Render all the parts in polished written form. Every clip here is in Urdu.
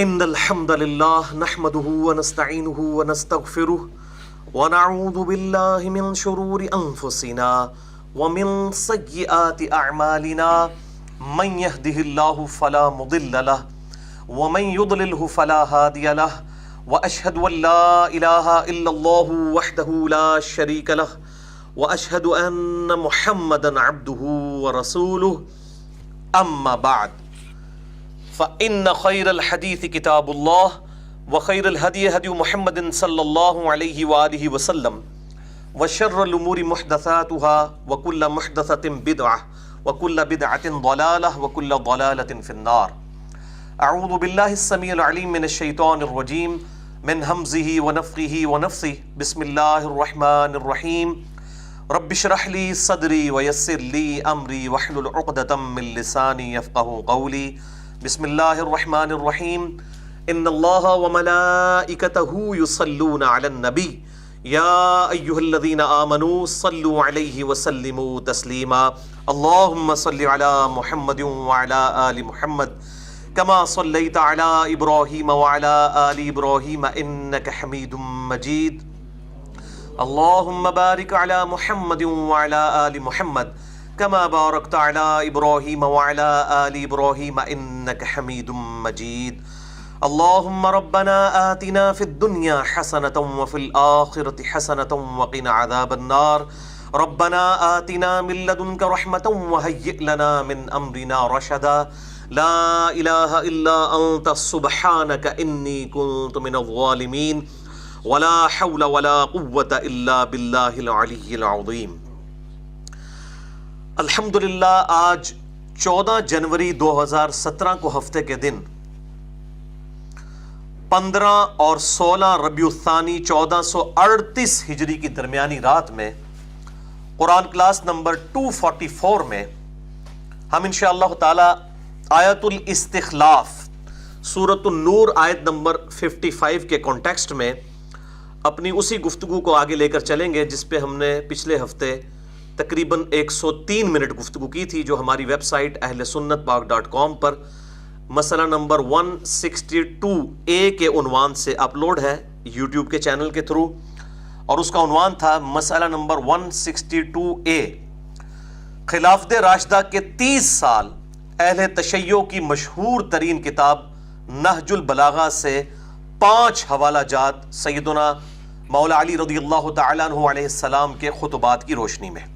ان الحمد لله نحمده ونستعينه ونستغفره ونعوذ بالله من شرور انفسنا ومن سيئات اعمالنا من يهده الله فلا مضل له ومن يضلله فلا هادي له واشهد ان لا اله الا الله وحده لا شريك له واشهد ان محمدا عبده ورسوله اما بعد فإن خير الحديث كتاب الله وخير الهدي هدي محمد صلى الله عليه وآله وسلم وشر الأمور محدثاتها وكل محدثة بدعة وكل بدعة ضلالة وكل ضلالة في النار. أعوذ بالله السميع العليم من الشيطان الرجيم من همزه ونفخه ونفثه. بسم الله الرحمن الرحيم. رب اشرح لي صدري ويسر لي أمري واحلل عقدة من لساني يفقهوا قولي. بسم اللہ الرحمن الرحیم. ان اللہ وملائکتہ یصلون علی النبی یا ایہا الذین آمنوا صلوا علیہ وسلموا تسلیما. اللہم صل علی محمد وعلی آل محمد کما صلیت علی ابراہیم وعلی آل ابراہیم انک حمید مجید. اللہم بارک علی محمد وعلی آل محمد كما باركت على إبراهيم وعلى آل إبراهيم إنك حميد مجيد. اللهم ربنا آتنا في الدنيا حسنة وفي الآخرة حسنة وقنا عذاب النار. ربنا آتنا من لدنك رحمة وهيئ لنا من أمرنا رشدا. لا إله إلا أنت سبحانك إني كنت من الظالمين. ولا حول ولا قوة إلا بالله العلي العظيم. الحمدللہ آج 14 جنوری 2017 کو ہفتے کے دن 15 اور 16 ربیع الثانی 1438 ہجری کی درمیانی رات میں قرآن کلاس نمبر 244 میں ہم انشاءاللہ تعالی آیت الاستخلاف سورۃ النور آیت نمبر 55 کے کانٹیکسٹ میں اپنی اسی گفتگو کو آگے لے کر چلیں گے جس پہ ہم نے پچھلے ہفتے تقریباً 103 منٹ گفتگو کی تھی، جو ہماری ویب سائٹ اہل سنت پاک.com پر مسئلہ نمبر 162A کے عنوان سے اپلوڈ ہے یوٹیوب کے چینل کے تھرو، اور اس کا عنوان تھا مسئلہ نمبر 162A. خلافت راشدہ کے 30 سال اہل تشیع کی مشہور ترین کتاب نہج البلاغہ سے 5 حوالہ جات سیدنا مولا علی رضی اللہ تعالیٰ عنہ علیہ السلام کے خطبات کی روشنی میں.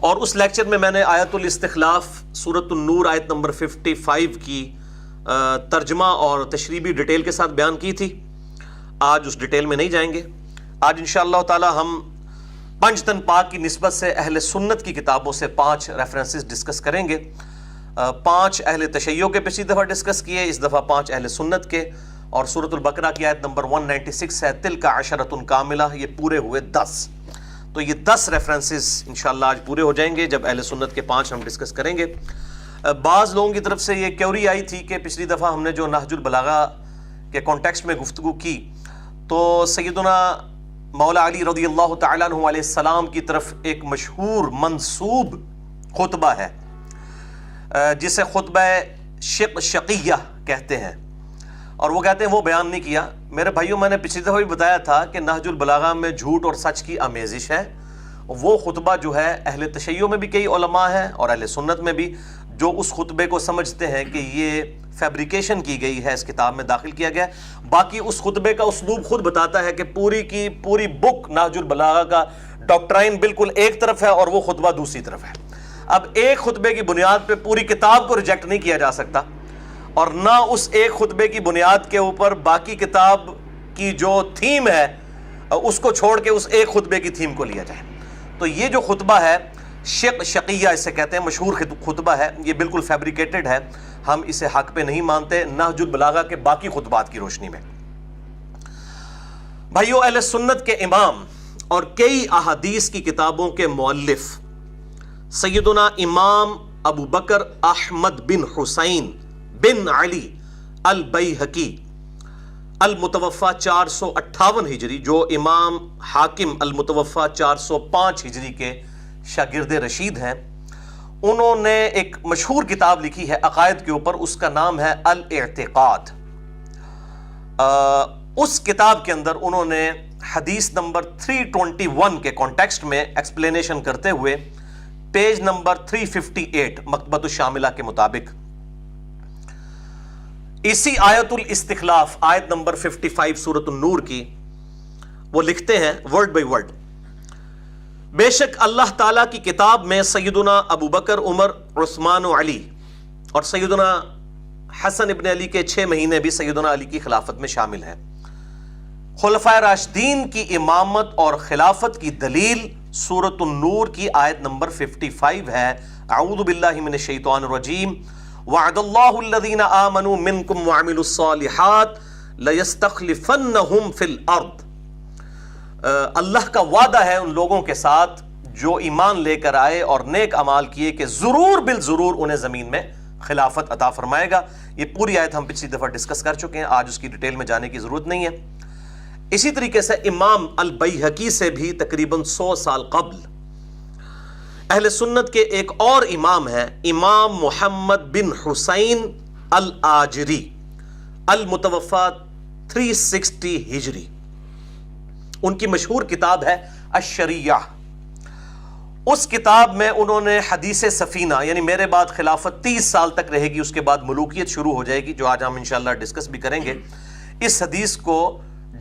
اور اس لیکچر میں نے آیت الاستخلاف سورۃ النور آیت نمبر 55 کی ترجمہ اور تشریحی ڈیٹیل کے ساتھ بیان کی تھی. آج اس ڈیٹیل میں نہیں جائیں گے. آج انشاءاللہ تعالی ہم پنجتن پاک کی نسبت سے اہل سنت کی کتابوں سے 5 ریفرنسز ڈسکس کریں گے. 5 اہل تشیع کے پچھلی دفعہ ڈسکس کیے، اس دفعہ 5 اہل سنت کے، اور سورۃ البقرہ کی آیت نمبر 196 ہے تلک عشرۃ کاملہ، یہ پورے ہوئے 10. تو یہ 10 ریفرنسز انشاءاللہ آج پورے ہو جائیں گے جب اہل سنت کے 5 ہم ڈسکس کریں گے. بعض لوگوں کی طرف سے یہ کیوری آئی تھی کہ پچھلی دفعہ ہم نے جو نہج البلاغہ کے کانٹیکسٹ میں گفتگو کی تو سیدنا مولا علی رضی اللہ تعالیٰ عنہ علیہ السلام کی طرف ایک مشہور منسوب خطبہ ہے جسے خطبہ شقیہ کہتے ہیں، اور وہ کہتے ہیں وہ بیان نہیں کیا. میرے بھائیوں، میں نے پچھلی دفعہ بھی بتایا تھا کہ نہج البلاغہ میں جھوٹ اور سچ کی آمیزش ہے. وہ خطبہ جو ہے اہل تشیع میں بھی کئی علماء ہیں اور اہل سنت میں بھی جو اس خطبے کو سمجھتے ہیں کہ یہ فیبریکیشن کی گئی ہے، اس کتاب میں داخل کیا گیا. باقی اس خطبے کا اسلوب خود بتاتا ہے کہ پوری کی پوری بک نہج البلاغہ کا ڈاکٹرائن بالکل ایک طرف ہے اور وہ خطبہ دوسری طرف ہے. اب ایک خطبے کی بنیاد پہ پوری کتاب کو ریجیکٹ نہیں کیا جا سکتا، اور نہ اس ایک خطبے کی بنیاد کے اوپر باقی کتاب کی جو تھیم ہے اس کو چھوڑ کے اس ایک خطبے کی تھیم کو لیا جائے. تو یہ جو خطبہ ہے شقیہ اسے کہتے ہیں، مشہور خطبہ ہے، یہ بالکل فیبریکیٹڈ ہے، ہم اسے حق پہ نہیں مانتے نہج البلاغہ کے باقی خطبات کی روشنی میں. بھائیو، اہل سنت کے امام اور کئی احادیث کی کتابوں کے مؤلف سیدنا امام ابو بکر احمد بن حسین بن علی البیہقی المتوفہ 458 ہجری، جو امام حاکم المتوفہ 405 ہجری کے شاگرد رشید ہیں، انہوں نے ایک مشہور کتاب لکھی ہے عقائد کے اوپر، اس کا نام ہے الاعتقاد۔ اس کتاب کے اندر انہوں نے حدیث نمبر 321 کے کانٹیکسٹ میں ایکسپلینیشن کرتے ہوئے پیج نمبر 358 مکتبۃ الشاملہ کے مطابق اسی آیت الاستخلاف، آیت نمبر 55 سورۃ النور کی، وہ لکھتے ہیں ورڈ بائی ورڈ: بے شک اللہ تعالیٰ کی کتاب میں سیدنا ابو بکر، عمر، عثمان و علی اور سیدنا حسن ابن علی کے 6 مہینے بھی سیدنا علی کی خلافت میں شامل ہیں۔ خلفائے راشدین کی امامت اور خلافت کی دلیل سورۃ النور کی آیت نمبر 55 ہے: اعوذ باللہ من الشیطان الرجیم وعد اللہ الذین آمنوا منکم وعملوا الصالحات لیستخلفنہم فی الارض۔ اللہ کا وعدہ ہے ان لوگوں کے ساتھ جو ایمان لے کر آئے اور نیک اعمال کیے کہ ضرور بالضرور انہیں زمین میں خلافت عطا فرمائے گا۔ یہ پوری آیت ہم پچھلی دفعہ ڈسکس کر چکے ہیں، آج اس کی ڈیٹیل میں جانے کی ضرورت نہیں ہے۔ اسی طریقے سے امام البیہقی سے بھی تقریباً 100 سال قبل اہل سنت کے ایک اور امام ہیں، امام محمد بن حسین الآجری، المتوفى 360 ہجری۔ ان کی مشہور کتاب ہے الشریعہ۔ اس کتاب میں انہوں نے حدیث سفینہ، یعنی میرے بعد خلافت 30 سال تک رہے گی، اس کے بعد ملوکیت شروع ہو جائے گی، جو آج ہم انشاءاللہ ڈسکس بھی کریں گے، اس حدیث کو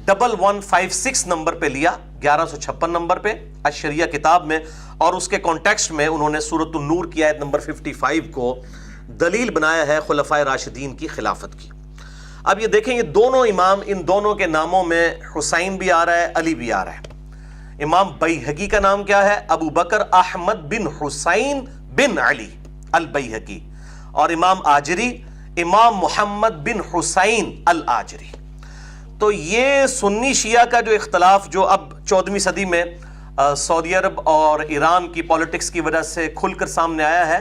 1156 نمبر پہ لیا، 1156 نمبر پہ الشریعہ کتاب میں، اور اس کے کانٹیکسٹ میں انہوں نے سورۃ النور کی آیت نمبر 55 کو دلیل بنایا ہے خلفائے راشدین کی خلافت کی۔ اب یہ دیکھیں، یہ دونوں امام، ان دونوں کے ناموں میں حسین بھی آ رہا ہے، علی بھی آ رہا ہے۔ امام بیہقی کا نام کیا ہے؟ ابو بکر احمد بن حسین بن علی البیہقی، اور امام آجری امام محمد بن حسین الآجری۔ تو یہ سنی شیعہ کا جو اختلاف جو اب 14ویں صدی میں سعودی عرب اور ایران کی پولیٹکس کی وجہ سے کھل کر سامنے آیا ہے،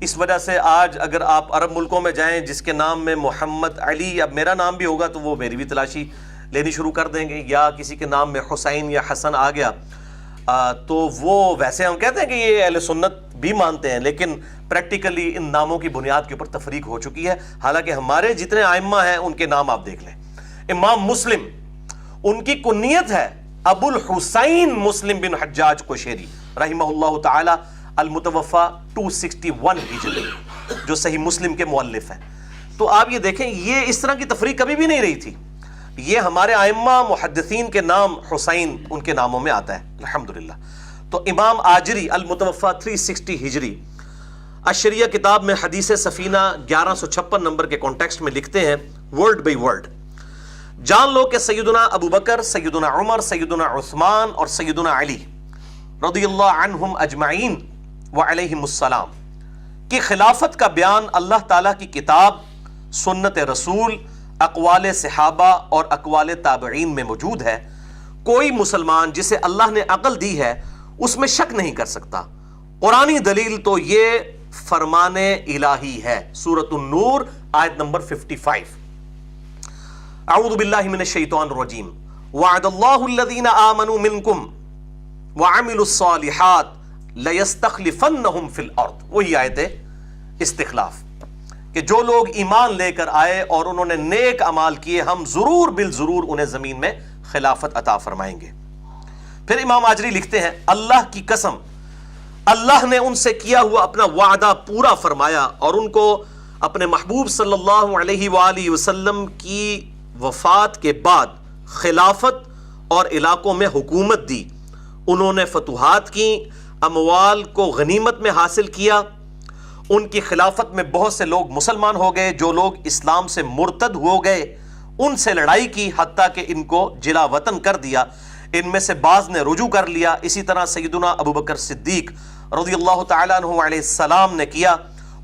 اس وجہ سے آج اگر آپ عرب ملکوں میں جائیں جس کے نام میں محمد علی، اب میرا نام بھی ہوگا تو وہ میری بھی تلاشی لینی شروع کر دیں گے، یا کسی کے نام میں حسین یا حسن آ گیا تو وہ، ویسے ہم کہتے ہیں کہ یہ اہل سنت بھی مانتے ہیں، لیکن پریکٹیکلی ان ناموں کی بنیاد کے اوپر تفریق ہو چکی ہے۔ حالانکہ ہمارے جتنے ائمہ ہیں ان کے نام آپ دیکھ لیں۔ امام مسلم، ان کی کنیت ہے ابو الحسین مسلم بن حجاج قشیری رحمہ اللہ تعالی، المتوفى 261 ہجری، جو صحیح مسلم کے مؤلف ہیں۔ تو آپ یہ دیکھیں، یہ اس طرح کی تفریق کبھی بھی نہیں رہی تھی۔ یہ ہمارے ائمہ محدثین کے نام حسین ان کے ناموں میں آتا ہے الحمدللہ۔ تو امام آجری المتوفى 360 ہجری الشریعہ کتاب میں حدیث سفینہ 1156 نمبر کے کانٹیکسٹ میں لکھتے ہیں ورڈ بائی ورڈ: جان لو کہ سیدنا ابو بکر، سیدنا عمر، سیدنا عثمان اور سیدنا علی رضی اللہ عنہم اجمعین وعلیہم السلام کی خلافت کا بیان اللہ تعالیٰ کی کتاب، سنت رسول، اقوال صحابہ اور اقوال تابعین میں موجود ہے۔ کوئی مسلمان جسے اللہ نے عقل دی ہے اس میں شک نہیں کر سکتا۔ قرآنی دلیل تو یہ فرمان الہی ہے، سورۃ النور آیت نمبر 55۔ اعوذ باللہ من الشیطان الرجیم وعد اللہ الذین آمنوا منکم وعملوا الصالحات لیستخلفنہم فی الارض، وہی آیت استخلاف، کہ جو لوگ ایمان لے کر آئے اور انہوں نے نیک اعمال کیے، ہم ضرور بالضرور انہیں زمین میں خلافت عطا فرمائیں گے۔ پھر امام آجری لکھتے ہیں: اللہ کی قسم، اللہ نے ان سے کیا ہوا اپنا وعدہ پورا فرمایا اور ان کو اپنے محبوب صلی اللہ علیہ وآلہ وسلم کی وفات کے بعد خلافت اور علاقوں میں حکومت دی۔ انہوں نے فتوحات کی، اموال کو غنیمت میں حاصل کیا۔ ان کی خلافت میں بہت سے لوگ مسلمان ہو گئے، جو لوگ اسلام سے مرتد ہو گئے ان سے لڑائی کی، حتیٰ کہ ان کو جلا وطن کر دیا۔ ان میں سے بعض نے رجوع کر لیا۔ اسی طرح سیدنا ابو بکر صدیق رضی اللہ تعالیٰ عنہ علیہ السلام نے کیا۔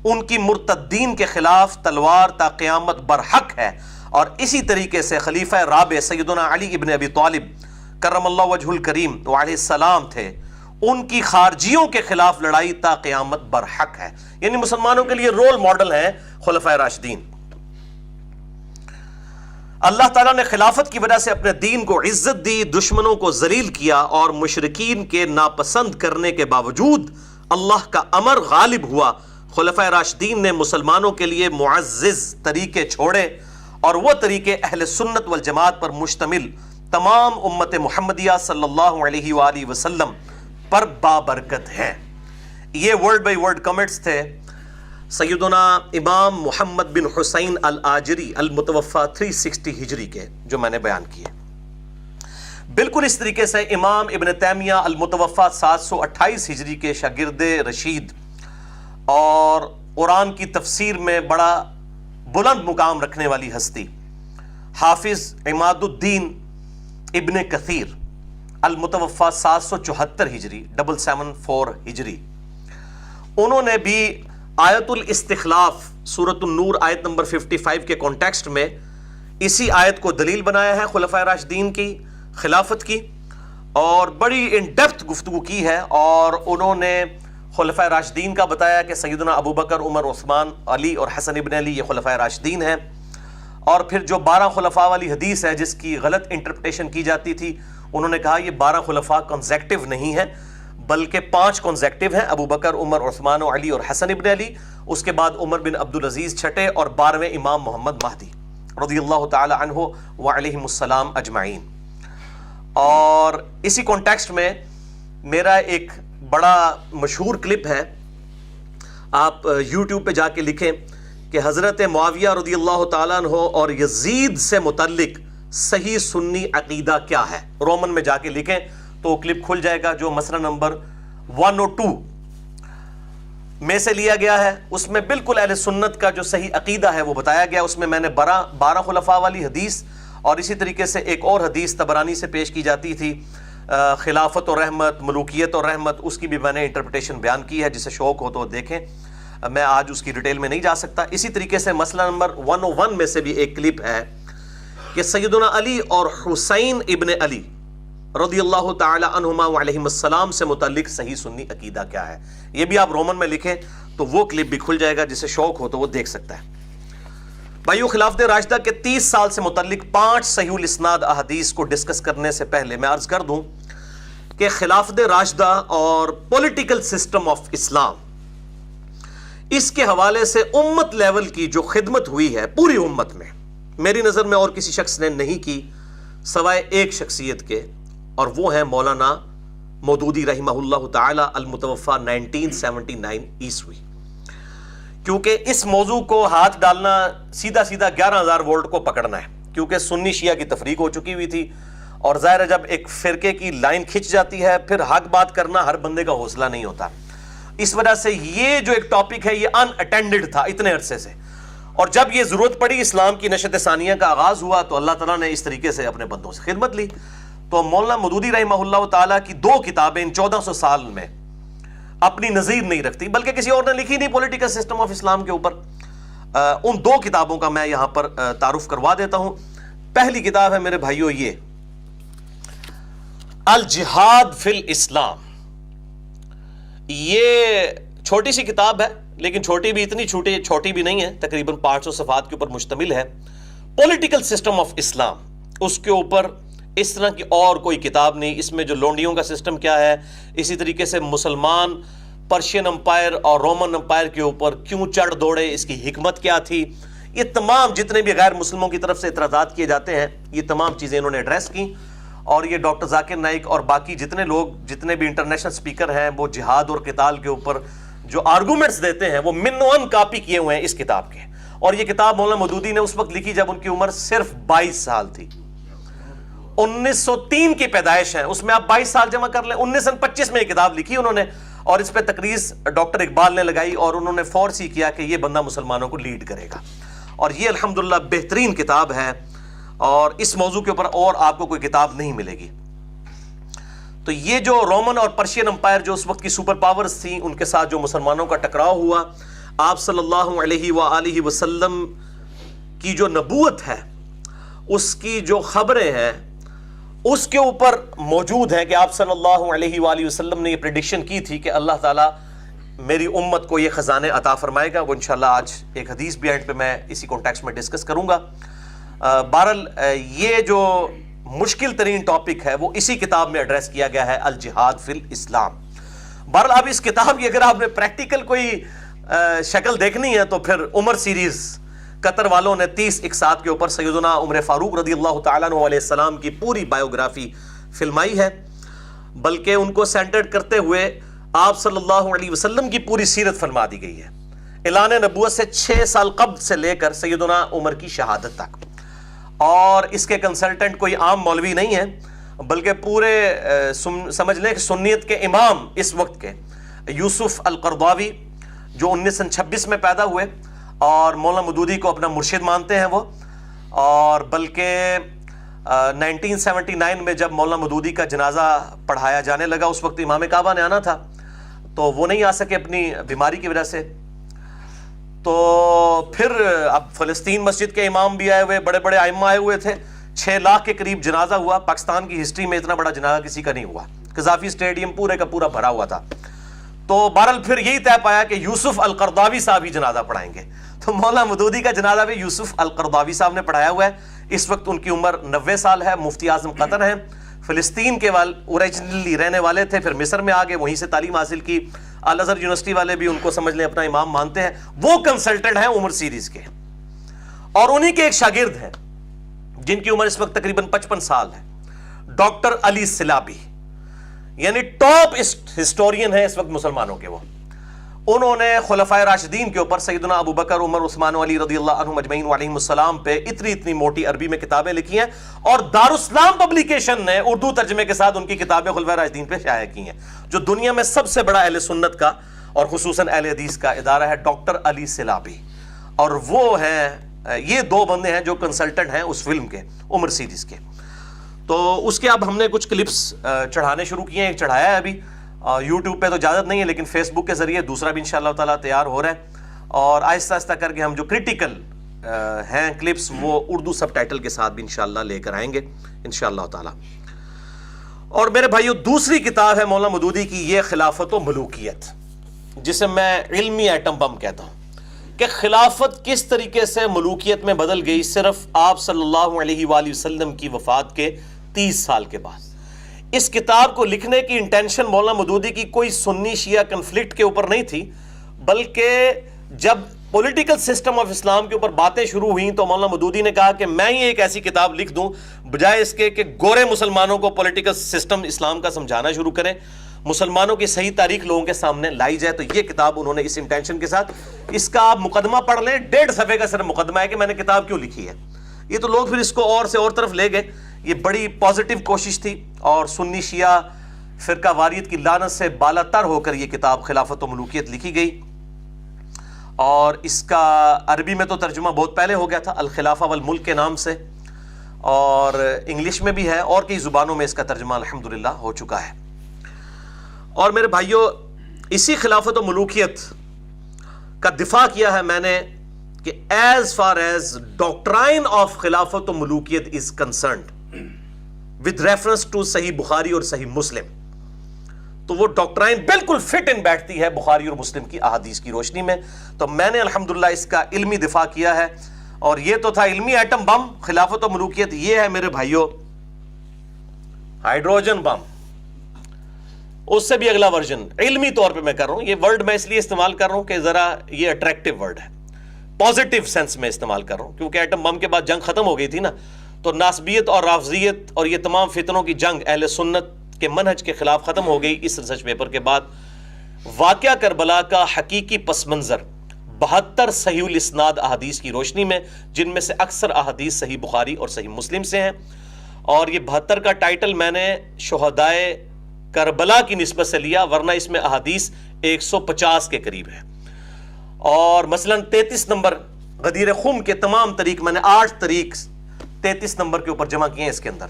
ان کی مرتدین کے خلاف تلوار تا قیامت برحق ہے۔ اور اسی طریقے سے خلیفہ رابع سیدنا علی ابن ابی طالب کرم اللہ وجہ الکریم علیہ السلام تھے، ان کی خارجیوں کے خلاف لڑائی تا قیامت برحق ہے۔ یعنی مسلمانوں کے لیے رول ماڈل ہیں خلفائے راشدین۔ اللہ تعالیٰ نے خلافت کی وجہ سے اپنے دین کو عزت دی، دشمنوں کو ذلیل کیا، اور مشرکین کے ناپسند کرنے کے باوجود اللہ کا امر غالب ہوا، خلفائے راشدین نے مسلمانوں کے لیے معزز طریقے چھوڑے، اور وہ طریقے اہل سنت والجماعت پر مشتمل تمام امت محمدیہ صلی اللہ علیہ وآلہ وسلم پر بابرکت ہیں۔ یہ ورڈ بائی ورڈ کمنٹس تھے سیدنا امام محمد بن حسین الآجری المتوفى 360 ہجری کے، جو میں نے بیان کیے۔ بالکل اس طریقے سے امام ابن تیمیہ المتوفى 728 ہجری کے شاگرد رشید اور قرآن کی تفسیر میں بڑا بلند مقام رکھنے والی ہستی حافظ عماد الدین ابن کثیر المتوفى 774 ہجری 774 ہجری، انہوں نے بھی آیت الاستخلاف سورۃ النور آیت نمبر 55 کے کانٹیکسٹ میں اسی آیت کو دلیل بنایا ہے خلفائے راشدین کی خلافت کی، اور بڑی ان ڈیپتھ گفتگو کی ہے، اور انہوں نے خلفائے راشدین کا بتایا کہ سیدنا ابو بکر، عمر، عثمان، علی اور حسن ابن علی یہ خلفائے راشدین ہیں، اور پھر جو 12 خلفاء والی حدیث ہے جس کی غلط انٹرپریٹیشن کی جاتی تھی، انہوں نے کہا یہ 12 خلفاء کنزیکٹیو نہیں ہیں بلکہ 5 کنزیکٹیو ہیں، ابو بکر، عمر، عثمان و علی اور حسن ابن علی، اس کے بعد عمر بن عبدالعزیز چھٹے، اور 12ویں امام محمد مہدی رضی اللہ تعالی عنہ وعلیہم السلام اجمعین۔ اور اسی کانٹیکسٹ میں میرا ایک بڑا مشہور کلپ ہے، آپ یوٹیوب پہ جا کے لکھیں کہ حضرت معاویہ رضی اللہ تعالیٰ عنہ اور یزید سے متعلق صحیح سنی عقیدہ کیا ہے، رومن میں جا کے لکھیں تو کلپ کھل جائے گا، جو مسئلہ نمبر 102 میں سے لیا گیا ہے۔ اس میں بالکل اہل سنت کا جو صحیح عقیدہ ہے وہ بتایا گیا۔ اس میں میں نے 12 خلفاء والی حدیث اور اسی طریقے سے ایک اور حدیث طبرانی سے پیش کی جاتی تھی، خلافت اور رحمت، ملوکیت اور رحمت، اس کی بھی میں نے انٹرپریٹیشن بیان کی ہے، جسے شوق ہو تو دیکھیں، میں آج اس کی ڈیٹیل میں نہیں جا سکتا۔ اسی طریقے سے مسئلہ نمبر 101 میں سے بھی ایک کلپ ہے کہ سیدنا علی اور حسین ابن علی رضی اللہ تعالی عنہما وعلیہم السلام سے متعلق صحیح سنی عقیدہ کیا ہے، یہ بھی آپ رومن میں لکھیں تو وہ کلپ بھی کھل جائے گا، جسے شوق ہو تو وہ دیکھ سکتا ہے۔ بھائیو، خلافت راشدہ کے 30 سال سے متعلق 5 صحیح الاسناد احادیث کو ڈسکس کرنے سے پہلے میں عرض کر دوں کہ خلافت راشدہ اور پولیٹیکل سسٹم آف اسلام، اس کے حوالے سے امت لیول کی جو خدمت ہوئی ہے پوری امت میں، میری نظر میں اور کسی شخص نے نہیں کی سوائے ایک شخصیت کے، اور وہ ہیں مولانا مودودی رحمہ اللہ تعالی المتوفى 1979 عیسوی۔ کیونکہ اس موضوع کو ہاتھ ڈالنا سیدھا 11,000 وولٹ کو پکڑنا ہے، کیونکہ سنی شیعہ کی تفریق ہو چکی ہوئی تھی، اور ظاہر ہے جب ایک فرقے کی لائن کھنچ جاتی ہے پھر حق بات کرنا ہر بندے کا حوصلہ نہیں ہوتا۔ اس وجہ سے یہ جو ایک ٹاپک ہے یہ ان اٹینڈڈ تھا اتنے عرصے سے، اور جب یہ ضرورت پڑی، اسلام کی نشت ثانیہ کا آغاز ہوا، تو اللہ تعالیٰ نے اس طریقے سے اپنے بندوں سے خدمت لی۔ تو مولانا مودودی رحمہ اللہ تعالیٰ کی 2 کتابیں ان 1400 سال میں اپنی نظیر نہیں رکھتی، بلکہ کسی اور نے لکھی نہیں پولیٹیکل سسٹم آف اسلام کے اوپر۔ ان 2 کتابوں کا میں یہاں پر تعارف کروا دیتا ہوں۔ پہلی کتاب ہے میرے بھائیو یہ الجہاد فی الاسلام، یہ چھوٹی سی کتاب ہے، لیکن چھوٹی بھی اتنی چھوٹی بھی نہیں ہے، تقریباً 500 صفحات کے اوپر مشتمل ہے۔ پولیٹیکل سسٹم آف اسلام، اس کے اوپر اس طرح کی اور کوئی کتاب نہیں۔ اس میں جو لونڈیوں کا سسٹم کیا ہے، اسی طریقے سے مسلمان پرشین امپائر اور رومن امپائر کے اوپر کیوں چڑھ دوڑے، اس کی حکمت کیا تھی، یہ تمام جتنے بھی غیر مسلموں کی طرف سے اعتراضات کیے جاتے ہیں، یہ تمام چیزیں انہوں نے ایڈریس کی۔ اور یہ ڈاکٹر ذاکر نائک اور باقی جتنے لوگ، جتنے بھی انٹرنیشنل سپیکر ہیں، وہ جہاد اور قتال کے اوپر جو آرگومنٹس دیتے ہیں وہ من و ان کاپی کیے ہوئے ہیں اس کتاب کے۔ اور یہ کتاب مولانا مودودی نے اس وقت لکھی جب ان کی عمر صرف 22 سال تھی۔ 1903 کی پیدائش ہے، اس میں آپ 22 سال جمع کر لیں، 1925 میں یہ کتاب لکھی انہوں نے، اور اس پہ تقریر ڈاکٹر اقبال نے لگائی، اور انہوں نے فورس ہی کیا کہ یہ بندہ مسلمانوں کو لیڈ کرے گا، اور یہ الحمدللہ بہترین کتاب ہے، اور اس موضوع کے اوپر اور آپ کو کوئی کتاب نہیں ملے گی۔ تو یہ جو رومن اور پرشین امپائر جو اس وقت کی سپر پاورز تھیں، ان کے ساتھ جو مسلمانوں کا ٹکراؤ ہوا، آپ صلی اللہ علیہ وآلہ وسلم کی جو نبوت ہے، اس کی جو خبریں ہیں، اس کے اوپر موجود ہے کہ آپ صلی اللہ علیہ وآلہ وسلم نے یہ پریڈکشن کی تھی کہ اللہ تعالیٰ میری امت کو یہ خزانے عطا فرمائے گا۔ وہ انشاءاللہ آج ایک حدیث بھی اینڈ پہ میں اسی کانٹیکسٹ میں ڈسکس کروں گا۔ بہرحال یہ جو مشکل ترین ٹاپک ہے وہ اسی کتاب میں ایڈریس کیا گیا ہے، الجہاد فی الاسلام۔ بہرحال اب اس کتاب کی اگر آپ نے پریکٹیکل کوئی شکل دیکھنی ہے تو پھر عمر سیریز قطر والوں نے 30 اقساط کے اوپر سیدنا عمر فاروق رضی اللہ تعالیٰ عنہ علیہ السلام کی پوری بایوگرافی فلمائی ہے، بلکہ ان کو سینٹرڈ کرتے ہوئے آپ صلی اللہ علیہ وسلم کی پوری سیرت فرما دی گئی ہے، اعلان نبوت سے 6 سال قبل سے لے کر سیدنا عمر کی شہادت تک۔ اور اس کے کنسلٹنٹ کوئی عام مولوی نہیں ہے، بلکہ پورے سمجھ لیں کہ سنیت کے امام اس وقت کے یوسف القرضاوی جو 1926 میں پیدا ہوئے اور مولانا مودودی کو اپنا مرشد مانتے ہیں وہ، اور بلکہ 1979 میں جب مولانا مودودی کا جنازہ پڑھایا جانے لگا، اس وقت امام کعبہ نے آنا تھا تو وہ نہیں آ سکے اپنی بیماری کی وجہ سے، تو پھر اب فلسطین مسجد کے امام بھی آئے ہوئے، بڑے بڑے ائمہ آئے ہوئے تھے، 6 لاکھ کے قریب جنازہ ہوا۔ پاکستان کی ہسٹری میں اتنا بڑا جنازہ کسی کا نہیں ہوا، قذافی اسٹیڈیم پورے کا پورا بھرا ہوا تھا۔ تو بہرحال پھر یہی طے پایا کہ یوسف القرضاوی صاحب ہی جنازہ پڑھائیں گے، تو مولانا مودودی کا جنازہ بھی یوسف القرضاوی صاحب نے پڑھایا ہوا ہے۔ اس وقت ان کی عمر 90 سال ہے، مفتی اعظم قطر ہیں، فلسطین کے اوریجنلی رہنے والے تھے، پھر مصر میں آگے وہیں سے تعلیم حاصل کی، الازہر یونیورسٹی والے بھی ان کو سمجھ لیں اپنا امام مانتے ہیں، وہ کنسلٹنٹ ہیں عمر سیریز کے، اور انہی کے ایک شاگرد ہیں جن کی عمر اس وقت تقریباً 55 سال ہے، ڈاکٹر علی سلابی، یعنی ٹاپ ہسٹورین ہیں اس وقت مسلمانوں کے۔ وہ انہوں نے خلفائے راشدین کے اوپر سیدنا ابو بکر، عمر، عثمان و علی رضی اللہ عنہم اجمعین علیہم السلام پہ اتنی موٹی عربی میں کتابیں لکھی ہیں، اور دارالاسلام پبلیکیشن نے اردو ترجمے کے ساتھ ان کی کتابیں خلفائے راشدین پہ شائع کی ہیں، جو دنیا میں سب سے بڑا اہل سنت کا اور خصوصاً اہل حدیث کا ادارہ ہے، ڈاکٹر علی سلابی، اور وہ ہیں، یہ 2 بندے ہیں جو کنسلٹنٹ ہیں اس فلم کے، عمر سیریز کے۔ تو اس کے اب ہم نے کچھ کلپس چڑھانے شروع کیے ہیں، ایک چڑھایا ہے ابھی، یوٹیوب پہ تو اجازت نہیں ہے، لیکن فیس بک کے ذریعے دوسرا بھی انشاءاللہ تعالیٰ تیار ہو رہا ہے، اور آہستہ آہستہ کر کے ہم جو کریٹیکل ہیں کلپس وہ اردو سب ٹائٹل کے ساتھ بھی انشاءاللہ لے کر آئیں گے انشاءاللہ تعالیٰ۔ اور میرے بھائیو، دوسری کتاب ہے مولانا مودودی کی، یہ خلافت و ملوکیت، جسے میں علمی ایٹم بم کہتا ہوں، کہ خلافت کس طریقے سے ملوکیت میں بدل گئی صرف آپ صلی اللہ علیہ وآلہ وسلم کی وفات کے 30 سال کے بعد۔ اس کتاب کو لکھنے کی انٹینشن مولانا مودودی کی کوئی سنی شیعہ کنفلکٹ کے اوپر نہیں تھی، بلکہ جب پولیٹیکل سسٹم آف اسلام کے اوپر باتیں شروع ہوئیں تو مولانا مودودی نے کہا کہ میں ہی ایک ایسی کتاب لکھ دوں بجائے اس کے کہ گورے مسلمانوں کو پولیٹیکل سسٹم اسلام کا سمجھانا شروع کریں، مسلمانوں کی صحیح تاریخ لوگوں کے سامنے لائی جائے۔ تو یہ کتاب انہوں نے اس انٹینشن کے ساتھ، اس کا آپ مقدمہ پڑھ لیں، 1.5 صفحے کا صرف مقدمہ ہے کہ میں نے کتاب کیوں لکھی ہے۔ یہ تو لوگ پھر اس کو اور سے اور طرف لے گئے، یہ بڑی پازیٹیو کوشش تھی، اور سنی شیعہ فرقہ واریت کی لعنت سے بالا تر ہو کر یہ کتاب خلافت و ملوکیت لکھی گئی، اور اس کا عربی میں تو ترجمہ بہت پہلے ہو گیا تھا الخلافہ والملک کے نام سے، اور انگلش میں بھی ہے، اور کئی زبانوں میں اس کا ترجمہ الحمدللہ ہو چکا ہے۔ اور میرے بھائیوں، اسی خلافت و ملوکیت کا دفاع کیا ہے میں نے کہ as far as doctrine of Khilafat o Mulukiyat is concerned with reference to Sahih Bukhari اور صحیح مسلم، تو وہ ڈاکٹرائن بالکل فٹ ان بیٹھتی ہے بخاری اور مسلم کی احادیث کی روشنی میں۔ تو میں نے الحمدللہ اس کا علمی دفاع کیا ہے، اور یہ تو تھا علمی ایٹم بم، خلافت و ملوکیت۔ یہ ہے میرے بھائیوں ہائیڈروجن بم، اس سے بھی اگلا ورژن، علمی طور پہ میں کر رہا ہوں۔ یہ ورڈ میں اس لیے استعمال کر رہا ہوں کہ ذرا یہ اٹریکٹیو ورڈ ہے، پازیٹیو سینس میں استعمال کر رہا ہوں، کیونکہ ایٹم بم کے بعد جنگ ختم ہو گئی تھی نا، تو ناسبیت اور رافضیت اور یہ تمام فتنوں کی جنگ اہل سنت کے منہج کے خلاف ختم ہو گئی اس ریسرچ پیپر کے بعد۔ واقعہ کربلا کا حقیقی پس منظر 72 صحیح الاسناد احادیث کی روشنی میں، جن میں سے اکثر احادیث صحیح بخاری اور صحیح مسلم سے ہیں، اور یہ 72 کا ٹائٹل میں نے شہدائے کربلا کی نسبت سے لیا، ورنہ اس میں احادیث 150 کے قریب ہے۔ اور مثلا 33 نمبر غدیر خم کے تمام طریق، میں نے 8 طریق 33 نمبر کے اوپر جمع کیے ہیں اس کے اندر،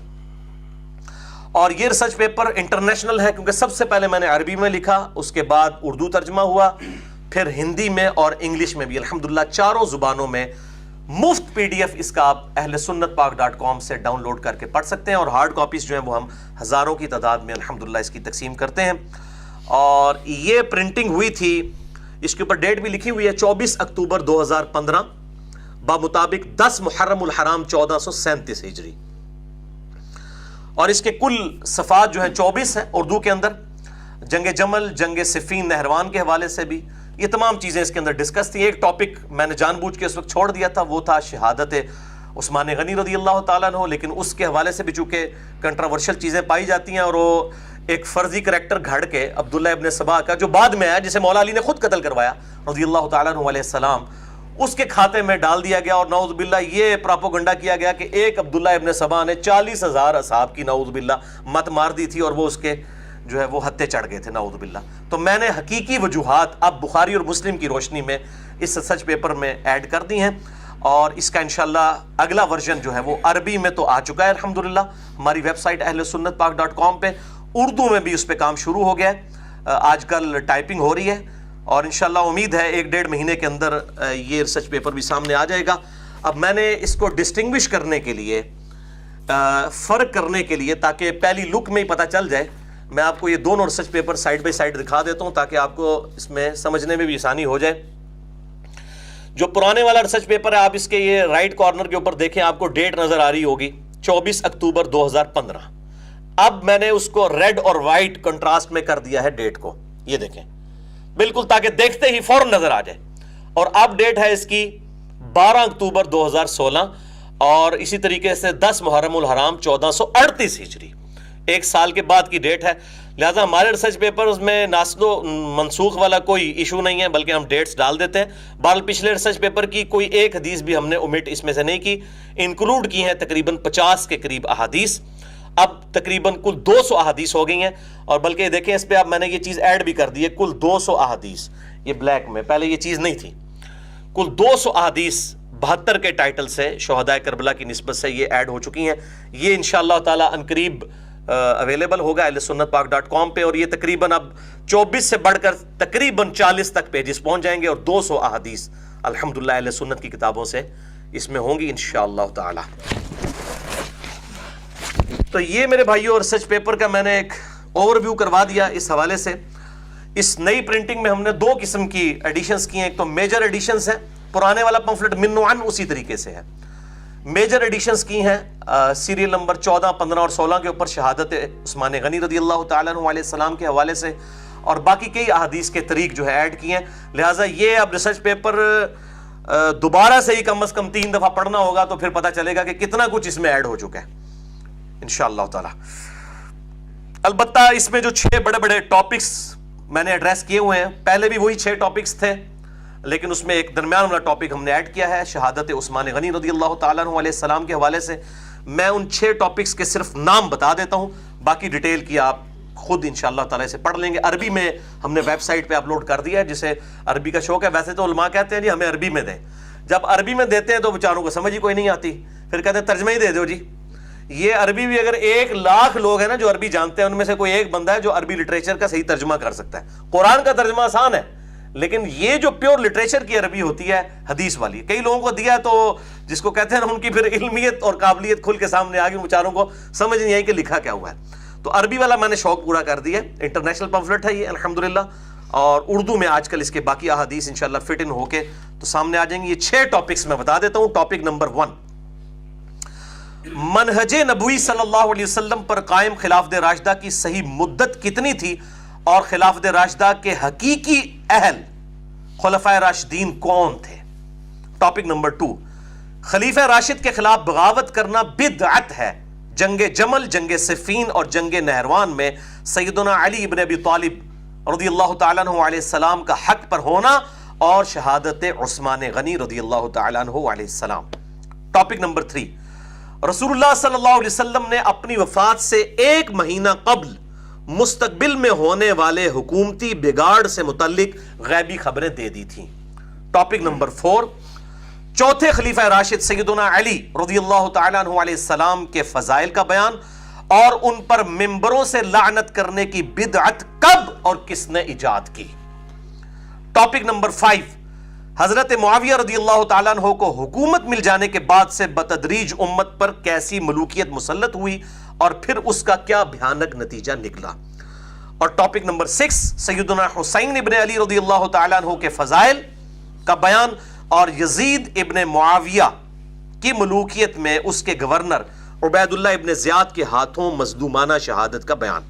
اور یہ ریسرچ پیپر انٹرنیشنل ہے، کیونکہ سب سے پہلے میں نے عربی میں لکھا، اس کے بعد اردو ترجمہ ہوا، پھر ہندی میں اور انگلش میں بھی، الحمدللہ 4 زبانوں میں مفت PDF اس کا آپ اہل سنت پاک.com سے ڈاؤن لوڈ کر کے پڑھ سکتے ہیں، اور ہارڈ کاپیز جو ہیں وہ ہم ہزاروں کی تعداد میں الحمدللہ اس کی تقسیم کرتے ہیں۔ اور یہ پرنٹنگ ہوئی تھی، اس کے اوپر ڈیٹ بھی لکھی ہوئی ہے، 24 اکتوبر 2015 بمطابق 10 محرم الحرام 1437 ہجری، اور اس کے کل صفحات جو ہیں 24 ہیں اردو کے اندر، جنگ جمل، جنگ صفین نہروان کے حوالے سے بھی یہ تمام چیزیں اس کے اندر ڈسکس تھی. ایک ٹاپک میں نے جان بوجھ کے اس وقت چھوڑ دیا تھا، وہ تھا شہادت عثمان غنی رضی اللہ تعالیٰ عنہ، لیکن اس کے حوالے سے بھی چونکہ کنٹراورشل چیزیں پائی جاتی ہیں، اور وہ ایک فرضی کریکٹر گھڑ کے عبداللہ ابن سبا کا جو بعد میں آیا، جسے مولا علی نے خود قتل کروایا رضی اللہ تعالیٰ عنہ علیہ السلام، اس کے کھاتے میں ڈال دیا گیا. اور نعوذ باللہ یہ پراپوگنڈا کیا گیا کہ ایک عبداللہ ابن سبا نے 40,000 اصحاب کی نعوذ باللہ مت مار دی تھی، اور وہ اس کے جو ہے وہ ہتھے چڑھ گئے تھے نعوذ باللہ. تو میں نے حقیقی وجوہات اب بخاری اور مسلم کی روشنی میں اس سچ پیپر میں ایڈ کر دی ہیں، اور اس کا انشاءاللہ اگلا ورژن جو ہے وہ عربی میں تو آ چکا ہے الحمدللہ ہماری ویب سائٹ ahlsunnatpak.com پہ. اردو میں بھی اس پہ کام شروع ہو گیا ہے، آج کل ٹائپنگ ہو رہی ہے، اور انشاءاللہ امید ہے 1-1.5 مہینے کے اندر یہ ریسرچ پیپر بھی سامنے آ جائے گا. اب میں نے اس کو ڈسٹنگوش کرنے کے لیے، فرق کرنے کے لیے، تاکہ پہلی لک میں ہی پتہ چل جائے، میں آپ کو یہ دونوں research paper side by side دکھا دیتا ہوں تاکہ آپ کو اس میں سمجھنے میں بھی آسانی ہو جائے. جو پرانے والا ریسرچ پیپر ہے، آپ اس کے یہ رائٹ کارنر کے اوپر دیکھیں، آپ کو ڈیٹ نظر آ رہی ہوگی 24 اکتوبر 2015. اب میں نے اس کو ریڈ اور وائٹ کنٹراسٹ میں کر دیا ہے ڈیٹ کو، یہ دیکھیں بالکل، تاکہ دیکھتے ہی فوراً نظر آ جائے. اور اب ڈیٹ ہے اس کی 12 اکتوبر 2016، اور اسی طریقے سے 10 محرم الحرام 1438 ہجری، ایک سال کے بعد کی ڈیٹ ہے. لہٰذا ہمارے ریسرچ پیپرز میں ناسخ و منسوخ والا کوئی ایشو نہیں ہے، بلکہ ہم ڈیٹس ڈال دیتے ہیں. بہرحال پچھلے ریسرچ پیپر کی کوئی ایک حدیث بھی ہم نے اومٹ اس میں سے نہیں کی، انکلوڈ کی ہیں تقریباً 50 کے قریب احادیث. اب تقریباً کل 200 احادیث ہو گئی ہیں، اور بلکہ دیکھیں اس پہ اب میں نے یہ چیز ایڈ بھی کر دی ہے، کل 200 احادیث، یہ بلیک میں، پہلے یہ چیز نہیں تھی. کل 200 احادیث 72 کے ٹائٹل سے شہداء کربلا کی نسبت سے یہ ایڈ ہو چکی ہیں. یہ انشاءاللہ تعالی عنقریب اویلیبل ہوگا ahlsunnatpak.com پہ، اور یہ تقریباً اب 24 سے بڑھ کر تقریباً 40 تک پیجز پہنچ جائیں گے، اور 200 احادیث الحمدللہ اہل سنت کی کتابوں سے اس میں ہوں گی انشاءاللہ تعالی. تو یہ میرے بھائیوں ریسرچ پیپر کا میں نے ایک اوور ویو کروا دیا اس حوالے سے. اس نئی پرنٹنگ میں ہم نے 2 قسم کی ایڈیشنز کی ہیں. ایک تو میجر ایڈیشنز ہیں، پرانے والا پمفلٹ من و عن اسی طریقے سے ہے. میجر ایڈیشنز کی ہیں سیریل نمبر 14، 15 اور 16 کے اوپر شہادت عثمان غنی رضی اللہ تعالیٰ عنہ علیہ السلام کے حوالے سے، اور باقی کئی احادیث کے طریق جو ہے ایڈ کیے ہیں. لہٰذا یہ اب ریسرچ پیپر دوبارہ سے ہی کم از کم 3 دفعہ پڑھنا ہوگا، تو پھر پتہ چلے گا کہ کتنا کچھ اس میں ایڈ ہو چکا ہے انشاءاللہ تعالی. البتہ اس میں جو 6 بڑے بڑے ٹاپکس میں نے ایڈریس کیے ہوئے ہیں، پہلے بھی وہی 6 ٹاپکس تھے، لیکن اس میں ایک درمیان والا ٹاپک ہم نے ایڈ کیا ہے شہادت عثمان غنی رضی اللہ تعالیٰ عنہ علیہ السلام کے حوالے سے. میں ان 6 ٹاپکس کے صرف نام بتا دیتا ہوں، باقی ڈیٹیل کی آپ خود انشاءاللہ تعالیٰ سے پڑھ لیں گے. عربی میں ہم نے ویب سائٹ پہ اپلوڈ کر دیا ہے، جسے عربی کا شوق ہے. ویسے تو علماء کہتے ہیں جی ہمیں عربی میں دیں، جب عربی میں دیتے ہیں تو بیچاروں کو سمجھ ہی کوئی نہیں آتی، پھر کہتے ہیں ترجمہ ہی دے دو جی. یہ عربی بھی اگر 1 لاکھ لوگ ہیں نا جو عربی جانتے ہیں، ان میں سے کوئی ایک بندہ ہے جو عربی لٹریچر کا صحیح ترجمہ کر سکتا ہے. قرآن کا ترجمہ آسان ہے، لیکن یہ جو پیور لٹریچر کی عربی ہوتی ہے حدیث والی، کئی لوگوں کو دیا تو جس کو کہتے ہیں نا ان کی پھر علمیت اور قابلیت کھل کے سامنے آ گئی، بیچاروں کو سمجھ نہیں آئی کہ لکھا کیا ہوا ہے. تو عربی والا میں نے شوق پورا کر دیا، انٹرنیشنل پمفلٹ ہے یہ الحمدللہ، اور اردو میں آج کل اس کے باقی احادیث انشاءاللہ فٹ ان ہو کے تو سامنے آ جائیں گے. یہ 6 ٹاپکس میں بتا دیتا ہوں. ٹاپک نمبر 1، منہج نبوی صلی اللہ علیہ وسلم پر قائم خلافت راشدہ کی صحیح مدت کتنی تھی، اور خلافت راشدہ کے حقیقی اہل خلفائے راشدین کون تھے. ٹاپک نمبر 2، خلیفہ راشد کے خلاف بغاوت کرنا بدعت ہے. جنگ جمل، جنگ صفین اور جنگ نہروان میں سیدنا علی ابن ابی طالب رضی اللہ تعالیٰ عنہ علیہ السلام کا حق پر ہونا، اور شہادت عثمان غنی رضی اللہ تعالیٰ عنہ علیہ السلام. ٹاپک نمبر 3، رسول اللہ صلی اللہ علیہ وسلم نے اپنی وفات سے 1 مہینہ قبل مستقبل میں ہونے والے حکومتی بگاڑ سے متعلق غیبی خبریں دے دی تھیں. ٹاپک نمبر 4، چوتھے خلیفہ راشد سیدنا علی رضی اللہ تعالیٰ عنہ علیہ السلام کے فضائل کا بیان، اور ان پر ممبروں سے لعنت کرنے کی بدعت کب اور کس نے ایجاد کی. ٹاپک نمبر 5، حضرت معاویہ رضی اللہ تعالیٰ عنہ کو حکومت مل جانے کے بعد سے بتدریج امت پر کیسی ملوکیت مسلط ہوئی، اور پھر اس کا کیا بھیانک نتیجہ نکلا. اور ٹاپک نمبر 6، سیدنا حسین ابن علی رضی اللہ تعالیٰ عنہ کے فضائل کا بیان، اور یزید ابن معاویہ کی ملوکیت میں اس کے گورنر عبید اللہ ابن زیاد کے ہاتھوں مظلومانہ شہادت کا بیان.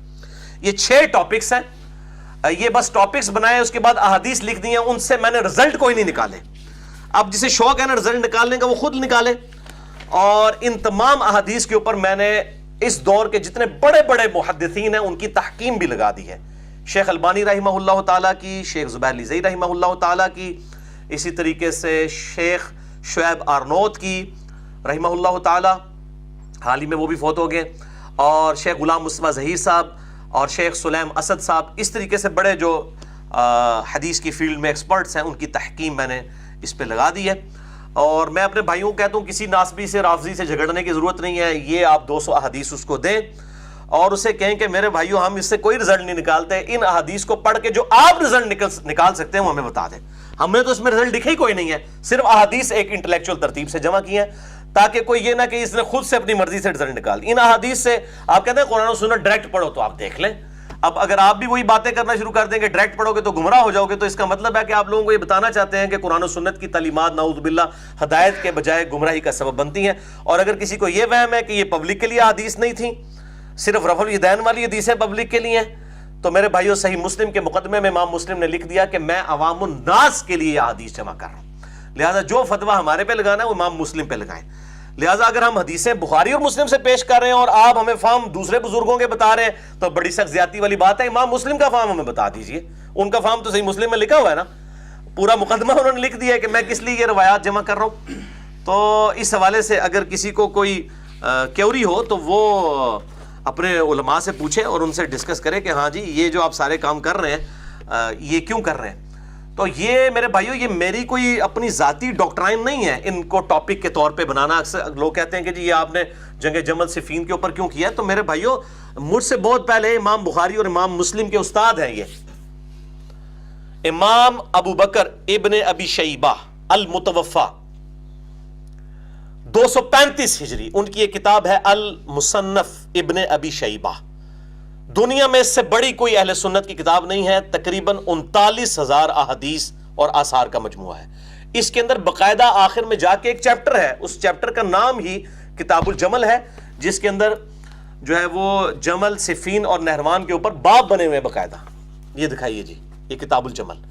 یہ 6 ٹاپکس ہیں. یہ بس ٹاپکس بنائے, اس کے بعد احادیث لکھ دی ہیں, ان سے میں نے رزلٹ کوئی نہیں نکالے. اب جسے شوق ہے نا رزلٹ نکالنے کا وہ خود نکالے. اور ان تمام احادیث کے اوپر میں نے اس دور کے جتنے بڑے بڑے محدثین ہیں ان کی تحکیم بھی لگا دی ہے. شیخ البانی رحمہ اللہ تعالیٰ کی, شیخ زبیر لیزئی رحمہ اللہ تعالیٰ کی, اسی طریقے سے شیخ شعیب آرنوت کی رحمہ اللہ تعالیٰ, حال ہی میں وہ بھی فوت ہو گئے, اور شیخ غلام مصطفیٰ ظہیر صاحب اور شیخ سلیم اسد صاحب, اس طریقے سے بڑے جو حدیث کی فیلڈ میں ایکسپرٹس ہیں ان کی تحکیم میں نے اس پہ لگا دی ہے. اور میں اپنے بھائیوں کو کہتا ہوں کسی ناسبی سے رافضی سے جھگڑنے کی ضرورت نہیں ہے. یہ آپ 200 احادیث اس کو دیں اور اسے کہیں کہ میرے بھائیوں ہم اس سے کوئی رزلٹ نہیں نکالتے, ان احادیث کو پڑھ کے جو آپ رزلٹ نکال سکتے ہیں وہ ہمیں بتا دیں. ہم نے تو اس میں رزلٹ لکھا ہی کوئی نہیں ہے, صرف احادیث ایک انٹلیکچوئل ترتیب سے جمع کی ہیں تاکہ کوئی یہ نہ کہ اس نے خود سے اپنی مرضی سے رزلٹ نکال. ان احادیث سے آپ کہتے ہیں قرآن و سنت ڈائریکٹ پڑھو تو آپ دیکھ لیں. اب اگر آپ بھی وہی باتیں کرنا شروع کر دیں کہ ڈائریکٹ پڑھو گے تو گمراہ ہو جاؤ گے, تو اس کا مطلب ہے کہ آپ لوگوں کو یہ بتانا چاہتے ہیں کہ قرآن و سنت کی تعلیمات نعوذ باللہ ہدایت کے بجائے گمراہی کا سبب بنتی ہیں. اور اگر کسی کو یہ وہم ہے کہ یہ پبلک کے لیے حدیث نہیں تھی, صرف رفع الیدین والی حدیثیں پبلک کے لیے ہیں, تو میرے بھائیوں صحیح مسلم کے مقدمے میں امام مسلم نے لکھ دیا کہ میں عوام الناس کے لیے یہ حدیث جمع کر رہا ہوں, لہٰذا جو فتویٰ ہمارے پہ لگانا ہے وہ امام مسلم پہ لگائیں. لہٰذا اگر ہم حدیثیں بخاری اور مسلم سے پیش کر رہے ہیں اور آپ ہمیں فہم دوسرے بزرگوں کے بتا رہے ہیں تو بڑی سخت زیادتی والی بات ہے. امام مسلم کا فہم ہمیں بتا دیجئے, ان کا فہم تو صحیح مسلم میں لکھا ہوا ہے نا, پورا مقدمہ انہوں نے لکھ دیا ہے کہ میں کس لیے یہ روایات جمع کر رہا ہوں. تو اس حوالے سے اگر کسی کو کوئی کیوری ہو تو وہ اپنے علماء سے پوچھے اور ان سے ڈسکس کرے کہ ہاں جی یہ جو آپ سارے کام کر رہے ہیں یہ کیوں کر رہے ہیں. تو یہ میرے بھائیوں یہ میری کوئی اپنی ذاتی ڈاکٹرائن نہیں ہے ان کو ٹاپک کے طور پہ بنانا. اکثر لوگ کہتے ہیں کہ جی یہ آپ نے جنگ جمل صفین کے اوپر کیوں کیا ہے. تو میرے بھائیوں مجھ سے بہت پہلے امام بخاری اور امام مسلم کے استاد ہیں. یہ امام ابو بکر ابن ابی شیبہ المتوفا 235 ہجری, ان کی ایک کتاب ہے المصنف ابن ابی شیبہ. دنیا میں اس سے بڑی کوئی اہل سنت کی کتاب نہیں ہے, تقریباً 39,000 احادیث اور آثار کا مجموعہ ہے. اس کے اندر باقاعدہ آخر میں جا کے ایک چیپٹر ہے, اس چیپٹر کا نام ہی کتاب الجمل ہے, جس کے اندر جو ہے وہ جمل صفین اور نہروان کے اوپر باب بنے ہوئے باقاعدہ. یہ دکھائیے جی, یہ کتاب الجمل.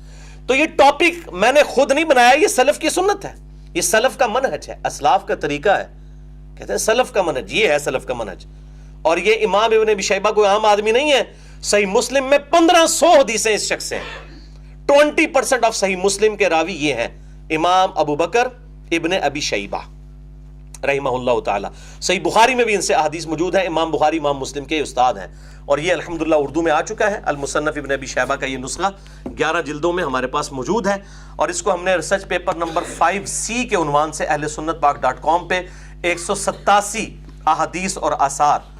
تو یہ ٹاپک میں نے خود نہیں بنایا, یہ سلف کی سنت ہے, یہ سلف کا منہج ہے, اسلاف کا طریقہ ہے. کہتے ہیں سلف کا منہج, یہ ہے سلف کا منہج. اور یہ امام ابن ابی شیبہ کوئی عام آدمی نہیں ہے. صحیح مسلم میں 1500 حدیثیں اس شخص سے ہیں. 20% آف صحیح مسلم کے راوی یہ ہیں امام ابو بکر ابن ابی شیبہ رحمہ اللہ تعالی. صحیح بخاری میں بھی ان سے احادیث موجود ہیں. امام بخاری امام مسلم کے استاد ہیں, اور یہ الحمدللہ اردو میں آ چکا ہے. المصنف ابن ابی شیبہ کا یہ نسخہ 11 جلدوں میں ہمارے پاس موجود ہے, اور اس کو ہم نے ریسرچ پیپر نمبر 5C کے عنوان سے اہل سنت پاک .com پہ 187 احادیث اور آثار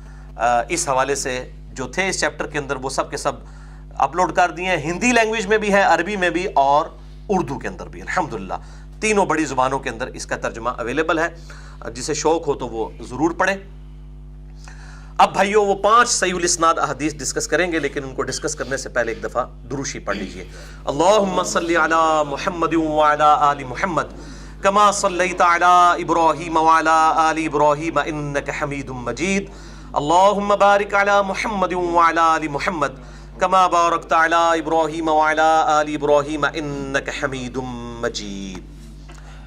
اس حوالے سے جو تھے اس چیپٹر کے اندر وہ سب کے سب اپلوڈ کر دیے ہیں. ہندی لینگویج میں بھی ہے, عربی میں بھی اور اردو کے اندر بھی. الحمدللہ تینوں بڑی زبانوں کے اندر اس کا ترجمہ اویلیبل ہے, جسے شوق ہو تو وہ ضرور پڑھیں. اب بھائیو وہ 5 صحیح الاسناد احادیث ڈسکس کریں گے, لیکن ان کو ڈسکس کرنے سے پہلے ایک دفعہ دروشی پڑھ لیجئے. اللہم صلی علی محمد وعلی آل محمد کما صلیت علی ابراہیم وعلی آل ابراہیم انک حمید مجید. اللہم بارک علی محمد وعلی آل محمد کما بارکت علی ابراہیم وعلی آل ابراہیم انک حمید مجید.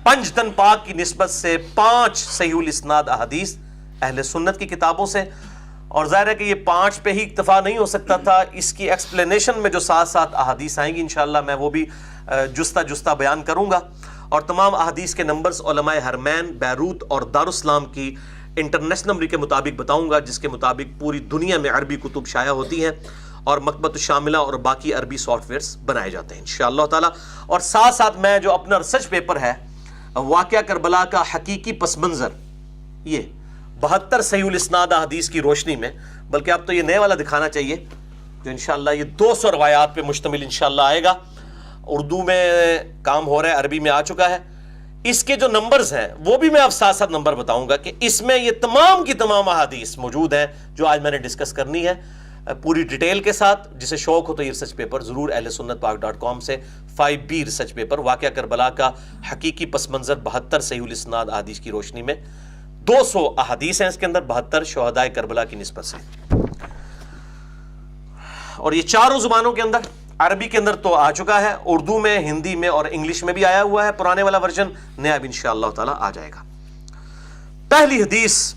پنجتن پاک کی نسبت سے 5 صحیح الاسناد احادیث اہل سنت کی کتابوں سے, اور ظاہر ہے کہ یہ 5 پہ ہی اکتفا نہیں ہو سکتا تھا. اس کی ایکسپلینیشن میں جو ساتھ ساتھ احادیث آئیں گی انشاءاللہ میں وہ بھی جستہ بیان کروں گا. اور تمام احادیث کے نمبرز علماء حرمین, بیروت اور دارالاسلام کی انٹرنیشنل نمبر کے مطابق بتاؤں گا, جس کے مطابق پوری دنیا میں عربی کتب شائع ہوتی ہیں اور مکتبۃ الشاملہ اور باقی عربی سافٹ ویئرز بنائے جاتے ہیں انشاءاللہ تعالی. اور ساتھ ساتھ میں جو اپنا ریسرچ پیپر ہے واقعہ کربلا کا حقیقی پس منظر, یہ 72 صحیح الاسناد احادیث کی روشنی میں, بلکہ اب تو یہ نئے والا دکھانا چاہیے جو انشاءاللہ یہ 200 روایات پہ مشتمل انشاءاللہ آئے گا. اردو میں کام ہو رہا ہے, عربی میں آ چکا ہے. اس کے جو نمبرز ہیں وہ بھی میں اب ساتھ ساتھ نمبر بتاؤں گا کہ اس میں یہ تمام کی تمام احادیث موجود ہیں جو آج میں نے ڈسکس کرنی ہے پوری ڈیٹیل کے ساتھ. جسے شوق ہو تو یہ ریسرچ پیپر ضرور اہل سنت پاک .com سے 5B ریسرچ پیپر واقعہ کربلا کا حقیقی پس منظر 72 صحیح الاسناد احادیث کی روشنی میں 200 احادیث ہیں اس کے اندر 72 شہدائے کربلا کی نسبت سے, اور یہ چاروں زبانوں کے اندر عربی کے اندر تو آ چکا ہے، اردو میں، ہندی میں اور انگلش میں بھی آیا ہوا ہے پرانے والا ورژن، نیا بھی انشاءاللہ تعالی آ جائے گا۔ پہلی حدیث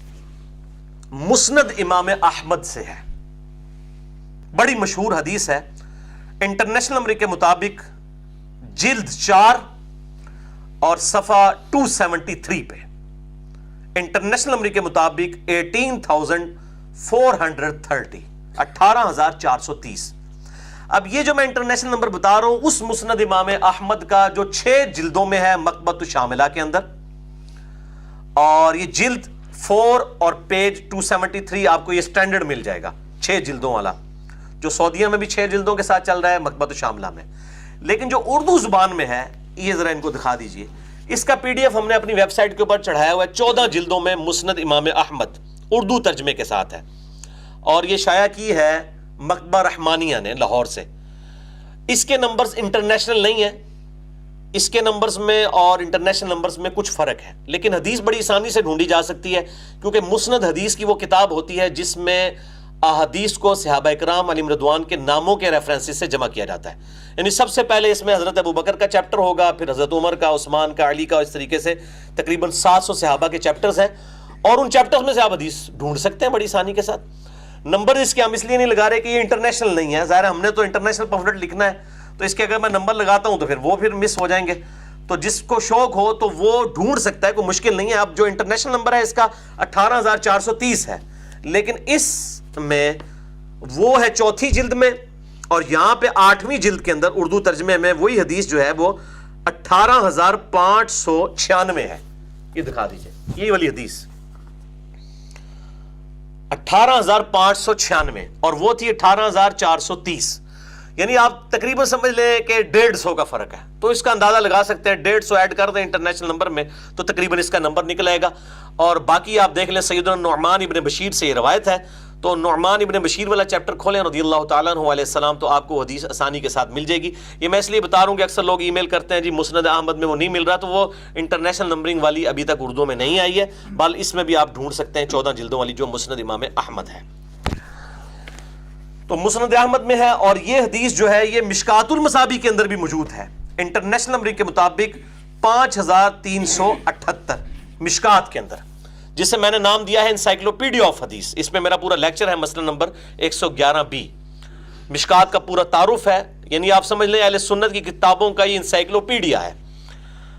مسند امام احمد سے ہے، بڑی مشہور حدیث ہے، انٹرنیشنل نمبر کے مطابق جلد 4 اور صفحہ 273 پہ، انٹرنیشنل نمبر کے مطابق 18,430، 18,430۔ اب یہ جو میں انٹرنیشنل نمبر بتا رہا ہوں اس مسند امام احمد کا جو 6 جلدوں میں ہے مکتبۃ الشاملہ کے اندر، اور یہ جلد 4 اور پیج 273 آپ کو یہ سٹینڈرڈ مل جائے گا 6 جلدوں والا، جو سعودیہ میں بھی 6 جلدوں کے ساتھ چل رہا ہے مکتبۃ الشاملہ میں، لیکن جو اردو زبان میں ہے یہ ذرا ان کو دکھا دیجئے۔ اس کا PDF ہم نے اپنی ویب سائٹ کے اوپر چڑھایا ہوا ہے، 14 جلدوں میں مسند امام احمد اردو ترجمے کے ساتھ ہے، اور یہ شائع کی ہے مکتبہ رحمانیہ نے لاہور سے۔ اس کے نمبرز انٹرنیشنل نہیں ہیں، اس کے نمبرز میں اور انٹرنیشنل نمبرز میں کچھ فرق ہے، لیکن حدیث بڑی آسانی سے ڈھونڈی جا سکتی ہے، کیونکہ مسند حدیث کی وہ کتاب ہوتی ہے جس میں احادیث کو صحابہ اکرام علیہم رضوان کے ناموں کے ریفرنسز سے جمع کیا جاتا ہے، یعنی سب سے پہلے اس میں حضرت ابوبکر کا چیپٹر ہوگا، پھر حضرت عمر کا، عثمان کا، علی کا، اس طریقے سے تقریباً 700 صحابہ کے چیپٹرز ہیں، اور ان چیپٹرز میں سے آپ حدیث ڈھونڈ سکتے ہیں بڑی آسانی کے ساتھ۔ نمبر اس کے ہم اس لیے نہیں لگا رہے کہ یہ انٹرنیشنل نہیں ہے، ظاہر ہم نے تو انٹرنیشنل پمفلٹ لکھنا ہے، تو اس کے اگر میں نمبر لگاتا ہوں تو پھر وہ مس ہو جائیں گے، تو جس کو شوق ہو تو وہ ڈھونڈ سکتا ہے، کوئی مشکل نہیں ہے۔ اب جو انٹرنیشنل نمبر ہے اس کا 18,430 ہے، لیکن اس میں وہ ہے 4تھی جلد میں، اور یہاں پہ 8ویں جلد کے اندر اردو ترجمے میں وہی حدیث جو ہے وہ 18,596 ہے، یہ دکھا دیجئے، یہی والی حدیث 18,596، اور وہ تھی 18,430، یعنی آپ تقریباً سمجھ لیں کہ 150 کا فرق ہے، تو اس کا اندازہ لگا سکتے ہیں، 150 ایڈ کر دیں انٹرنیشنل نمبر میں تو تقریباً اس کا نمبر نکل آئے گا۔ اور باقی آپ دیکھ لیں سیدنا نعمان ابن بشیر سے یہ روایت ہے، تو نعمان ابن بشیر والا چیپٹر کھولیں رضی اللہ تعالیٰ عنہ علیہ السلام، تو آپ کو حدیث آسانی کے ساتھ مل جائے گی۔ یہ میں اس لیے بتا رہا ہوں کہ اکثر لوگ ای میل کرتے ہیں جی مسند احمد میں وہ نہیں مل رہا، تو وہ انٹرنیشنل نمبرنگ والی ابھی تک اردو میں نہیں آئی ہے، بل اس میں بھی آپ ڈھونڈ سکتے ہیں 14 جلدوں والی جو مسند امام احمد ہے، تو مسند احمد میں ہے۔ اور یہ حدیث جو ہے یہ مشکات المصابیح کے اندر بھی موجود ہے، انٹرنیشنل نمبرنگ کے مطابق 5,378 مشکات کے اندر، جسے میں نے نام دیا ہے انسائکلوپیڈیا آف حدیث۔ اس میں میرا پورا لیکچر ہے، مسئلہ نمبر 111B، مشکات کا پورا تعارف ہے، یعنی آپ سمجھ لیں اہل سنت کی کتابوں کا یہ انسائکلوپیڈیا ہے،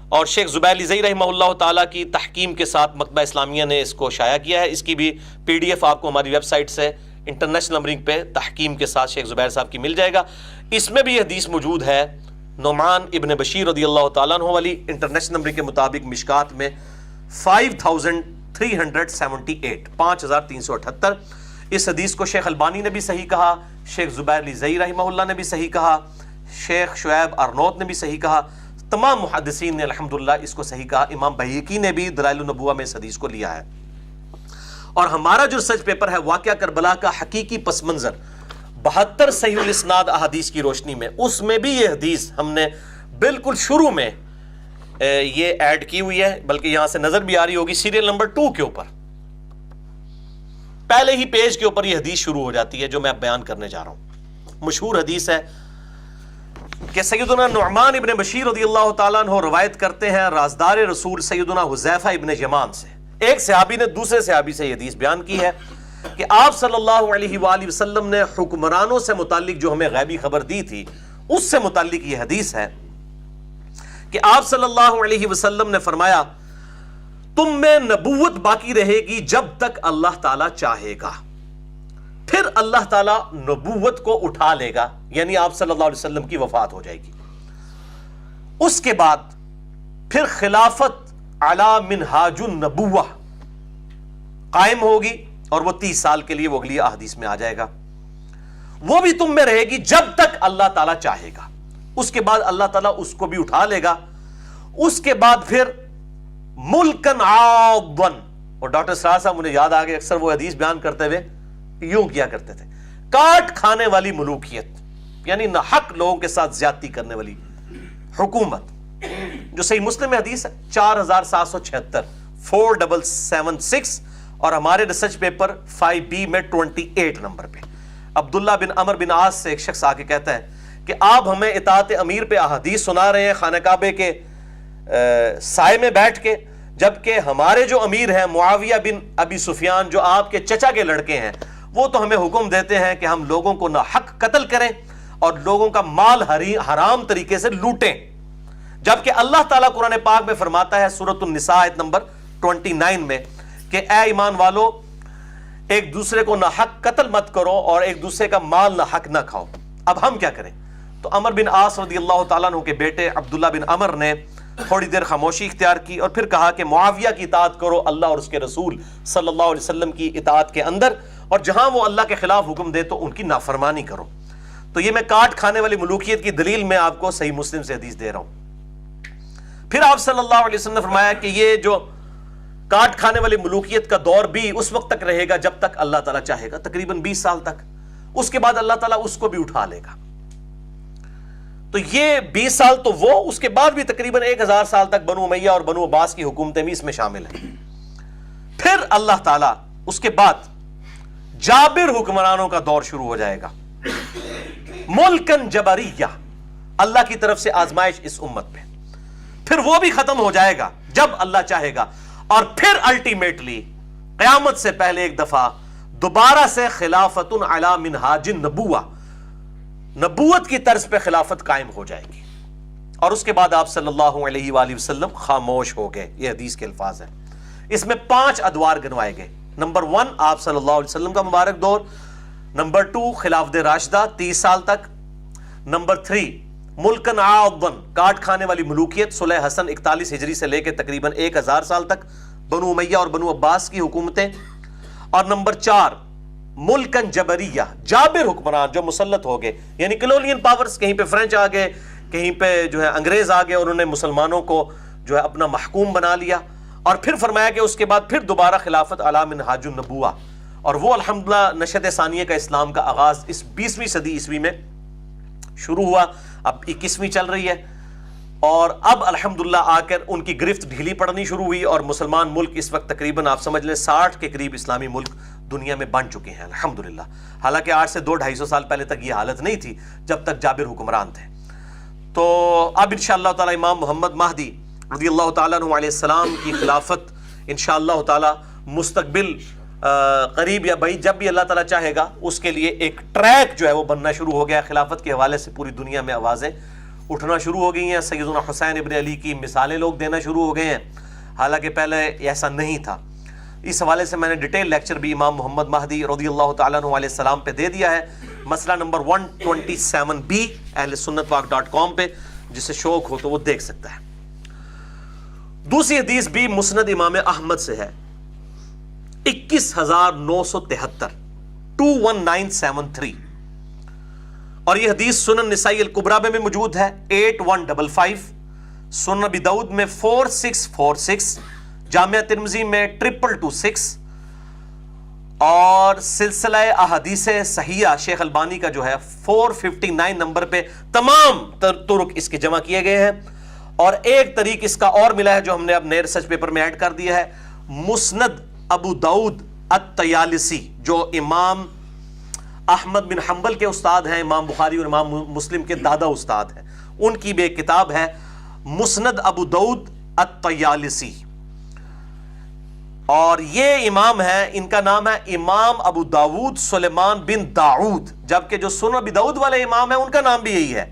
اور شیخ زبیر علیزئی رحمہ اللہ تعالیٰ کی تحکیم کے ساتھ مکتبہ اسلامیہ نے اس کو شائع کیا ہے۔ اس کی بھی PDF آپ کو ہماری ویب سائٹ سے انٹرنیشنل نمبرنگ پہ تحکیم کے ساتھ شیخ زبیر صاحب کی مل جائے گا۔ اس میں بھی یہ حدیث موجود ہے نعمان ابن بشیر رضی اللہ تعالیٰ عنہ والی، انٹرنیشنل نمبرنگ کے مطابق مشکات میں 5,378 اس حدیث کو شیخ البانی نے بھی صحیح کہا، شیخ زبیر علیزئی رحمہ اللہ نے بھی صحیح کہا، شیخ شعیب ارنوت نے بھی صحیح کہا، تمام محدثین نے الحمدللہ اس کو صحیح کہا، امام بہیقی نے بھی دلائل النبوہ میں اس حدیث کو لیا ہے۔ اور ہمارا جو ریسرچ پیپر ہے واقعہ کربلا کا حقیقی پس منظر 72 صحیح الاسناد احادیث کی روشنی میں، اس میں بھی یہ حدیث ہم نے بالکل شروع میں یہ ایڈ کی ہوئی ہے، بلکہ یہاں سے نظر بھی آ رہی ہوگی سیریل نمبر 2 کے اوپر، پہلے ہی پیج کے اوپر یہ حدیث شروع ہو جاتی ہے جو میں اب بیان کرنے جا رہا ہوں۔ مشہور حدیث ہے کہ سیدنا نعمان ابن بشیر رضی اللہ تعالیٰ عنہ روایت کرتے ہیں رازدار رسول سیدنا حذیفہ ابن یمان سے، ایک صحابی نے دوسرے صحابی سے یہ حدیث بیان کی ہے کہ آپ صلی اللہ علیہ وآلہ وسلم نے حکمرانوں سے متعلق جو ہمیں غیبی خبر دی تھی اس سے متعلق یہ حدیث ہے کہ آپ صلی اللہ علیہ وسلم نے فرمایا تم میں نبوت باقی رہے گی جب تک اللہ تعالیٰ چاہے گا، پھر اللہ تعالیٰ نبوت کو اٹھا لے گا، یعنی آپ صلی اللہ علیہ وسلم کی وفات ہو جائے گی، اس کے بعد پھر خلافت علی منہاج النبوہ قائم ہوگی، اور وہ 30 سال کے لیے وہ اگلی احادیث میں آ جائے گا، وہ بھی تم میں رہے گی جب تک اللہ تعالیٰ چاہے گا، اس کے بعد اللہ تعالیٰ اس کو بھی اٹھا لے گا، اس کے بعد پھر ملکن عاضن، اور ڈاکٹر سراج صاحب مجھے یاد آ گئے اکثر وہ حدیث بیان کرتے ہوئے یوں کیا کرتے تھے، کاٹ کھانے والی ملوکیت، یعنی نہ حق لوگوں کے ساتھ زیادتی کرنے والی حکومت، جو صحیح مسلم میں حدیث ہے 4776 4776، اور ہمارے ریسرچ پیپر 5B میں 28 نمبر پہ عبداللہ بن عمر بن عاص سے ایک شخص آ کے کہتا ہے کہ آپ ہمیں اطاعت امیر پہ احادیث سنا رہے ہیں خانہ کعبے کے سائے میں بیٹھ کے، جبکہ ہمارے جو امیر ہیں معاویہ بن ابی سفیان جو آپ کے چچا کے لڑکے ہیں، وہ تو ہمیں حکم دیتے ہیں کہ ہم لوگوں کو نہ حق قتل کریں اور لوگوں کا مال حرام طریقے سے لوٹیں، جبکہ اللہ تعالیٰ قرآن پاک میں فرماتا ہے سورۃ النساء آیت نمبر 29 میں کہ اے ایمان والو، ایک دوسرے کو نہ حق قتل مت کرو اور ایک دوسرے کا مال نہ حق نہ کھاؤ۔ اب ہم کیا کریں؟ تو عمر بن عاص رضی اللہ تعالیٰ عنہ کے بیٹے عبداللہ بن عمر نے تھوڑی دیر خاموشی اختیار کی اور پھر کہا کہ معاویہ کی اطاعت کرو اللہ اور اس کے رسول صلی اللہ علیہ وسلم کی اطاعت کے اندر، اور جہاں وہ اللہ کے خلاف حکم دے تو ان کی نافرمانی کرو۔ تو یہ میں کاٹ کھانے والی ملوکیت کی دلیل میں آپ کو صحیح مسلم سے حدیث دے رہا ہوں۔ پھر آپ صلی اللہ علیہ وسلم نے فرمایا کہ یہ جو کاٹ کھانے والی ملوکیت کا دور بھی اس وقت تک رہے گا جب تک اللہ تعالیٰ چاہے گا، تقریباً 20 سال تک، اس کے بعد اللہ تعالیٰ اس کو بھی اٹھا لے گا۔ تو یہ 20 سال تو وہ، اس کے بعد بھی تقریباً 1000 سال تک بنو امیہ اور بنو عباس کی حکومتیں بھی اس میں شامل ہیں۔ پھر اللہ تعالیٰ اس کے بعد جابر حکمرانوں کا دور شروع ہو جائے گا، ملکن جبریہ، اللہ کی طرف سے آزمائش اس امت پہ، پھر وہ بھی ختم ہو جائے گا جب اللہ چاہے گا، اور پھر الٹیمیٹلی قیامت سے پہلے ایک دفعہ دوبارہ سے خلافت علی منہاج النبوہ، نبوت کی طرز پہ خلافت قائم ہو جائے گی، اور اس کے بعد آپ صلی اللہ علیہ وآلہ وسلم خاموش ہو گئے۔ یہ حدیث کے الفاظ ہیں۔ اس میں 5 ادوار گنوائے گئے۔ نمبر 1 آپ صلی اللہ علیہ وسلم کا مبارک دور، نمبر 2 خلافت راشدہ 30 سال تک، نمبر 3 ملکن عاضن، کاٹ کھانے والی ملوکیت، صلح حسن 41 ہجری سے لے کے تقریباً 1000 سال تک بنو امیہ اور بنو عباس کی حکومتیں، اور نمبر 4 ملکن جبریہ، جابر حکمران جو مسلط ہو گئے، یعنی کلونین پاورز، کہیں پہ فرینچ آ گئے، کہیں پہ جو ہے انگریز آ گئے اور انہوں نے مسلمانوں کو جو ہے اپنا محکوم بنا لیا، اور پھر فرمایا کہ اس کے بعد پھر دوبارہ خلافت علی منہاج النبوہ، اور وہ الحمدللہ نشأت ثانیہ کا اسلام کا آغاز اس 20ویں صدی عیسوی میں شروع ہوا، اب 21ویں چل رہی ہے، اور اب الحمدللہ آ کر ان کی گرفت ڈھیلی پڑنی شروع ہوئی، اور مسلمان ملک اس وقت تقریباً آپ سمجھ لیں 60 کے قریب اسلامی ملک دنیا میں بن چکے ہیں الحمدللہ۔ حالانکہ آج سے 200-250 سال پہلے تک یہ حالت نہیں تھی جب تک جابر حکمران تھے۔ تو اب انشاءاللہ تعالی امام محمد مہدی رضی اللہ تعالیٰ عنہ علیہ السلام کی خلافت انشاءاللہ تعالی مستقبل قریب یا بعید جب بھی اللہ تعالیٰ چاہے گا اس کے لیے ایک ٹریک جو ہے وہ بننا شروع ہو گیا۔ خلافت کے حوالے سے پوری دنیا میں آوازیں اٹھنا شروع ہو گئی ہیں، سیدنا حسین ابن علی کی مثالیں لوگ دینا شروع ہو گئے ہیں، حالانکہ پہلے ایسا نہیں تھا۔ اس حوالے سے میں نے ڈیٹیل لیکچر بھی امام محمد مہدی رضی اللہ تعالیٰ عنہ علیہ السلام پہ دے دیا ہے، مسئلہ نمبر 127B اہل سنت پاک.com پہ، جسے شوق ہو تو وہ دیکھ سکتا ہے۔ دوسری حدیث بھی مسند امام احمد سے ہے، 21973 21973، اور یہ حدیث سنن نسائی الکبریٰ میں موجود ہے 8155، سنن ابی داؤد میں 4646، جامعہ ترمذی میں 2226، اور سلسلہ احادیث صحیحہ شیخ البانی کا جو ہے 459 نمبر پہ تمام طرق اس کے جمع کیے گئے ہیں۔ اور ایک طریق اس کا اور ملا ہے جو ہم نے اب نئے ریسرچ پیپر میں ایڈ کر دیا ہے، مسند ابو داؤد الطیالسی، جو امام احمد بن حنبل کے استاد ہیں، امام بخاری اور امام مسلم کے دادا استاد ہیں، ان کی بھی ایک کتاب ہے مسند ابو داؤد الطیالسی، اور یہ امام ہے، ان کا نام ہے امام ابو داؤد سلیمان بن داؤد، جبکہ جو سنن ابی داؤد والے امام ہیں ان کا نام بھی یہی ہے،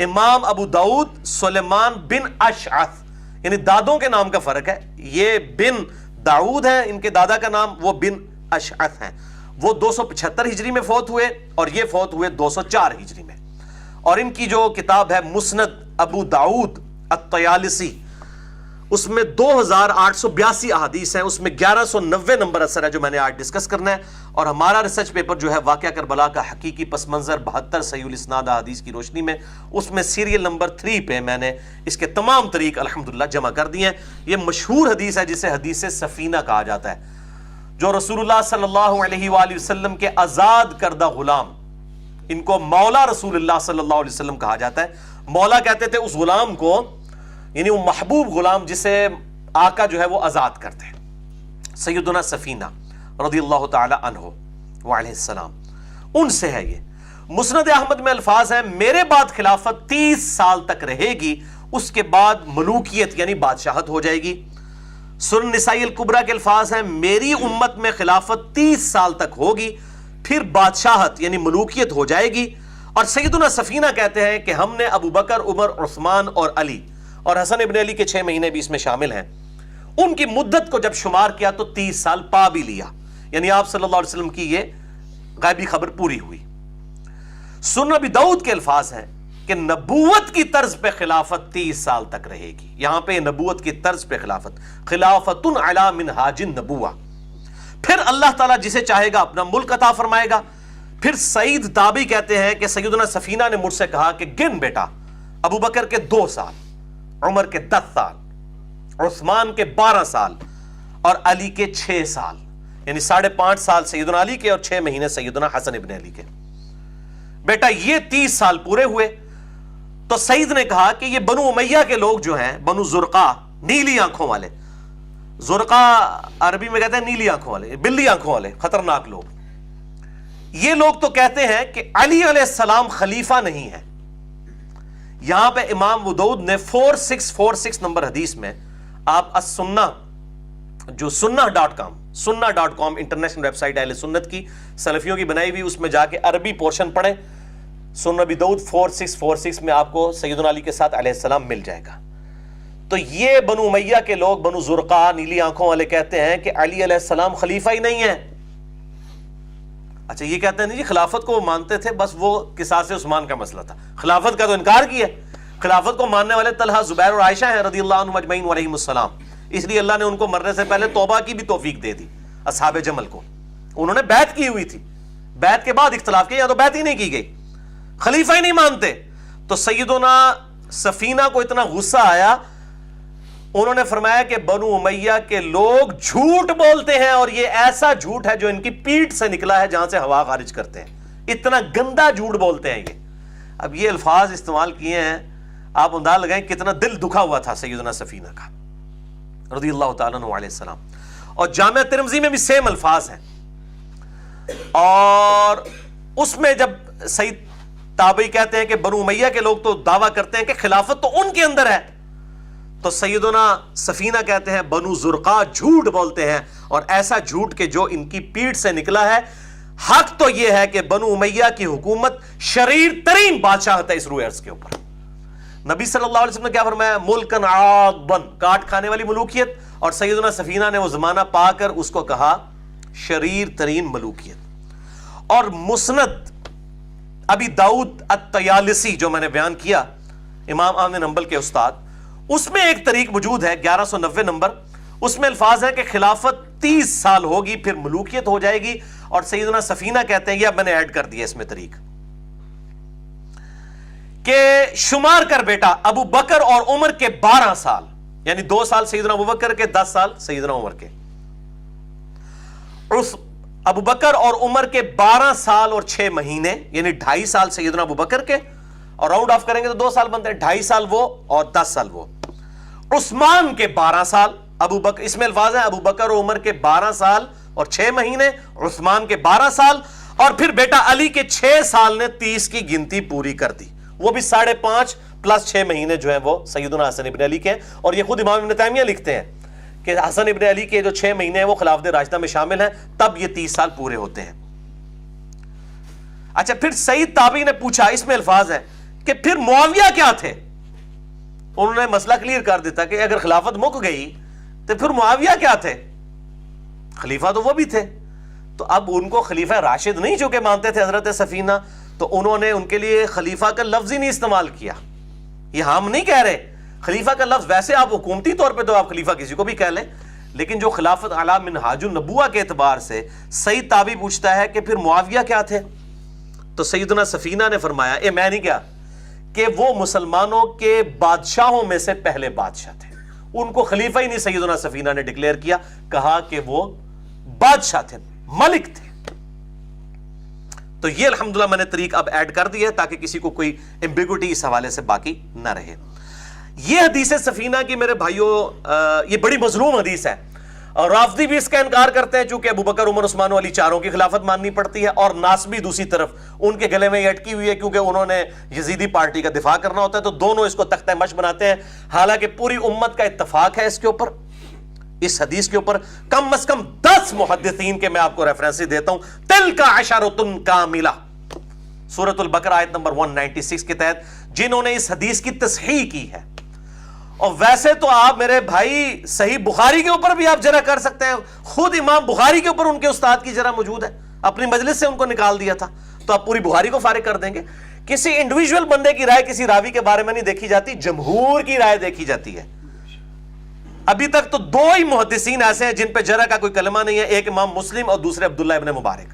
امام ابو داؤد سلیمان بن اشعث، یعنی دادوں کے نام کا فرق ہے، یہ بن داؤد ہیں ان کے دادا کا نام، وہ بن اشعث ہیں، وہ 275 ہجری میں فوت ہوئے اور یہ فوت ہوئے 204 ہجری میں، اور ان کی جو کتاب ہے مسند ابو داؤد الطیالسی، اس میں 2882 احادیث ہیں، اس میں 1190 نمبر اثر ہے جو میں نے آج ڈسکس کرنا ہے، اور ہمارا ریسرچ پیپر جو ہے واقعہ کربلا کا حقیقی پس منظر 72 صحیح الاسناد احادیث کی روشنی میں، اس میں سیریل نمبر 3 پہ میں نے اس کے تمام طریق الحمدللہ جمع کر دیے ہیں۔ یہ مشہور حدیث ہے جسے حدیث سفینہ کہا جاتا ہے، جو رسول اللہ صلی اللہ علیہ وآلہ وسلم کے آزاد کردہ غلام، ان کو مولا رسول اللہ صلی اللہ علیہ وسلم کہا جاتا ہے، مولا کہتے تھے اس غلام کو، یعنی وہ محبوب غلام جسے آقا جو ہے وہ آزاد کرتے ہیں، سیدنا سفینہ رضی اللہ تعالی عنہ وعلیہ السلام، ان سے ہے یہ۔ مسند احمد میں الفاظ ہیں میرے بعد خلافت 30 سال تک رہے گی، اس کے بعد ملوکیت یعنی بادشاہت ہو جائے گی۔ سنن نسائی الکبریٰ کے الفاظ ہیں میری امت میں خلافت 30 سال تک ہوگی، پھر بادشاہت یعنی ملوکیت ہو جائے گی۔ اور سیدنا سفینہ کہتے ہیں کہ ہم نے ابو بکر، عمر، عثمان اور علی اور حسن ابن علی کے 6 مہینے بھی اس میں شامل ہیں، ان کی مدت کو جب شمار کیا تو 30 سال پا بھی لیا، یعنی آپ صلی اللہ علیہ وسلم کی یہ غیبی خبر پوری ہوئی۔ سنن ابی داؤد کے الفاظ ہیں کہ نبوت کی طرز پہ خلافت 30 سال تک رہے گی۔ یہاں پہ نبوت کی طرز پہ خلافت علی منہاج النبوہ، پھر اللہ تعالیٰ جسے چاہے گا اپنا ملک عطا فرمائے گا۔ پھر سعید تابعی کہتے ہیں کہ سیدنا سفینہ نے مجھ سے کہا کہ گن بیٹا، ابو بکر کے 2 سال، عمر کے 10 سال، عثمان کے 12 سال اور علی کے 6 سال، یعنی 5.5 سال سیدنا علی کے اور 6 مہینے سیدنا حسن ابن علی کے۔ بیٹا یہ 30 سال پورے ہوئے تو سعید نے کہا کہ یہ بنو امیہ کے لوگ جو ہیں، بنو زرقا، نیلی آنکھوں والے، زرقا عربی میں کہتے ہیں نیلی آنکھوں والے، بلی آنکھوں والے، خطرناک لوگ، یہ لوگ تو کہتے ہیں کہ علی علیہ السلام خلیفہ نہیں ہے۔ یہاں پہ امام ابو داؤد نے 4646 نمبر حدیث میں آپ السنہ جو sunnah.com انٹرنیشنل ویب سائٹ اہل سنت کی سلفیوں کی بنائی ہوئی، اس میں جا کے عربی پورشن پڑھیں، سنن ابی داؤد 4646 میں آپ کو سیدنا علی کے ساتھ علیہ السلام مل جائے گا۔ تو یہ بنو امیہ کے لوگ، بنو زرقا، نیلی آنکھوں والے کہتے ہیں کہ علی علیہ السلام خلیفہ ہی نہیں ہے۔ اچھا یہ کہتے ہیں نہیں جی خلافت کو وہ مانتے تھے، بس وہ قصاص عثمان کا مسئلہ تھا، خلافت کا تو انکار کیا۔ خلافت کو ماننے والے طلحہ، زبیر اور عائشہ ہیں رضی اللہ عنہم اجمعین علیہم السلام، اس لیے اللہ نے ان کو مرنے سے پہلے توبہ کی بھی توفیق دے دی۔ اصحاب جمل کو انہوں نے بیعت کی ہوئی تھی، بیعت کے بعد اختلاف کیا، یا تو بیعت ہی نہیں کی گئی، خلیفہ ہی نہیں مانتے۔ تو سیدنا سفینہ کو اتنا غصہ آیا، انہوں نے فرمایا کہ بنو امیہ کے لوگ جھوٹ بولتے ہیں، اور یہ ایسا جھوٹ ہے جو ان کی پیٹھ سے نکلا ہے جہاں سے ہوا خارج کرتے ہیں، اتنا گندا جھوٹ بولتے ہیں یہ۔ اب یہ الفاظ استعمال کیے ہیں، آپ انداز لگائیں کتنا دل دکھا ہوا تھا سیدنا سفینہ کا رضی اللہ تعالیٰ عنہ علیہ السلام۔ اور جامعہ ترمذی میں بھی سیم الفاظ ہیں، اور اس میں جب سعید تابعی کہتے ہیں کہ بنو امیہ کے لوگ تو دعویٰ کرتے ہیں کہ خلافت تو ان کے اندر ہے، تو سیدنا سفینہ کہتے ہیں بنو زرقا جھوٹ بولتے ہیں، اور ایسا جھوٹ کہ جو ان کی پیٹھ سے نکلا ہے۔ حق تو یہ ہے کہ بنو امیہ کی حکومت شریر ترین بادشاہت ہے اس روئے ارض کے اوپر۔ نبی صلی اللہ علیہ وسلم نے کیا فرمایا؟ ملکن عاقبن، کاٹ کھانے والی ملوکیت، اور سیدنا سفینہ نے وہ زمانہ پا کر اس کو کہا شریر ترین ملوکیت۔ اور مسند ابی داؤد الطیالسی جو میں نے بیان کیا، امام احمد بن حنبل کے استاد، اس میں ایک طریق موجود ہے 1190 نمبر، اس میں الفاظ ہے کہ خلافت 30 سال ہوگی پھر ملوکیت ہو جائے گی، اور سیدنا سفینہ کہتے ہیں، یہ اب میں نے ایڈ کر دیا اس میں طریق، کہ شمار کر بیٹا ابو بکر اور عمر کے 12 سال، یعنی 2 سال سیدنا ابو بکر کے، 10 سال سیدنا عمر کے، ابو بکر اور عمر کے 12 سال اور 6 مہینے، یعنی 2.5 سال سیدنا ابو بکر کے، اور راؤنڈ آف کریں گے تو 2 سال بنتے ہیں، 2.5 سال وہ اور 10 سال وہ۔ عثمان کے 12 سال، ابو بکر، اس میں الفاظ ہیں ابو بکر و عمر کے 12 سال اور 6 مہینے، عثمان کے 12 سال، اور پھر بیٹا علی کے 6 سال نے 30 کی گنتی پوری کر دی، وہ بھی 5.5 پلس 6 مہینے جو ہیں وہ سیدنا حسن ابن علی کے ہیں۔ اور یہ خود امام ابن تیمیہ لکھتے ہیں کہ حسن ابن علی کے جو 6 مہینے ہیں وہ خلافت راشدہ میں شامل ہیں، تب یہ 30 سال پورے ہوتے ہیں۔ اچھا پھر سعید تابعی نے پوچھا، اس میں الفاظ ہے کہ پھر معاویہ کیا تھے؟ انہوں نے مسئلہ کلیئر کر دیتا کہ اگر خلافت مک گئی تو پھر معاویہ کیا تھے؟ خلیفہ تو وہ بھی تھے، تو اب ان کو خلیفہ راشد نہیں چونکہ مانتے تھے حضرت سفینہ، تو انہوں نے ان کے لیے خلیفہ کا لفظ ہی نہیں استعمال کیا۔ یہ ہم نہیں کہہ رہے خلیفہ کا لفظ، ویسے آپ حکومتی طور پہ تو آپ خلیفہ کسی کو بھی کہہ لیں، لیکن جو خلافت علی منہاج النبوہ کے اعتبار سے سعید تابعی پوچھتا ہے کہ پھر معاویہ کیا تھے؟ تو سیدنا سفینہ نے فرمایا، میں نہیں کیا، کہ وہ مسلمانوں کے بادشاہوں میں سے پہلے بادشاہ تھے، ان کو خلیفہ ہی نہیں سیدنا سفینہ نے ڈکلیئر کیا، کہا کہ وہ بادشاہ تھے، ملک تھے۔ تو یہ الحمدللہ میں نے طریق اب ایڈ کر دی ہے تاکہ کسی کو کوئی ایمبیگوٹی اس حوالے سے باقی نہ رہے۔ یہ حدیث سفینہ کی میرے بھائیوں یہ بڑی مظلوم حدیث ہے، اور رافضی بھی اس کا انکار کرتے ہیں چونکہ ابو بکر عمر عثمان علی چاروں کی خلافت ماننی پڑتی ہے، اور ناسبی دوسری طرف ان کے گلے میں یہ اٹکی ہوئی ہے کیونکہ انہوں نے یزیدی پارٹی کا دفاع کرنا ہوتا ہے، تو دونوں اس کو تختہ مشق بناتے ہیں، حالانکہ پوری امت کا اتفاق ہے اس کے اوپر، اس حدیث کے اوپر۔ کم از کم 10 محدثین کے میں آپ کو ریفرنس دیتا ہوں۔ تلک عشرۃ کاملہ، سورۃ البقرہ آیت نمبر 196 کے تحت جنہوں نے اس حدیث کی تصحیح کی ہے۔ اور ویسے تو آپ میرے بھائی صحیح بخاری کے اوپر بھی آپ جرح کر سکتے ہیں، خود امام بخاری کے اوپر ان کے استاد کی جرح موجود ہے، اپنی مجلس سے ان کو نکال دیا تھا، تو آپ پوری بخاری کو فارغ کر دیں گے؟ کسی انڈیویجول بندے کی رائے کسی راوی کے بارے میں نہیں دیکھی جاتی، جمہور کی رائے دیکھی جاتی ہے۔ ابھی تک تو 2 ہی محدثین ایسے ہیں جن پہ جرح کا کوئی کلمہ نہیں ہے، ایک امام مسلم اور دوسرے عبداللہ ابن مبارک۔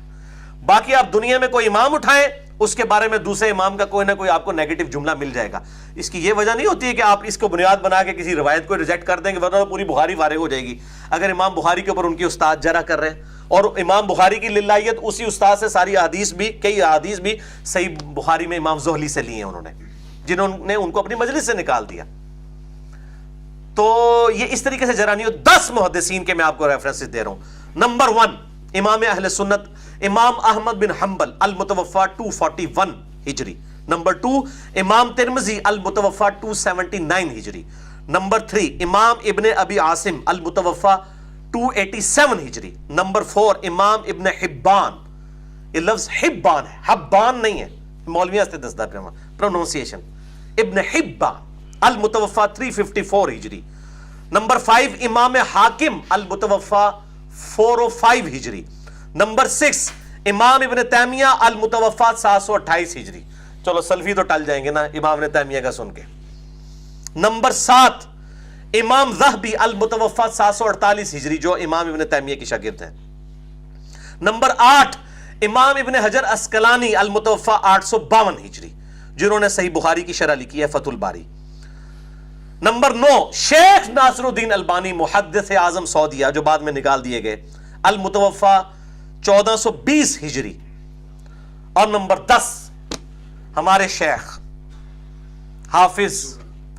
باقی آپ دنیا میں کوئی امام اٹھائیں، اس کے بارے میں دوسرے امام کا کوئی نہ کوئی آپ کو نیگیٹو جملہ مل جائے گا۔ اس کی یہ وجہ نہیں ہوتی ہے کہ آپ اس کو بنیاد بنا کے کسی روایت کو ریجیکٹ کر دیں گے، ورنہ پوری بخاری فارغ ہو جائے گی اگر امام بخاری کے اوپر ان کی استاد جرح کر رہے ہیں۔ اور امام بخاری کی للہیت اسی استاد سے ساری احادیث بھی، کئی احادیث بھی صحیح بخاری میں امام زہلی سے لی ہیں انہوں نے، جنہوں نے ان کو اپنی مجلس سے نکال دیا۔ تو یہ اس طریقے سے جرح نہیں ہو۔ 10 محدثین کے میں آپ کو ریفرنس دے رہا ہوں۔ نمبر 1 امام اہل سنت امام احمد بن حنبل المتوفا 241 ہجری۔ نمبر 2 امام ترمذی المتوفا 279 ہجری۔ نمبر 3 امام ابن ابی عاصم المتوفا 287 ہجری۔ نمبر 4 امام ابن حبان، یہ لفظ حبان ہے، حبان نہیں ہے، مولویوں سے دستا پروننسیشن، ابن حبان المتوفا 354 ہجری۔ نمبر 5 امام حاکم المتوفا 405 ہجری۔ نمبر 6 امام ابن تیمیہ المتوفا 728 ہجری۔ چلو سلفی تو ٹل جائیں گے نا امام ابن تیمیہ کا سن کے۔ نمبر 7 امام ذہبی المتوفا 748 ہجری، جو امام ابن تیمیہ کی شاگرد ہیں۔ نمبر 8 امام ابن حجر اسقلانی المتوفا 852 ہجری، جنہوں نے صحیح بخاری کی شرح لکھی ہے فتح الباری۔ نمبر 9 شیخ ناصر الدین البانی محدث اعظم سعودیہ، جو بعد میں نکال دیے گئے، المتوفا 1420 ہجری۔ اور نمبر 10 ہمارے شیخ حافظ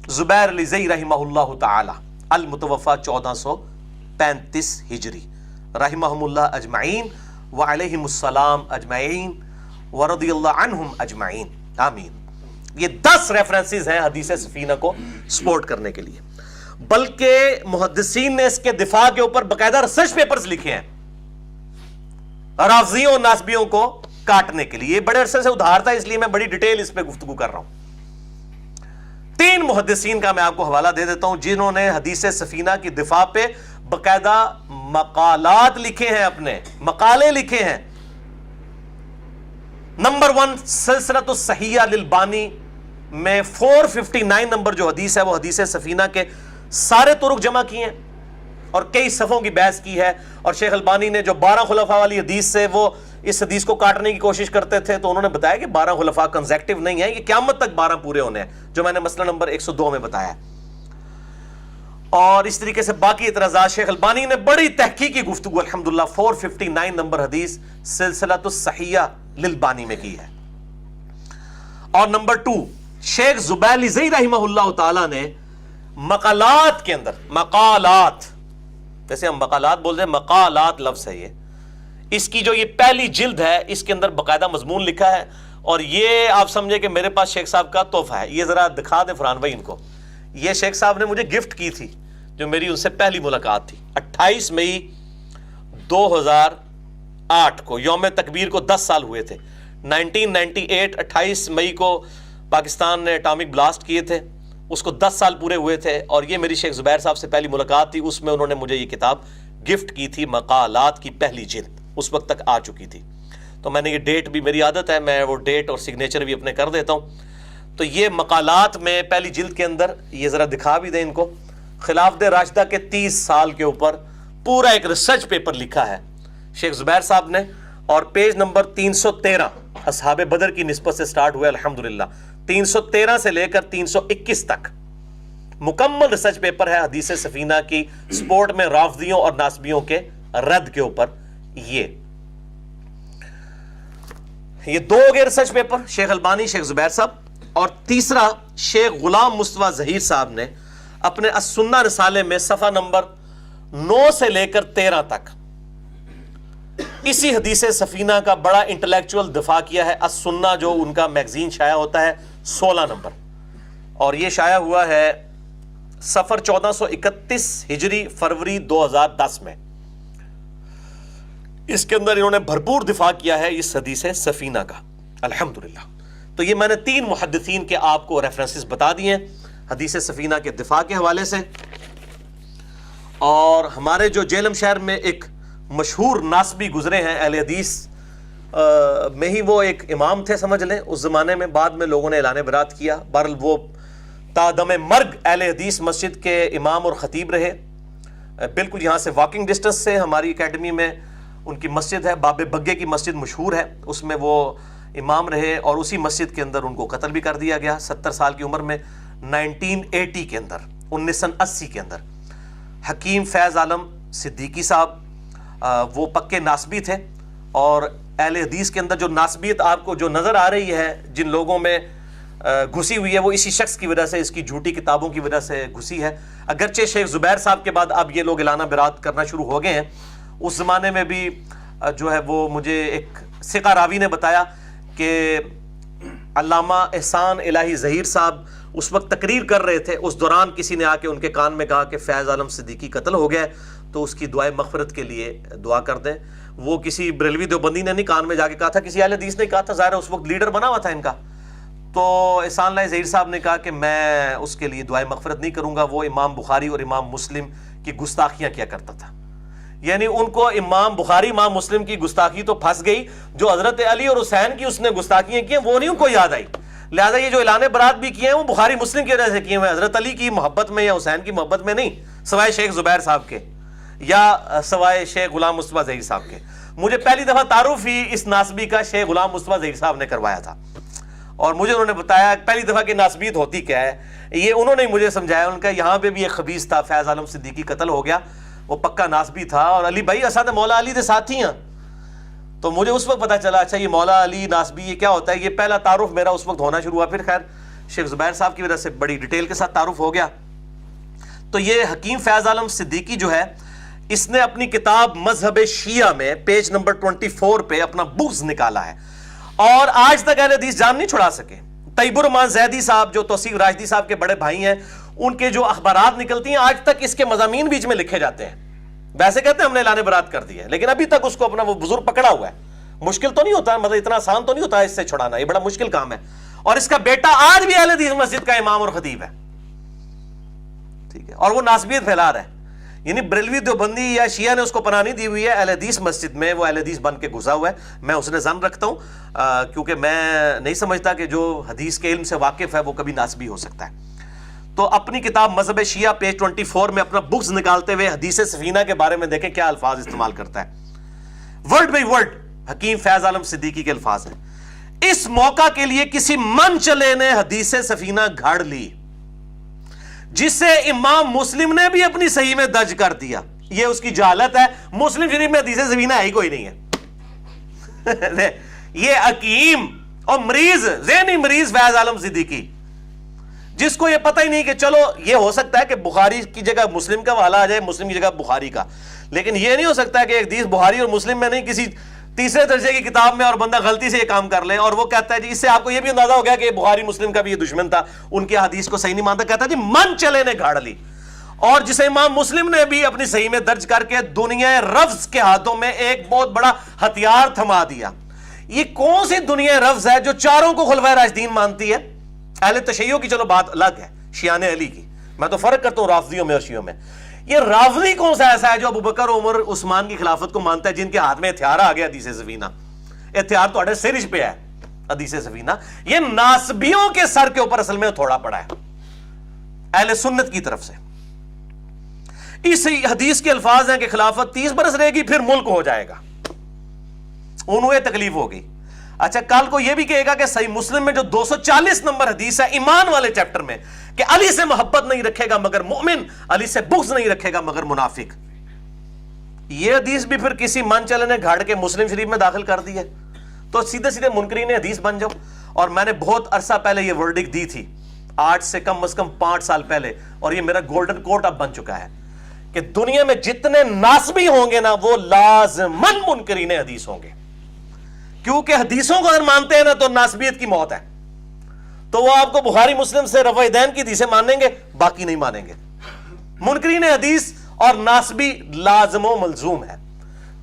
زبیر علی زئی رحمہ اللہ تعالی المتوفا 1435 ہجری، رحمہم اللہ اجمعین وعلیہم السلام اجمعین ورضی اللہ عنہم اجمعین، آمین۔ یہ 10 ریفرنسز ہیں حدیث سفینہ کو سپورٹ کرنے کے لیے، بلکہ محدثین نے اس کے دفاع کے اوپر باقاعدہ ریسرچ پیپرز لکھے ہیں رافضیوں اور ناسبیوں کو کاٹنے کے لیے۔ یہ بڑے عرصے سے ادھار تھا، اس لیے میں بڑی ڈیٹیل اس پہ گفتگو کر رہا ہوں۔ 3 محدثین کا میں آپ کو حوالہ دے دیتا ہوں جنہوں نے حدیث سفینہ کی دفاع پہ باقاعدہ مقالات لکھے ہیں، اپنے مقالے لکھے ہیں۔ نمبر 1 سلسلۃ الصحیحہ للبانی میں 459 نمبر جو حدیث ہے وہ حدیث سفینہ کے سارے طرق جمع کیے ہیں اور کئی صفوں کی بحث کی ہے۔ اور شیخ البانی نے جو 12 خلفاء والی حدیث سے وہ اس حدیث کو کاٹنے کی کوشش کرتے تھے، تو انہوں نے بتایا کہ 12 خلفاء کنزیکٹیو نہیں ہیں، یہ قیامت تک 12 پورے ہونے ہیں، جو میں نے مسئلہ نمبر 102 میں بتایا ہے۔ اور اس طریقے سے باقی اعتراضات شیخ البانی نے بڑی تحقیقی گفتگو الحمدللہ 459 نمبر حدیث سلسلۃ الصحیحہ للبانی میں کی ہے۔ اور نمبر 2 شیخ زبیر علی زئی رحمہ اللہ تعالی نے مقالات کے اندر، مقالات جیسے ہم مقالات بولتے ہیں، مقالات لفظ ہے یہ، اس کی جو یہ پہلی جلد ہے اس کے اندر باقاعدہ مضمون لکھا ہے، اور یہ آپ سمجھے کہ میرے پاس شیخ صاحب کا تحفہ ہے۔ یہ ذرا دکھا دیں فرحان بھائی ان کو، یہ شیخ صاحب نے مجھے گفٹ کی تھی جو میری ان سے پہلی ملاقات تھی 28 مئی 2008 کو، یوم تکبیر کو 10 سال ہوئے تھے۔ 1998 28 مئی کو پاکستان نے اٹامک بلاسٹ کیے تھے، اس کو 10 سال پورے ہوئے تھے، اور یہ میری شیخ زبیر صاحب سے پہلی ملاقات تھی۔ اس میں انہوں نے مجھے یہ کتاب گفٹ کی تھی، مقالات کی پہلی جلد، اس وقت تک آ چکی تھی۔ تو میں نے یہ ڈیٹ بھی، میری عادت ہے میں وہ ڈیٹ اور سگنیچر بھی اپنے کر دیتا ہوں۔ تو یہ مقالات میں پہلی جلد کے اندر یہ ذرا دکھا بھی دیں ان کو، خلافت راشدہ کے 30 سال کے اوپر پورا ایک ریسرچ پیپر لکھا ہے شیخ زبیر صاحب نے، اور پیج نمبر 313 اصحاب بدر کی نسبت سے سٹارٹ ہوا الحمدللہ، 313 سے لے کر 321 تک مکمل ریسرچ پیپر ہے حدیث سفینہ کی سپورٹ میں رافضیوں اور ناسبیوں کے رد کے اوپر۔ یہ 2 ہو گئے ریسرچ پیپر، شیخ البانی، شیخ زبیر صاحب، اور تیسرا شیخ غلام مصطفیٰ ظہیر صاحب نے اپنے السنہ رسالے میں صفحہ نمبر 9 سے لے کر 13 تک اسی حدیث سفینہ کا بڑا انٹلیکچوئل دفاع کیا ہے السنہ، جو ان کا میگزین شائع ہوتا ہے 16 نمبر، اور یہ شائع ہوا ہے صفر 1431 ہجری فروری 2010 میں۔ اس کے اندر انہوں نے بھرپور دفاع کیا ہے اس حدیث سفینہ کا الحمدللہ۔ تو یہ میں نے 3 محدثین کے آپ کو ریفرنسز بتا دیے ہیں حدیث سفینہ کے دفاع کے حوالے سے۔ اور ہمارے جو جیلم شہر میں ایک مشہور ناسبی گزرے ہیں اہل حدیث میں ہی، وہ ایک امام تھے سمجھ لیں اس زمانے میں، بعد میں لوگوں نے اعلان برات کیا، بہرحال وہ تا دم مرگ اہل حدیث مسجد کے امام اور خطیب رہے، بالکل یہاں سے واکنگ ڈسٹنس سے ہماری اکیڈمی میں ان کی مسجد ہے، باب بگے کی مسجد مشہور ہے، اس میں وہ امام رہے، اور اسی مسجد کے اندر ان کو قتل بھی کر دیا گیا 70 سال کی عمر میں 1980 کے اندر، 1980 کے اندر۔ حکیم فیض عالم صدیقی صاحب وہ پکے ناسبی تھے، اور اہل حدیث کے اندر جو ناسبیت آپ کو جو نظر آ رہی ہے جن لوگوں میں گھسی ہوئی ہے، وہ اسی شخص کی وجہ سے، اس کی جھوٹی کتابوں کی وجہ سے گھسی ہے۔ اگرچہ شیخ زبیر صاحب کے بعد اب یہ لوگ اعلانہ برات کرنا شروع ہو گئے ہیں، اس زمانے میں بھی جو ہے وہ مجھے ایک ثقہ راوی نے بتایا کہ علامہ احسان الہی ظہیر صاحب اس وقت تقریر کر رہے تھے، اس دوران کسی نے آ کے ان کے کان میں کہا کہ فیض عالم صدیقی قتل ہو گیا ہے تو اس کی دعائے مغفرت کے لیے دعا کر دیں۔ وہ کسی بریلوی دیوبندی نے نہیں کان میں جا کے کہا تھا، کسی اہل حدیث نے کہا تھا، ظاہر ہے اس وقت لیڈر بنا ہوا تھا ان کا۔ تو احسان الہی ظہیر صاحب نے کہا کہ میں اس کے لیے دعائے مغفرت نہیں کروں گا، وہ امام بخاری اور امام مسلم کی گستاخیاں کیا کرتا تھا۔ یعنی ان کو امام بخاری امام مسلم کی گستاخی تو پھنس گئی، جو حضرت علی اور حسین کی اس نے گستاخیاں کی ہیں وہ نہیں ان کو یاد آئی، لہٰذا یہ جو اعلان برات بھی کیے ہیں وہ بخاری مسلم کی وجہ سے کیے ہوئے، حضرت علی کی محبت میں یا حسین کی محبت میں نہیں، سوائے شیخ زبیر صاحب کے یا سوائے شیخ غلام مصطفیٰ ظہیر صاحب کے۔ مجھے پہلی دفعہ تعارف ہی اس ناسبی کا شیخ غلام مصطفیٰ ظہیر صاحب نے کروایا تھا، اور مجھے انہوں نے بتایا پہلی دفعہ کہ ناسبیت ہوتی کیا ہے، یہ انہوں نے مجھے سمجھایا۔ ان کا یہاں پہ بھی ایک خبیث تھا، فیض عالم صدیقی قتل ہو گیا، وہ پکا ناسبی تھا، اور علی بھائی اسد مولا علی دے ساتھی ہیں۔ تو مجھے اس وقت پتا چلا اچھا یہ مولا علی ناسبی یہ کیا ہوتا ہے، یہ پہلا تعارف میرا اس وقت ہونا شروع ہوا۔ پھر خیر شیخ زبیر صاحب کی وجہ سے بڑی ڈیٹیل کے ساتھ تعارف ہو گیا۔ تو یہ حکیم فیض عالم صدیقی جو ہے، اس نے اپنی کتاب مذہب شیعہ میں پیج نمبر 24 پہ اپنا بغض نکالا ہے، اور آج تک اہل حدیث جان نہیں چھڑا سکے۔ طیب الرحمان زیدی صاحب جو توصیف راشدی صاحب کے بڑے بھائی ہیں، ان کے جو اخبارات نکلتی ہیں آج تک اس کے مضامین بیچ میں لکھے جاتے ہیں، ویسے کہتے ہیں ہم نے اعلان برات کر دی ہے، لیکن ابھی تک اس کو اپنا وہ بزرگ پکڑا ہوا ہے۔ مشکل تو نہیں ہوتا، مطلب اتنا آسان تو نہیں ہوتا اس سے چھڑانا، یہ بڑا مشکل کام ہے، اور اس کا بیٹا آج بھی اہل حدیث مسجد کا امام اور خطیب ہے، ٹھیک ہے، اور وہ ناسبیت پھیلا رہا ہے۔ یعنی بریلوی دیوبندی یا شیعہ نے اس کو پناہ نہیں دی ہوئی ہے، اہل حدیث مسجد میں وہ اہل حدیث بن کے گھسا ہوا ہے۔ میں اس نے ظن رکھتا ہوں کیونکہ میں نہیں سمجھتا کہ جو حدیث کے علم سے واقف ہے وہ کبھی ناسبی ہو سکتا ہے۔ تو اپنی کتاب مذہب شیعہ پیج 24 میں اپنا بغض نکالتے ہوئے حدیث سفینہ کے بارے میں دیکھیں کیا الفاظ استعمال کرتا ہے، ورڈ بائی ورڈ حکیم فیض عالم صدیقی کے الفاظ ہیں۔ اس موقع کے لیے کسی من چلے نے حدیث سفینہ گھڑ لی، جسے امام مسلم نے بھی اپنی صحیح میں درج کر دیا۔ یہ اس کی جہالت ہے، مسلم شریف میں حدیث سفینہ ہے ہی کوئی نہیں ہے۔ یہ حکیم اور مریض، ذہنی مریض فیض عالم صدیقی، جس کو یہ پتہ ہی نہیں کہ چلو یہ ہو سکتا ہے کہ بخاری کی جگہ مسلم کا حوالہ آ جائے، مسلم کی جگہ بخاری کا، لیکن یہ نہیں ہو سکتا کہ ایک حدیث بخاری اور مسلم میں نہیں، کسی تیسرے درجے کی کتاب میں اور بندہ غلطی سے یہ کام کر لے، اور وہ کہتا ہے جی اس سے آپ کو یہ بھی اندازہ ہو گیا کہ بخاری مسلم کا بھی یہ دشمن تھا، ان کی حدیث کو صحیح نہیں مانتا، کہتا ہے جی من چلے نے گھاڑ لی، اور جسے امام مسلم نے بھی اپنی صحیح میں درج کر کے دنیا رفض کے ہاتھوں میں ایک بہت بڑا ہتھیار تھما دیا۔ یہ کون سی دنیا رفض ہے جو چاروں کو خلفائے راشدین مانتی ہے؟ اہل تشیع کی چلو بات الگ ہے، شیعان علی کی، میں تو فرق کرتا ہوں رافضیوں میں اور شیعوں میں۔ یہ رافضی کون سا ایسا ہے جو ابوبکر عمر عثمان کی خلافت کو مانتا ہے، جن کے ہاتھ میں ہتھیار آ گیا حدیث سفینہ؟ ہتھیار تو سرج پہ ہے حدیث سفینہ، یہ ناسبیوں کے سر کے اوپر اصل میں تھوڑا پڑا ہے اہل سنت کی طرف سے۔ اس حدیث کے الفاظ ہیں کہ خلافت 30 برس رہے گی پھر ملک ہو جائے گا، انہیں تکلیف ہوگی۔ اچھا کل کو یہ بھی کہے گا کہ صحیح مسلم میں جو 240 نمبر حدیث ہے ایمان والے چیپٹر میں کہ علی سے محبت نہیں رکھے گا مگر مومن، علی سے بغض نہیں رکھے گا مگر منافق، یہ حدیث بھی پھر کسی من چلے نے گھاڑ کے مسلم شریف میں داخل کر دی ہے، تو سیدھے سیدھے منکرین حدیث بن جاؤ۔ اور میں نے بہت عرصہ پہلے یہ ورڈک دی تھی، آج سے کم از کم 5 سال پہلے، اور یہ میرا گولڈن کوٹ اب بن چکا ہے کہ دنیا میں جتنے ناسبی ہوں گے نا وہ لازمن منکرین حدیث ہوں گے، کیونکہ حدیثوں کو اگر مانتے ہیں نا تو ناسبیت کی موت ہے، تو وہ آپ کو بخاری مسلم سے رفع دین کی حدیثیں مانیں گے، باقی نہیں مانیں گے۔ منکرین حدیث اور ناسبی لازم و ملزوم ہے،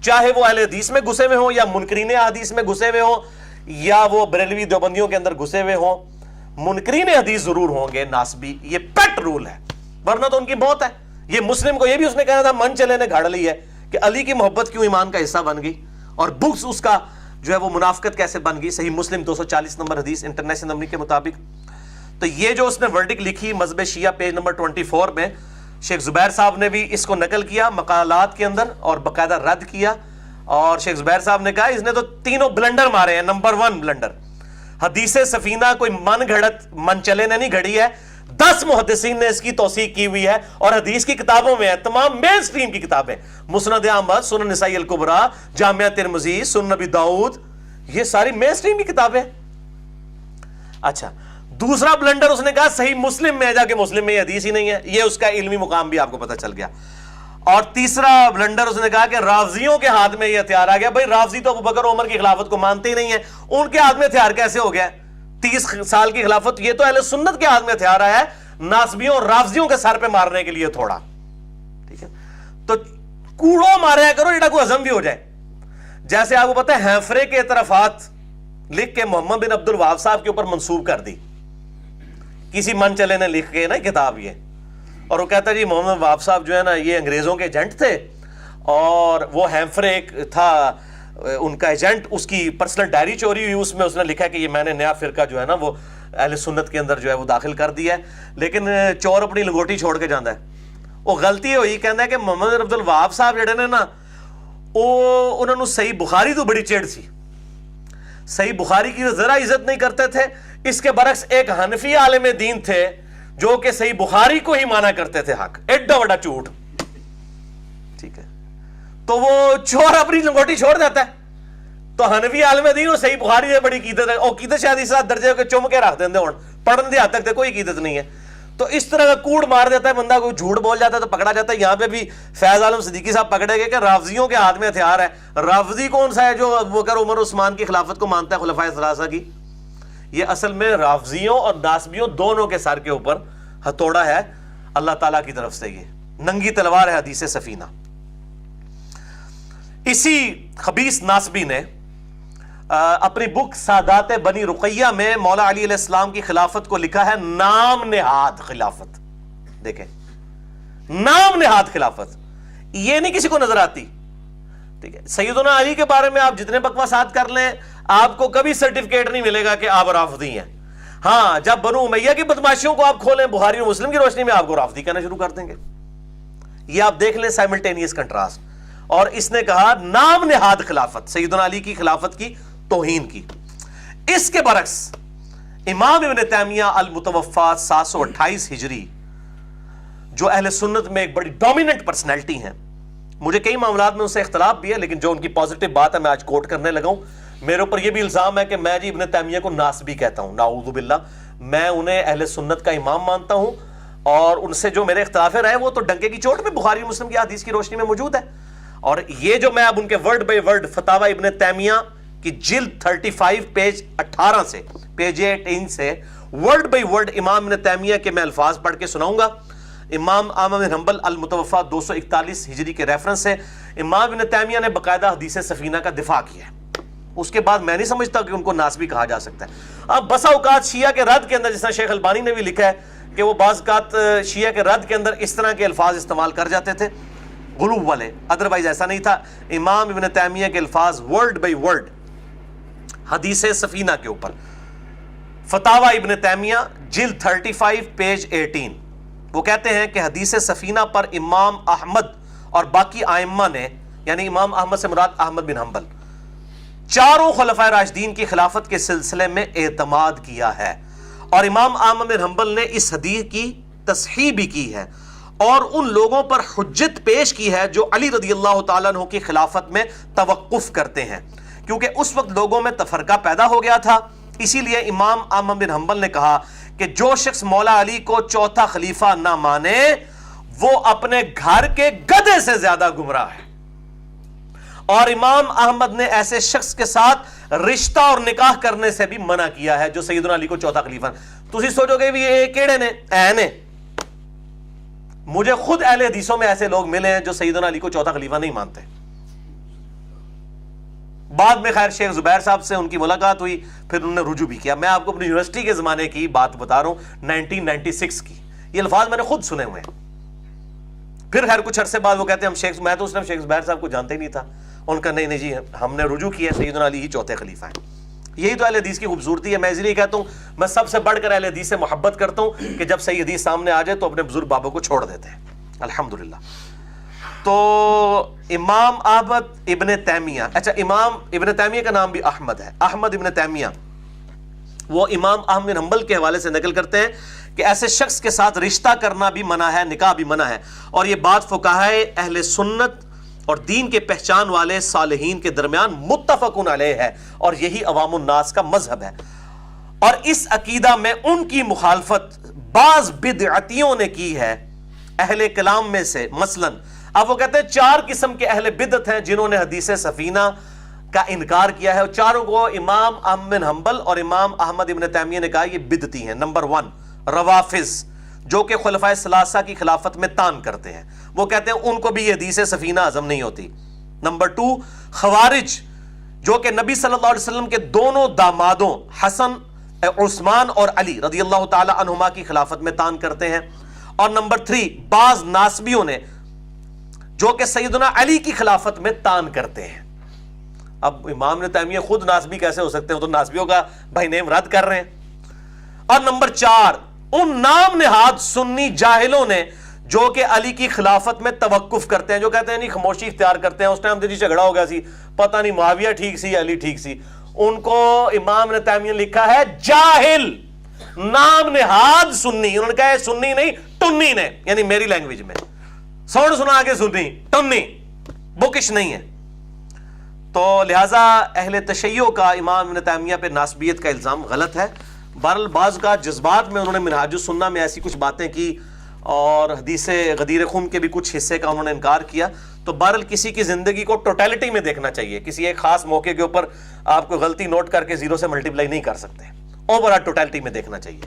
چاہے وہ اہل حدیث میں گھسے ہوئے ہوں یا منکرین حدیث میں گھسے ہوئے ہوں یا وہ بریلوی دیوبندیوں کے اندر گھسے ہوئے ہوں، منکرین حدیث ضرور ہوں گے ناسبی، یہ پیٹ رول ہے، ورنہ تو ان کی موت ہے۔ یہ مسلم کو یہ بھی اس نے کہا تھا من چلے نے گھاڑ لی ہے کہ علی کی محبت کیوں ایمان کا حصہ بن گئی اور بغض اس کا جو ہے وہ منافقت کیسے بن گئی، صحیح مسلم 240 نمبر حدیث انٹرنیشنل نمبر کے مطابق۔ تو یہ جو اس نے ورڈک لکھی مذہب شیعہ پیج نمبر 24 میں، شیخ زبیر صاحب نے بھی اس کو نقل کیا مقالات کے اندر اور باقاعدہ رد کیا، اور شیخ زبیر صاحب نے کہا اس نے تو تینوں بلنڈر مارے ہیں۔ نمبر 1 بلنڈر، حدیث سفینہ کوئی من گھڑت من چلے نے نہیں گھڑی ہے، 10 محدثین نے اس کی توثیق کی ہوئی ہے اور حدیث کی کتابوں میں ہے، تمام مین سٹریم کی کتابیں، مسند احمد، سنن نسائی الکبریٰ، جامعہ ترمذی، سنن نبی داؤد، یہ ساری مین سٹریم کی کتابیں۔ اچھا، دوسرا بلنڈر اس نے کہا صحیح مسلم میں ہے، جا کے مسلم میں یہ حدیث ہی نہیں ہے، یہ اس کا علمی مقام بھی آپ کو پتہ چل گیا۔ اور تیسرا بلنڈر اس نے کہا کہ رافضیوں کے ہاتھ میں یہ ہتھیار آ گیا۔ بھائی رافضی تو ابوبکر عمر کی خلافت کو مانتے ہی نہیں ہیں، ان کے ہاتھ میں ہتھیار کیسے ہو گیا؟ 30 سال کی خلافت، یہ تو اہل سنت کے ہاتھ میں ہتھیار آیا ہے، ناسبیوں اور رافضیوں کے سر پہ مارنے کے لیے تھوڑا، ٹھیک ہے؟ تو کوڑوں ماریا کرو جڑا کوئی ہضم بھی ہو جائے۔ جیسے آپ کو پتہ ہے ہیفرے کے اعترافات لکھ کے محمد بن عبد الوہاب صاحب کے اوپر منسوب کر دی، کسی من چلے نے لکھ کے نا کتاب یہ، اور وہ کہتا ہے جی محمد وہاب صاحب جو ہے نا یہ انگریزوں کے ایجنٹ تھے، اور وہ ہیمفرے ایک تھا ان کا ایجنٹ، اس کی پرسنل ڈائری چوری ہوئی، اس میں اس نے لکھا کہ یہ میں نے نیا فرقہ جو ہے نا وہ اہل سنت کے اندر جو ہے وہ داخل کر دیا ہے، لیکن چور اپنی لنگوٹی چھوڑ کے جاندہ ہے۔ وہ غلطی ہوئی، کہنا ہے کہ محمد عبد الوہاب صاحب جڑے نے نا وہ انہوں نے صحیح بخاری تو بڑی چیڑ سی، صحیح بخاری کی ذرا عزت نہیں کرتے تھے۔ اس کے برعکس ایک حنفی عالم دین تھے جو کہ صحیح بخاری کو ہی مانا کرتے تھے حق، ایڈا بڑا جھوٹ، ٹھیک ہے؟ تو وہ چور اپنی لنگوٹی چھوڑ دیتا ہے، تو حنفی عالم دین وہ صحیح بخاری سے بڑی قیدت ہے، اور قیدت شاید اس درجے کے چم کے رکھ دیندے ہون، پڑھن دے حد تک تے کوئی قیدت نہیں ہے۔ تو اس طرح کا کوڑ مار دیتا ہے بندہ، کوئی جھوٹ بول جاتا ہے تو پکڑا جاتا ہے۔ یہاں پہ بھی فیض عالم صدیقی صاحب پکڑے گئے کہ رافضیوں کے ہاتھ میں ہتھیار ہے۔ رافضی کون سا ہے جو ابوبکر عمر عثمان کی خلافت کو مانتا ہے، خلفائے ثلاثہ کی؟ یہ اصل میں رافضیوں اور ناسبیوں دونوں کے سر کے اوپر ہتھوڑا ہے اللہ تعالیٰ کی طرف سے، یہ ننگی تلوار ہے حدیث سفینہ۔ اسی خبیث ناسبی نے اپنی بک سادات بنی رقیہ میں مولا علی علیہ السلام کی خلافت کو لکھا ہے نام نہاد خلافت۔ دیکھیں، نام نہاد خلافت، یہ نہیں کسی کو نظر آتی، ٹھیک ہے؟ سیدنا علی کے بارے میں آپ جتنے بکواسات کر لیں، آپ کو کبھی سرٹیفکیٹ نہیں ملے گا کہ آپ رافضی ہیں۔ ہاں، جب بنو امیہ کی بدماشیوں کو آپ کھولیں بخاری اور مسلم کی روشنی میں، آپ کو رافضی کہنا شروع کر دیں گے۔ یہ آپ دیکھ لیں سائملٹینیس کنٹراسٹ۔ اور اس نے کہا نام نہاد خلافت، سیدنا علی کی خلافت کی توہین کی۔ اس کے برعکس امام ابن تیمیہ المتوفی 728 ہجری، جو اہل سنت میں ایک بڑی ڈومیننٹ پرسنالٹی ہیں، مجھے کئی معاملات میں ان سے اختلاف بھی ہے، لیکن جو ان کی پازیٹیو بات ہے میں آج کوٹ کرنے لگا ہوں۔ میرے اوپر یہ بھی الزام ہے کہ میں جی ابن تیمیہ کو ناسبی کہتا ہوں، نعوذ باللہ۔ میں انہیں اہل سنت کا امام مانتا ہوں، اور ان سے جو میرے اختلاف رہے وہ تو ڈنکے کی چوٹ میں بخاری مسلم کی حدیث کی روشنی میں موجود ہے۔ اور یہ جو میں اب ان کے ورڈ بائی ورڈ فتاوی ابن تیمیہ کی جلد 35 پیج 18 سے پیج 18 سے ورڈ بائی ورڈ امام ابن تیمیہ کے میں الفاظ پڑھ کے سناؤں گا۔ امام احمد بن حنبل المتوفی 241 ہجری کے ریفرنس سے امام ابن تیمیہ نے باقاعدہ حدیث سفینہ کا دفاع کیا ہے۔ اس کے بعد میں نہیں سمجھتا کہ ان کو ناسبی کہا جا سکتا ہے۔ اب بسا اوقات شیعہ کے رد کے اندر، جس طرح شیخ البانی نے بھی لکھا ہے کہ وہ بعض اوقات شیعہ کے رد کے اندر اس طرح کے الفاظ استعمال کر جاتے تھے غلو والے، ادروائز ایسا نہیں تھا۔ امام ابن تیمیہ کے الفاظ ورڈ بائی ورڈ حدیث سفینہ کے اوپر، فتاوی ابن تیمیہ جلد 35 پیج 18، وہ کہتے ہیں کہ حدیث سفینہ پر امام احمد اور باقی ائمہ نے، یعنی امام احمد سے مراد احمد بن حنبل، چاروں خلفائے راشدین کی خلافت کے سلسلے میں اعتماد کیا ہے، اور امام احمد بن حنبل نے اس حدیث کی تصحیح بھی کی ہے، اور ان لوگوں پر حجت پیش کی ہے جو علی رضی اللہ تعالیٰ عنہ کی خلافت میں توقف کرتے ہیں، کیونکہ اس وقت لوگوں میں تفرقہ پیدا ہو گیا تھا۔ اسی لیے امام احمد بن حنبل نے کہا کہ جو شخص مولا علی کو چوتھا خلیفہ نہ مانے وہ اپنے گھر کے گدھے سے زیادہ گمراہ ہے. اور امام احمد نے ایسے شخص کے ساتھ رشتہ اور نکاح کرنے سے بھی منع کیا ہے جو سیدنا علی کو چوتھا خلیفہ. تسی سوچو گے بھی یہ کیڑے نے؟ نے مجھے خود اہل حدیثوں میں ایسے لوگ ملے ہیں جو سیدنا علی کو چوتھا خلیفہ نہیں مانتے. بعد میں خیر شیخ زبیر صاحب سے ان کی ملاقات ہوئی, پھر انہوں نے رجوع بھی کیا. میں آپ کو اپنی یونیورسٹی کے زمانے کی بات بتا رہا ہوں, 1996 کی. یہ الفاظ میں نے خود سنے ہوئے ہیں. پھر خیر کچھ عرصے بعد وہ کہتے ہیں میں تو اس نے شیخ زبیر صاحب کو جانتے ہی نہیں تھا. ان کا نہیں جی ہم نے رجوع کیا, سیدنا علی ہی چوتھے خلیفہ ہیں. یہی تو اہل حدیث کی خوبصورتی ہے. میں اس لیے کہتا ہوں میں سب سے بڑھ کر اہل حدیث سے محبت کرتا ہوں کہ جب صحیح حدیث سامنے آ جائے تو اپنے بزرگ بابوں کو چھوڑ دیتے ہیں, الحمدللہ. تو امام احمد ابن تیمیہ, اچھا امام ابن تیمیہ کا نام بھی احمد ہے, احمد ابن تیمیہ, وہ امام احمد بن حنبل کے حوالے سے نقل کرتے ہیں کہ ایسے شخص کے ساتھ رشتہ کرنا بھی منع ہے, نکاح بھی منع ہے. اور یہ بات فقہائے اہل سنت اور دین کے پہچان والے صالحین کے درمیان متفقن علیہ ہے, اور یہی عوام الناس کا مذہب ہے. اور اس عقیدہ میں ان کی مخالفت بعض بدعتیوں نے کی ہے اہل کلام میں سے. مثلاً اب وہ کہتے ہیں 4 قسم کے اہل بدعت ہیں جنہوں نے حدیث سفینہ کا انکار کیا ہے, اور چاروں کو امام احمد بن حنبل اور امام احمد ابن تیمیہ نے کہا یہ بدعتی ہیں. نمبر 1 روافظ, جو کہ خلفائے ثلاثہ کی خلافت میں طعن کرتے ہیں. وہ کہتے ہیں ان کو بھی یہ حدیث سفینہ ہضم نہیں ہوتی. نمبر 2 خوارج, جو کہ نبی صلی اللہ علیہ وسلم کے دونوں دامادوں حسن, عثمان اور علی رضی اللہ تعالی عنہما کی خلافت میں طعن کرتے ہیں. اور نمبر 3 بعض ناسبیوں نے جو کہ سیدنا علی کی خلافت میں طعن کرتے ہیں. اب امام نے تیمیہ خود ناسبی کیسے ہو سکتے ہیں, وہ تو ناسبیوں کا بھائی نیم رد کر رہے ہیں. اور نمبر 4 ان نام نہاد سنی جاہلوں نے جو کہ علی کی خلافت میں توقف کرتے ہیں, جو کہتے ہیں نہیں خاموشی اختیار کرتے ہیں, اس ٹائم جی جھگڑا ہو گیا سی, پتہ نہیں معاویہ ٹھیک سی علی ٹھیک سی. ان کو امام نے تیمیہ لکھا ہے جاہل, نام نہاد سنی. انہوں نے کہا ہے سنی نہیں ٹنی نے, یعنی میری لینگویج میں سوڑ سنا کے سنی, ٹنی, بکش نہیں ہے. تو لہٰذا اہل تشیع کا امام ابن تیمیہ پہ ناسبیت کا الزام غلط ہے. بہرحال بعض کا جذبات میں انہوں نے منہاج السنہ میں ایسی کچھ باتیں کی اور حدیث غدیر خم کے بھی کچھ حصے کا انہوں نے انکار کیا. تو بہرحال کسی کی زندگی کو ٹوٹیلٹی میں دیکھنا چاہیے. کسی ایک خاص موقع کے اوپر آپ کو غلطی نوٹ کر کے 0 سے ملٹیپلائی نہیں کر سکتے, اوورآل ٹوٹیلٹی میں دیکھنا چاہیے.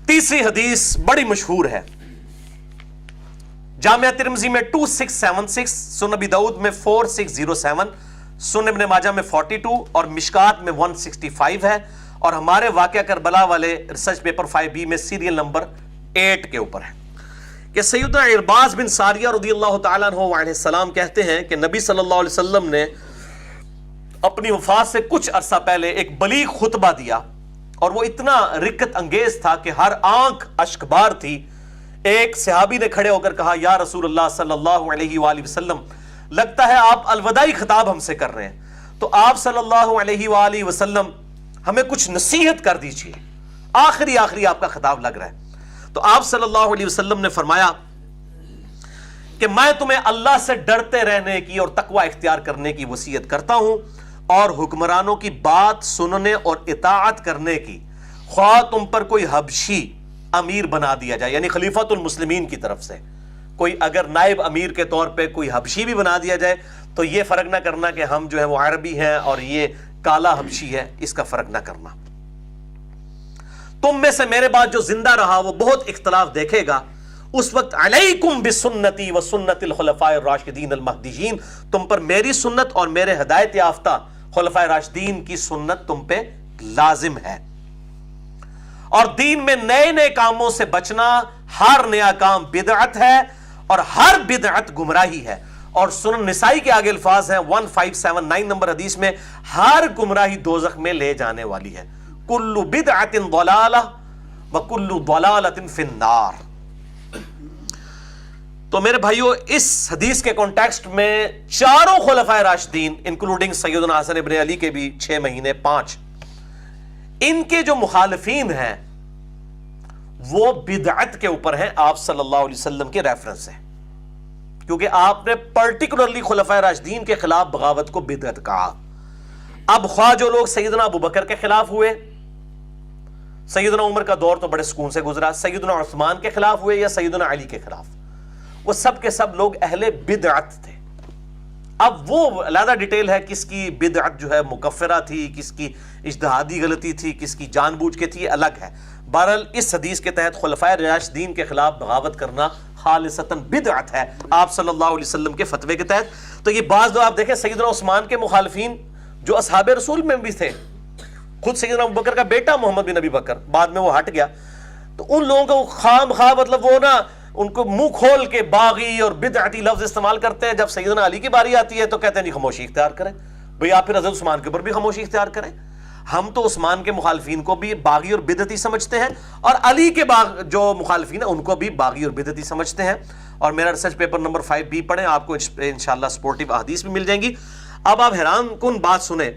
تیسری حدیث بڑی مشہور ہے, جامعہ ترمذی میں 2676, سنن ابی داؤد میں 4607, سنن ابن ماجہ میں 42 اور مشکات میں 165 ہے, اور ہمارے واقعہ کربلا والے ریسرچ پیپر 5B میں سیریل نمبر 8 کے اوپر ہے کہ سیدنا عرباض بن ساریہ رضی اللہ تعالیٰ عنہ علیہ السلام کہتے ہیں کہ نبی صلی اللہ علیہ وسلم نے اپنی وفات سے کچھ عرصہ پہلے ایک بلیغ خطبہ دیا, اور وہ اتنا رکت انگیز تھا کہ ہر آنکھ اشکبار تھی. ایک صحابی نے کھڑے ہو کر کہا یا رسول اللہ صلی اللہ علیہ وآلہ وسلم, لگتا ہے آپ الوداعی خطاب ہم سے کر رہے ہیں, تو آپ صلی اللہ علیہ وآلہ وسلم ہمیں کچھ نصیحت کر دیجئے, آخری آپ کا خطاب لگ رہا ہے. تو آپ صلی اللہ علیہ وسلم نے فرمایا کہ میں تمہیں اللہ سے ڈرتے رہنے کی اور تقوی اختیار کرنے کی وصیت کرتا ہوں, اور حکمرانوں کی بات سننے اور اطاعت کرنے کی, خواہ تم پر کوئی حبشی امیر بنا دیا جائے, یعنی خلیفۃ المسلمین کی طرف سے کوئی اگر نائب امیر کے طور پہ کوئی حبشی بھی بنا دیا جائے, تو یہ فرق نہ کرنا کہ ہم جو ہے وہ عربی ہیں اور یہ کالا حبشی ہے, اس کا فرق نہ کرنا. تم میں سے میرے بعد جو زندہ رہا وہ بہت اختلاف دیکھے گا, اس وقت علیکم بسنتی و سنت الخلفاء الراشدین المہدیین, تم پر میری سنت اور میرے ہدایت یافتہ خلفاء راشدین کی سنت تم پہ لازم ہے. اور دین میں نئے کاموں سے بچنا, ہر نیا کام بدعت ہے اور ہر بدعت گمراہی ہے. اور سنن نسائی کے آگے الفاظ ہیں 1579 نمبر حدیث میں, ہر گمراہی دوزخ میں لے جانے والی ہے. کل بدعت ضلالہ وکل ضلالۃ فی النار. تو میرے بھائیو اس حدیث کے کانٹیکسٹ میں چاروں خلفائے راشدین انکلوڈنگ سیدنا حسن ابن علی کے بھی 6 مہینے 5, ان کے جو مخالفین ہیں وہ بدعت کے اوپر ہیں آپ صلی اللہ علیہ وسلم کے ریفرنس سے, کیونکہ آپ نے پرٹیکولرلی خلفائے راشدین کے خلاف بغاوت کو بدعت کہا. اب خواہ جو لوگ سیدنا ابو بکر کے خلاف ہوئے, سیدنا عمر کا دور تو بڑے سکون سے گزرا، سیدنا عثمان کے خلاف ہوئے یا سیدنا علی کے خلاف، وہ سب کے سب لوگ اہل بدعت تھے۔ اب وہ علیحدہ ڈیٹیل ہے کس کی بدعت جو ہے مکفرہ تھی، کس کی اجتہادی غلطی تھی، کس کی جان بوجھ کے تھی، الگ ہے۔ بہرحال اس حدیث کے تحت خلفائے راشدین کے خلاف بغاوت کرنا خالصتاً بدعت ہے آپ صلی اللہ علیہ وسلم کے فتوے کے تحت۔ تو یہ بعض آپ دیکھیں سیدنا عثمان کے مخالفین جو اصحاب رسول میں بھی تھے، خود سیدنا ابوبکر کا بیٹا محمد بن ابی بکر، بعد میں وہ ہٹ گیا، تو ان لوگوں کو خام خواہ مطلب وہ نا ان کو منہ کھول کے باغی اور بدعتی لفظ استعمال کرتے ہیں، جب سیدنا علی کی باری آتی ہے تو کہتے ہیں نہیں خاموشی اختیار کریں۔ بھئی آپ پھر حضرت عثمان کے اوپر بھی خاموشی اختیار کریں۔ ہم تو عثمان کے مخالفین کو بھی باغی اور بدعتی سمجھتے ہیں، اور علی کے جو مخالفین ہیں ان کو بھی باغی اور بدعتی سمجھتے ہیں۔ اور میرا ریسرچ پیپر نمبر 5B پڑھیں، آپ کو انشاءاللہ سپورٹیو احادیث بھی مل جائیں گی۔ اب آپ حیران کن بات سنیں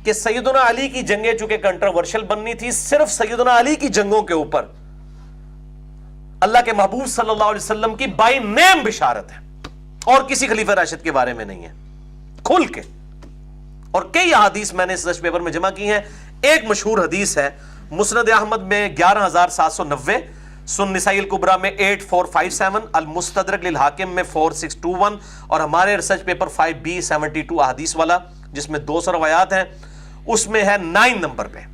کہ سیدنا علی کی جنگیں چونکہ کنٹروورشل بننی تھی، صرف سیدنا علی کی جنگوں کے اوپر اللہ کے محبوب صلی اللہ علیہ وسلم کی بائی نیم بشارت ہے، اور کسی خلیفہ راشد کے بارے میں نہیں ہے، کھل کے۔ اور کئی احادیث میں نے اس ریسرچ پیپر میں جمع کی ہیں۔ ایک مشہور حدیث ہے مسند احمد میں 11790، سنن نسائی الکبریٰ میں 8457، المستدرک للحاکم میں 4621، اور ہمارے ریسرچ پیپر 5B 72 احادیث والا جس میں 200 روایات ہیں، اس میں ہے 9 نمبر پہ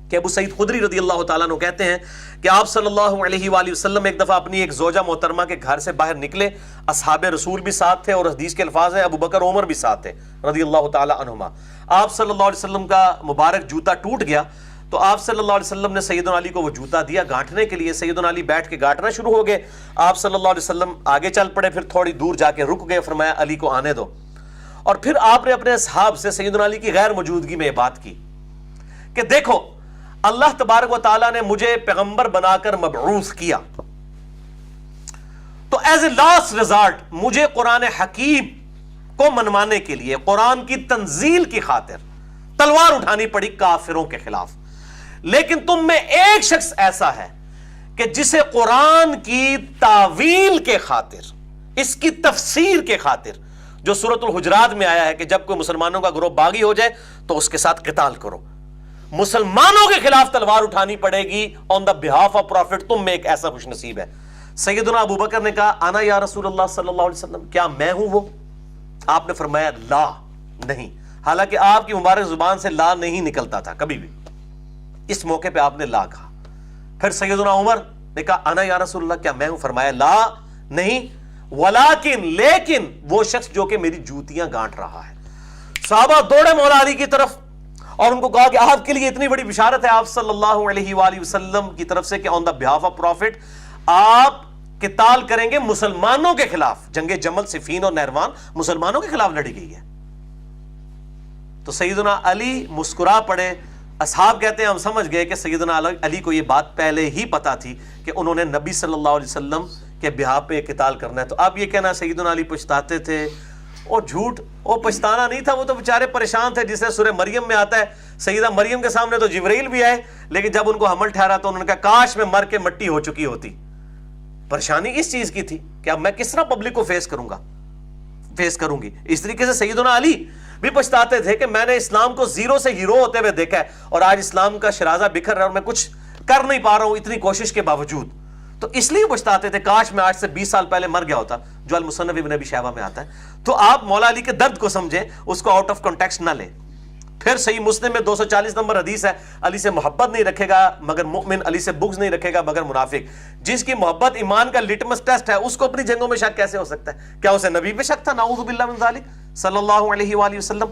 کہ ابو سعید خدری رضی اللہ تعالیٰ عنہ کہتے ہیں کہ آپ صلی اللہ علیہ وآلہ وسلم ایک دفعہ اپنی ایک زوجہ محترمہ کے گھر سے باہر نکلے، اصحاب رسول بھی ساتھ تھے، اور حدیث کے الفاظ ہیں ابو بکر عمر بھی ساتھ تھے رضی اللہ تعالیٰ عنہما۔ آپ صلی اللہ علیہ وسلم کا مبارک جوتا ٹوٹ گیا، تو آپ صلی اللہ علیہ وسلم نے سیدنا علی کو وہ جوتا دیا گانٹھنے کے لیے۔ سیدنا علی بیٹھ کے گانٹھنا شروع ہو گئے، آپ صلی اللہ علیہ وسلم آگے چل پڑے، پھر تھوڑی دور جا کے رک گئے، فرمایا علی کو آنے دو۔ اور پھر آپ نے اپنے اصحاب سے سیدنا علی کی غیر موجودگی میں یہ بات کی کہ دیکھو اللہ تبارک و تعالیٰ نے مجھے پیغمبر بنا کر مبعوث کیا، تو ایز اے لاسٹ ریزارٹ مجھے قرآن حکیم کو منوانے کے لیے، قرآن کی تنزیل کی خاطر تلوار اٹھانی پڑی کافروں کے خلاف۔ لیکن تم میں ایک شخص ایسا ہے کہ جسے قرآن کی تعویل کے خاطر، اس کی تفسیر کے خاطر، جو سورۃ الحجرات میں آیا ہے کہ جب کوئی مسلمانوں کا گروہ باغی ہو جائے تو اس کے ساتھ قتال کرو، مسلمانوں کے خلاف تلوار اٹھانی پڑے گی آن دا بہاف آف پروفٹ، تم میں ایک ایسا خوش نصیب ہے۔ سیدنا ابو بکر نے کہا انا یا رسول اللہ صلی اللہ علیہ وسلم، کیا میں ہوں وہ؟ آپ نے فرمایا لا، نہیں، حالانکہ آپ کی مبارک زبان سے لا نہیں نکلتا تھا کبھی بھی، اس موقع پہ آپ نے لا کہا۔ پھر سیدنا عمر نے کہا انا یا رسول اللہ، کیا میں ہوں؟ فرمایا لا، نہیں، ولیکن، لیکن وہ شخص جو کہ میری جوتیاں گانٹ رہا ہے۔ صحابہ دوڑے مولا علی کی طرف اور ان کو کہا کہ آپ کے لیے اتنی بڑی بشارت ہے آپ صلی اللہ علیہ وآلہ وسلم کی طرف سے کہ آن دا بہاف آف پروفٹ آپ قتال کریں گے مسلمانوں کے خلاف۔ جنگ جمل، صفین اور نہروان مسلمانوں کے خلاف لڑی گئی ہے۔ تو سیدنا علی مسکرا پڑے۔ اصحاب کہتے ہیں ہم سمجھ گئے کہ سیدنا علی کو یہ بات پہلے ہی پتا تھی کہ انہوں نے نبی صلی اللہ علیہ وسلم کے بہاف پہ قتال کرنا ہے۔ تو اب یہ کہنا سیدنا علی پچھتاتے تھے، اور جھوٹ، وہ پچھتانا نہیں تھا، وہ تو بیچارے پریشان تھے، جس طرح سورہ مریم میں آتا ہے سیدہ مریم کے سامنے تو جبرائیل بھی آئے، لیکن جب ان کو حمل ٹھہرا تو انہوں نے کہا کاش میں مر کے مٹی ہو چکی ہوتی۔ پریشانی اس چیز کی تھی کہ اب میں کس طرح پبلک کو فیس کروں گی۔ اس طریقے سے سیدنا علی بھی پچھتاتے تھے کہ میں نے اسلام کو زیرو سے ہیرو ہوتے ہوئے دیکھا ہے، اور آج اسلام کا شرازہ بکھر رہا ہے اور میں کچھ کر نہیں پا رہا ہوں اتنی کوشش کے باوجود۔ تو اس لیے پچھتاتے تھے کاش میں آج سے 20 سال پہلے مر گیا ہوتا، جو المصنف ابن ابی شیبہ میں آتا ہے۔ تو آپ مولا علی کے درد کو سمجھیں، اس کو آؤٹ آف کنٹیکسٹ نہ لیں۔ پھر صحیح مسلم میں 240 نمبر حدیث ہے، علی سے محبت نہیں رکھے گا مگر مومن، علی سے بغض نہیں رکھے گا مگر منافق۔ جس کی محبت ایمان کا لٹمس ٹیسٹ ہے، اس کو اپنی جنگوں میں شک کیسے ہو سکتا ہے؟ کیا اسے نبی پہ شک تھا؟ نعوذ باللہ من ذالک، صلی اللہ علیہ وآلہ وسلم۔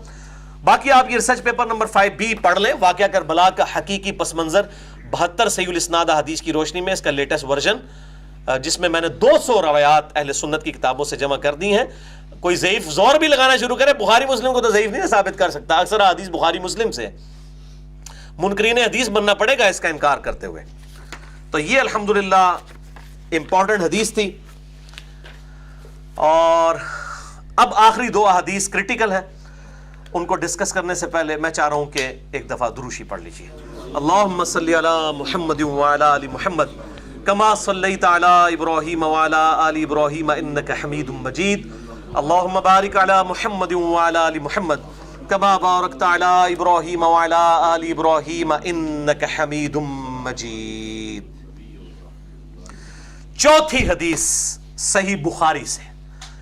باقی آپ یہ ریسرچ پیپر نمبر 5B پڑھ لیں، واقعہ کربلا کا حقیقی پس منظر 72 صحیح الاسناد حدیث کی روشنی میں، اس کا لیٹسٹ ورژن، جس میں میں نے 200 روایات اہل سنت کی کتابوں سے جمع کر دی ہیں۔ کوئی ضعیف زور بھی لگانا شروع کرے، بخاری مسلم کو تو ضعیف نہیں ثابت کر سکتا، اکثر حدیث بخاری مسلم سے، منکرین حدیث بننا پڑے گا اس کا انکار کرتے ہوئے۔ تو یہ الحمدللہ امپورٹنٹ حدیث تھی۔ اور اب آخری 2 احادیث کریٹیکل ہیں، ان کو ڈسکس کرنے سے پہلے میں چاہ رہا ہوں کہ ایک دفعہ دروشی پڑھ لیجیے۔ اللہم صلی علی محمد وعلی آل محمد کما صلیت علی ابراہیم وعلی آل ابراہیم انک حمید مجید، اللہم بارک علی محمد وعلی آل محمد کما بارکت علی ابراہیم وعلی آل ابراہیم انک حمید مجید. چوتھی حدیث صحیح بخاری سے.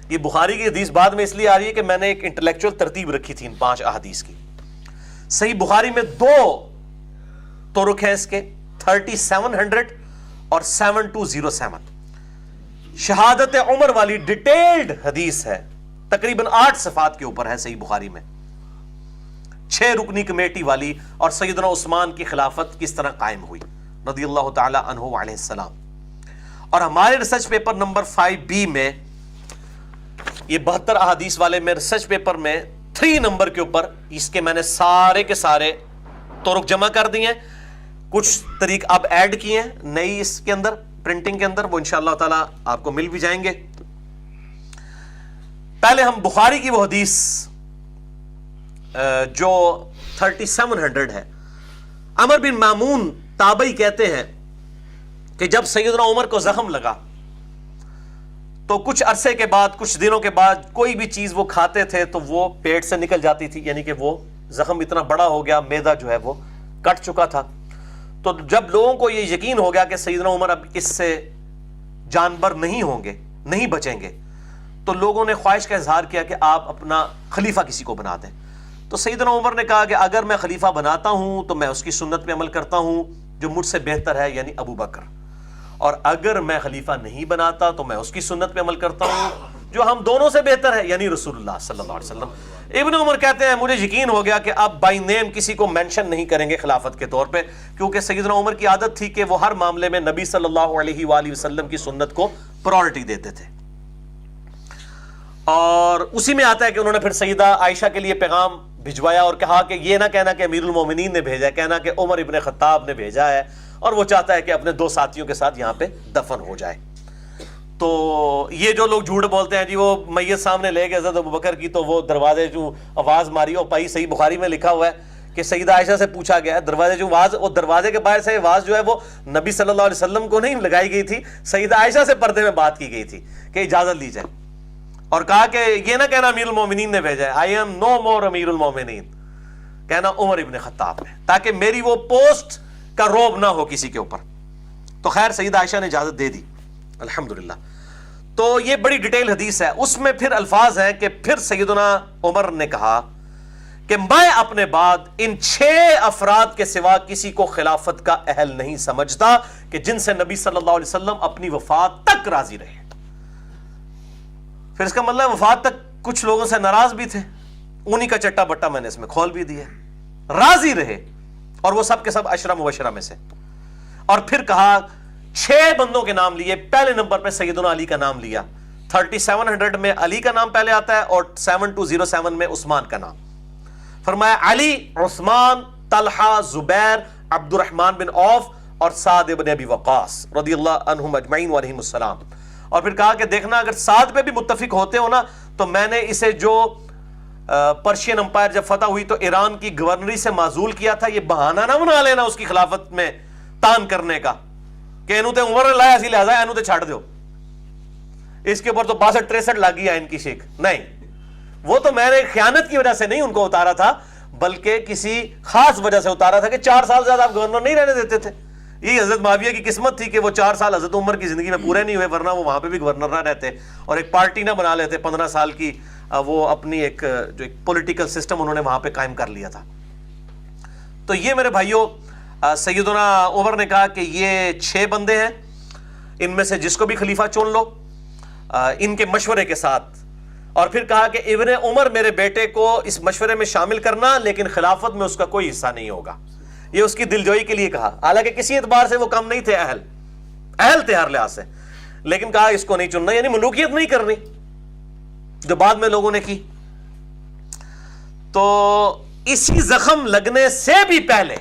یہ بخاری کی حدیث بعد میں اس لیے آ رہی ہے کہ میں نے ایک انٹلیکچوئل ترتیب رکھی تھی ان 5 احادیث کی. صحیح بخاری میں 2 طرق ہیں اس کے، 3700 اور 7207. شہادت عمر والی ڈیٹیلڈ حدیث ہے، تقریباً 8 صفحات کے اوپر ہے صحیح بخاری میں. 6 رکنی کمیٹی والی، اور سیدنا عثمان کی خلافت کس طرح قائم ہوئی رضی اللہ تعالی عنہ علیہ السلام. اور ہمارے ریسرچ پیپر نمبر 5B میں، یہ 72 احادیث والے میں ریسرچ پیپر میں 3 نمبر کے اوپر اس کے میں نے سارے کے سارے طرق جمع کر دیے ہیں. کچھ طریق اب ایڈ کیے ہیں نئی اس کے اندر پرنٹنگ کے اندر، وہ انشاءاللہ تعالی آپ کو مل بھی جائیں گے. پہلے ہم بخاری کی وہ حدیث جو 3700 ہے. عمر بن مامون تابعی کہتے ہیں کہ جب سیدنا عمر کو زخم لگا تو کچھ عرصے کے بعد، کچھ دنوں کے بعد کوئی بھی چیز وہ کھاتے تھے تو وہ پیٹ سے نکل جاتی تھی، یعنی کہ وہ زخم اتنا بڑا ہو گیا، معدہ جو ہے وہ کٹ چکا تھا. تو جب لوگوں کو یہ یقین ہو گیا کہ سیدنا عمر اب اس سے جانبر نہیں ہوں گے، نہیں بچیں گے، تو لوگوں نے خواہش کا اظہار کیا کہ آپ اپنا خلیفہ کسی کو بنا دیں. تو سیدنا عمر نے کہا کہ اگر میں خلیفہ بناتا ہوں تو میں اس کی سنت پہ عمل کرتا ہوں جو مجھ سے بہتر ہے، یعنی ابو بکر، اور اگر میں خلیفہ نہیں بناتا تو میں اس کی سنت پہ عمل کرتا ہوں جو ہم دونوں سے بہتر ہے، یعنی رسول اللہ صلی اللہ علیہ وسلم. ابن عمر کہتے ہیں مجھے یقین ہو گیا کہ اب بائی نیم کسی کو مینشن نہیں کریں گے خلافت کے طور پہ، کیونکہ سیدنا عمر کی عادت تھی کہ وہ ہر معاملے میں نبی صلی اللہ علیہ وآلہ وسلم کی سنت کو پرائورٹی دیتے تھے. اور اسی میں آتا ہے کہ انہوں نے پھر سیدہ عائشہ کے لیے پیغام بھجوایا اور کہا کہ یہ نہ کہنا کہ امیر المومنین نے بھیجا ہے، کہنا کہ عمر ابن خطاب نے بھیجا ہے، اور وہ چاہتا ہے کہ اپنے 2 ساتھیوں کے ساتھ یہاں پہ دفن ہو جائے. تو یہ جو لوگ جھوٹ بولتے ہیں جی وہ میت سامنے لے گئے حضرت ابوبکر کی، تو وہ دروازے جو آواز ماری، اور پائی صحیح بخاری میں لکھا ہوا ہے کہ سیدہ عائشہ سے پوچھا گیا ہے، دروازے جو آواز، اور دروازے کے باہر سے آواز جو ہے وہ نبی صلی اللہ علیہ وسلم کو نہیں لگائی گئی تھی، سیدہ عائشہ سے پردے میں بات کی گئی تھی کہ اجازت لی جائے، اور کہا کہ یہ نہ کہنا امیر المومنین نے بھیجا ہے، آئی ایم نو مور امیر المومنین، کہنا عمر ابن خطاب نے، تاکہ میری وہ پوسٹ کا روب نہ ہو کسی کے اوپر. تو خیر سیدہ عائشہ نے اجازت دے دی الحمدللہ. تو یہ بڑی ڈیٹیل حدیث ہے. اس میں پھر الفاظ ہیں کہ پھر سیدنا عمر نے کہا کہ میں اپنے بعد ان 6 افراد کے سوا کسی کو خلافت کا اہل نہیں سمجھتا کہ جن سے نبی صلی اللہ علیہ وسلم اپنی وفات تک راضی رہے. پھر اس کا مطلب وفات تک کچھ لوگوں سے ناراض بھی تھے، انہی کا چٹا بٹا میں نے اس میں کھول بھی دیا، راضی رہے، اور وہ سب کے سب عشرہ مبشرہ میں سے. اور پھر کہا 6 بندوں کے نام لیے. پہلے نمبر پہ سیدنا علی کا نام لیا، 3700 میں علی کا نام پہلے آتا ہے اور 7207 میں عثمان کا نام. فرمایا علی، عثمان، طلحہ، زبیر، عبد الرحمن بن عوف اور سعد بن ابی وقاص رضی اللہ عنہم اجمعین وعلیہم السلام. اور پھر کہا کہ دیکھنا اگر سعد پہ بھی متفق ہوتے ہو نا تو میں نے اسے جو پرشین امپائر جب فتح ہوئی تو ایران کی گورنری سے معزول کیا تھا، یہ بہانہ نہ بنا لینا اس کی خلافت میں تان کرنے کا کہ انہوں تے عمر نے لایا اسی لہذا انہوں تے چھاڑ دیو، اس کے اوپر تو 62-63 لگ گیا ان کی شیخ. نہیں، وہ تو میں نے خیانت کی وجہ سے نہیں ان کو اتارا تھا، بلکہ کسی خاص وجہ سے اتارا تھا کہ 4 سال زیادہ آپ گورنر نہیں رہنے دیتے تھے. یہ حضرت معاویہ کی قسمت تھی کہ وہ 4 سال حضرت عمر کی زندگی میں پورے نہیں ہوئے، ورنہ وہ وہاں پہ بھی گورنر نہ رہتے اور ایک پارٹی نہ بنا لیتے 15 سال کی. وہ اپنی ایک جو ایک پولیٹیکل سسٹم انہوں نے وہاں پہ قائم کر لیا تھا. تو یہ میرے بھائیوں سیدنا عمر نے کہا کہ یہ 6 بندے ہیں، ان میں سے جس کو بھی خلیفہ چن لو ان کے مشورے کے ساتھ. اور پھر کہا کہ ابن عمر میرے بیٹے کو اس مشورے میں شامل کرنا، لیکن خلافت میں اس کا کوئی حصہ نہیں ہوگا. یہ اس کی دلجوئی کے لیے کہا، حالانکہ کسی اعتبار سے وہ کم نہیں تھے، اہل تھے ہر لحاظ سے، لیکن کہا اس کو نہیں چننا، یعنی ملوکیت نہیں کرنی جو بعد میں لوگوں نے کی. تو اسی زخم لگنے سے بھی پہلے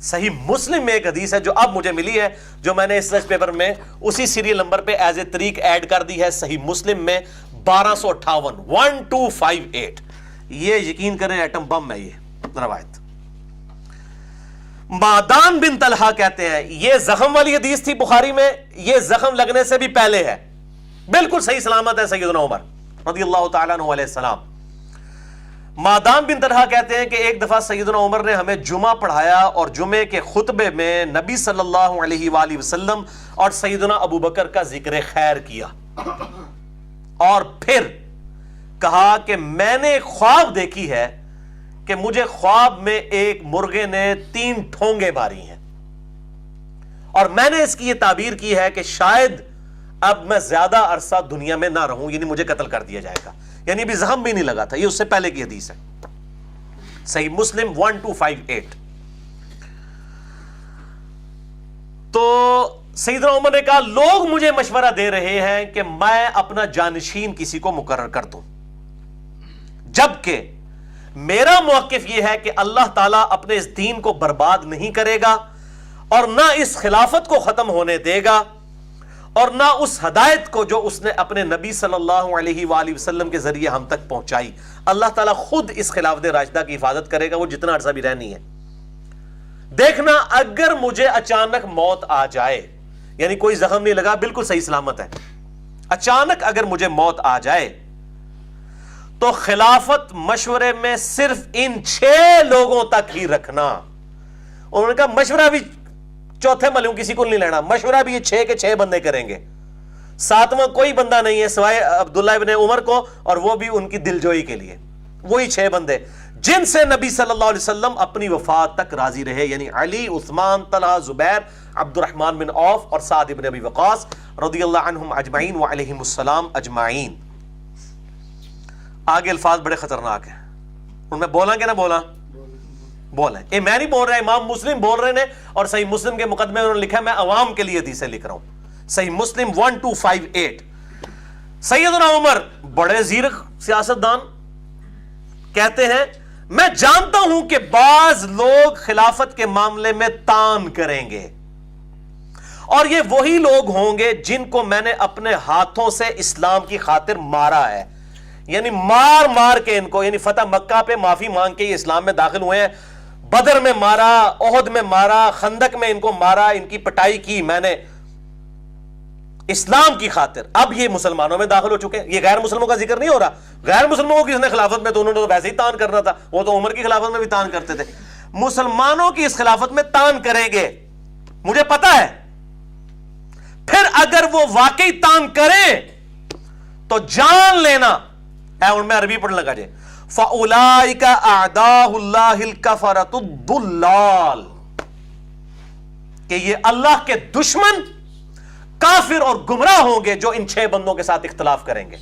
صحیح مسلم میں ایک حدیث ہے جو اب مجھے ملی ہے، جو میں نے اس ریسرچ پیپر میں اسی سیریل نمبر پہ ایز اے طریق ایڈ کر دی ہے. صحیح مسلم میں 1258 یہ یقین کریں ایٹم بم ہے یہ روایت. معدان بن طلحہ کہتے ہیں یہ زخم والی حدیث تھی بخاری میں، یہ زخم لگنے سے بھی پہلے ہے، بالکل صحیح سلامت ہے. سیدنا عمر رضی اللہ تعالیٰ عنہ علیہ السلام مادام بن طلحہ کہتے ہیں کہ ایک دفعہ سیدنا عمر نے ہمیں جمعہ پڑھایا اور جمعے کے خطبے میں نبی صلی اللہ علیہ وآلہ وسلم اور سیدنا ابو بکر کا ذکر خیر کیا، اور پھر کہا کہ میں نے خواب دیکھی ہے کہ مجھے خواب میں ایک مرغے نے 3 ٹھونگے ماری ہیں، اور میں نے اس کی یہ تعبیر کی ہے کہ شاید اب میں زیادہ عرصہ دنیا میں نہ رہوں، یعنی مجھے قتل کر دیا جائے گا، یعنی بھی زخم بھی نہیں لگا تھا۔ یہ اس سے پہلے کی حدیث ہے، صحیح مسلم 1258۔ تو سیدنا عمر نے کہا لوگ مجھے مشورہ دے رہے ہیں کہ میں اپنا جانشین کسی کو مقرر کر دوں، جبکہ میرا موقف یہ ہے کہ اللہ تعالیٰ اپنے اس دین کو برباد نہیں کرے گا، اور نہ اس خلافت کو ختم ہونے دے گا، اور نہ اس ہدایت کو جو اس نے اپنے نبی صلی اللہ علیہ وآلہ وسلم کے ذریعے ہم تک پہنچائی۔ اللہ تعالیٰ خود اس خلافت راشدہ کی حفاظت کرے گا، وہ جتنا عرصہ بھی رہنی ہے۔ دیکھنا اگر مجھے اچانک موت آ جائے، یعنی کوئی زخم نہیں لگا، بالکل صحیح سلامت ہے، اچانک اگر مجھے موت آ جائے تو خلافت مشورے میں صرف ان 6 لوگوں تک ہی رکھنا۔ انہوں نے کہا مشورہ بھی چوتھے ملوں کسی کو نہیں لینا، مشورہ بھی یہ 6 کے 6 بندے کریں گے، 7واں کوئی بندہ نہیں ہے سوائے عبداللہ ابن عمر کو، اور وہ بھی ان کی دلجوئی کے لیے، وہی 6 بندے جن سے نبی صلی اللہ علیہ وسلم اپنی وفات تک راضی رہے، یعنی علی، عثمان، طلحہ، زبیر، عبد الرحمن بن عوف اور سعد بن ابی وقاص رضی اللہ عنہم اجمعین وعلیہم السلام اجمعین۔ آگے الفاظ بڑے خطرناک ہیں، ان میں بولاں کہ نہ بولاں؟ بولیں۔ میں نہیں بول رہا، امام مسلم بول رہے ہیں، اور صحیح مسلم کے مقدمے میں انہوں نے لکھا ہے میں عوام کے لیے حدیثیں لکھ رہا ہوں۔ صحیح مسلم 1258۔ سیدنا عمر بڑے زیرک سیاستدان کہتے ہیں میں جانتا ہوں کہ بعض لوگ خلافت کے معاملے میں تان کریں گے، اور یہ وہی لوگ ہوں گے جن کو میں نے اپنے ہاتھوں سے اسلام کی خاطر مارا ہے، یعنی مار کے ان کو، یعنی فتح مکہ پہ معافی مانگ کے یہ اسلام میں داخل ہوئے ہیں، بدر میں مارا، احد میں مارا، خندق میں ان کو مارا، ان کی پٹائی کی میں نے اسلام کی خاطر۔ اب یہ مسلمانوں میں داخل ہو چکے ہیں، یہ غیر مسلموں کا ذکر نہیں ہو رہا۔ غیر مسلموں کو کس نے خلافت میں، تو انہوں نے تو ویسے ہی تان کرنا تھا، وہ تو عمر کی خلافت میں بھی تان کرتے تھے۔ مسلمانوں کی اس خلافت میں تان کریں گے، مجھے پتا ہے۔ پھر اگر وہ واقعی تان کریں تو جان لینا، ان میں عربی پڑھنے لگا جائے، فَأُولَئِكَ أَعْدَاءُ اللَّهِ الْكَفَرَةُ الضُّلَّالُ، کہ یہ اللہ کے دشمن، کافر اور گمراہ ہوں گے جو ان 6 بندوں کے ساتھ اختلاف کریں گے،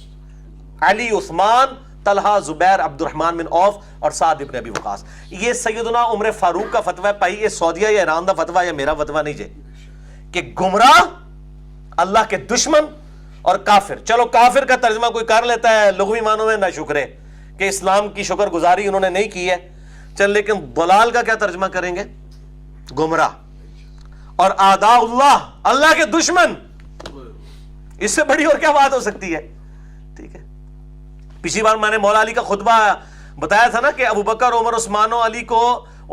علی، عثمان، طلحہ، زبیر، عبد الرحمن بن عوف اور سعد بن ابی وقاص۔ یہ سیدنا عمر فاروق کا فتویٰ ہے، پائی یہ سعودیہ یا ایران دا فتویٰ یا میرا فتویٰ نہیں جے، کہ گمراہ، اللہ کے دشمن اور کافر۔ چلو کافر کا ترجمہ کوئی کر لیتا ہے لغوی معنوں میں، نہ شکرے کہ اسلام کی شکر گزاری انہوں نے نہیں کی ہے، چل، لیکن ضلال کا کیا ترجمہ کریں گے؟ گمراہ۔ اور اعداء اللہ، اللہ کے دشمن، اس سے بڑی اور کیا بات ہو سکتی ہے؟ ٹھیک ہے، پچھلی بار میں نے مولا علی کا خطبہ بتایا تھا نا کہ ابو بکر، عمر، عثمان و علی کو،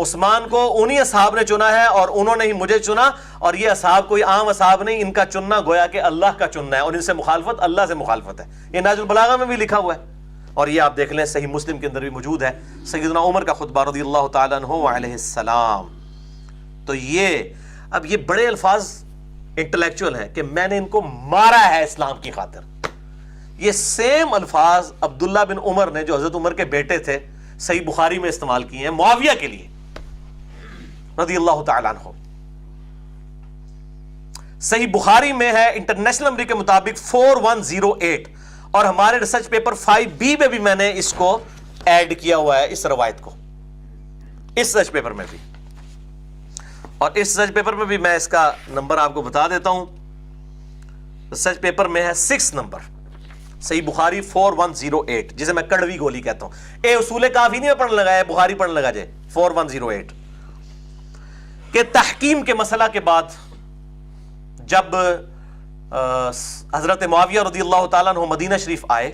عثمان کو انہی اصحاب نے چنا ہے، اور انہوں نے ہی مجھے چنا، اور یہ اصحاب کوئی عام اصحاب نہیں، ان کا چننا گویا کہ اللہ کا چننا ہے، اور ان سے مخالفت اللہ سے مخالفت ہے۔ یہ نہج البلاغہ میں بھی لکھا ہوا ہے، اور یہ آپ دیکھ لیں صحیح مسلم کے اندر بھی موجود ہے، سیدنا عمر کا خطبہ رضی اللہ تعالیٰ عنہ علیہ السلام۔ تو یہ اب یہ بڑے الفاظ انٹلیکچوئل ہیں کہ میں نے ان کو مارا ہے اسلام کی خاطر۔ یہ سیم الفاظ عبداللہ بن عمر نے، جو حضرت عمر کے بیٹے تھے، صحیح بخاری میں استعمال کیے ہیں معاویہ کے لیے رضی اللہ تعالیٰ عنہ۔ صحیح بخاری میں ہے انٹرنیشنل نمبر کے مطابق 4108، اور ہمارے ریسرچ پیپر 5B میں بھی میں نے اس کو ایڈ کیا ہوا ہے، اس روایت کو، اس ریسرچ پیپر میں بھی، اور اس ریسرچ پیپر میں بھی میں اس کا نمبر آپ کو بتا دیتا ہوں۔ ریسرچ پیپر میں ہے 6 نمبر، صحیح بخاری 4108، جسے میں کڑوی گولی کہتا ہوں۔ اے اصول کافی نہیں میں پڑھنے لگا ہے، بخاری پڑھنے لگا جائے 4108، کہ تحکیم کے مسئلہ کے بعد جب حضرت معاویہ رضی اللہ تعالیٰ عنہ مدینہ شریف آئے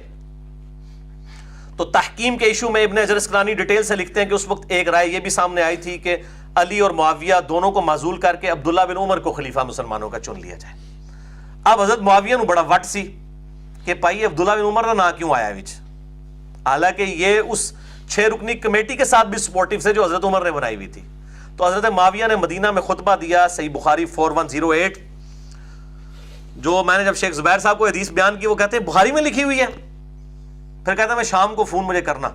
تو تحکیم کے ایشو میں ابن حجر اسقلانی ڈیٹیل سے لکھتے ہیں کہ اس وقت ایک رائے یہ بھی سامنے آئی تھی کہ علی اور معاویہ دونوں کو معزول کر کے عبداللہ بن عمر کو خلیفہ مسلمانوں کا چن لیا جائے۔ اب حضرت معاویہ نو بڑا وٹ سی کہ بھائی عبداللہ بن عمر کا نام کیوں آیا وچ، حالانکہ یہ اس 6 رکنی کمیٹی کے ساتھ بھی سپورٹیو تھے جو حضرت عمر نے بنائی ہوئی تھی. تو حضرت معاویہ نے مدینہ میں خطبہ دیا, صحیح بخاری 4108, جو میں نے جب شیخ زبیر صاحب کو حدیث بیان کی وہ کہتے ہیں بخاری میں لکھی ہوئی ہے. پھر کہتا ہے میں شام کو فون مجھے کرنا,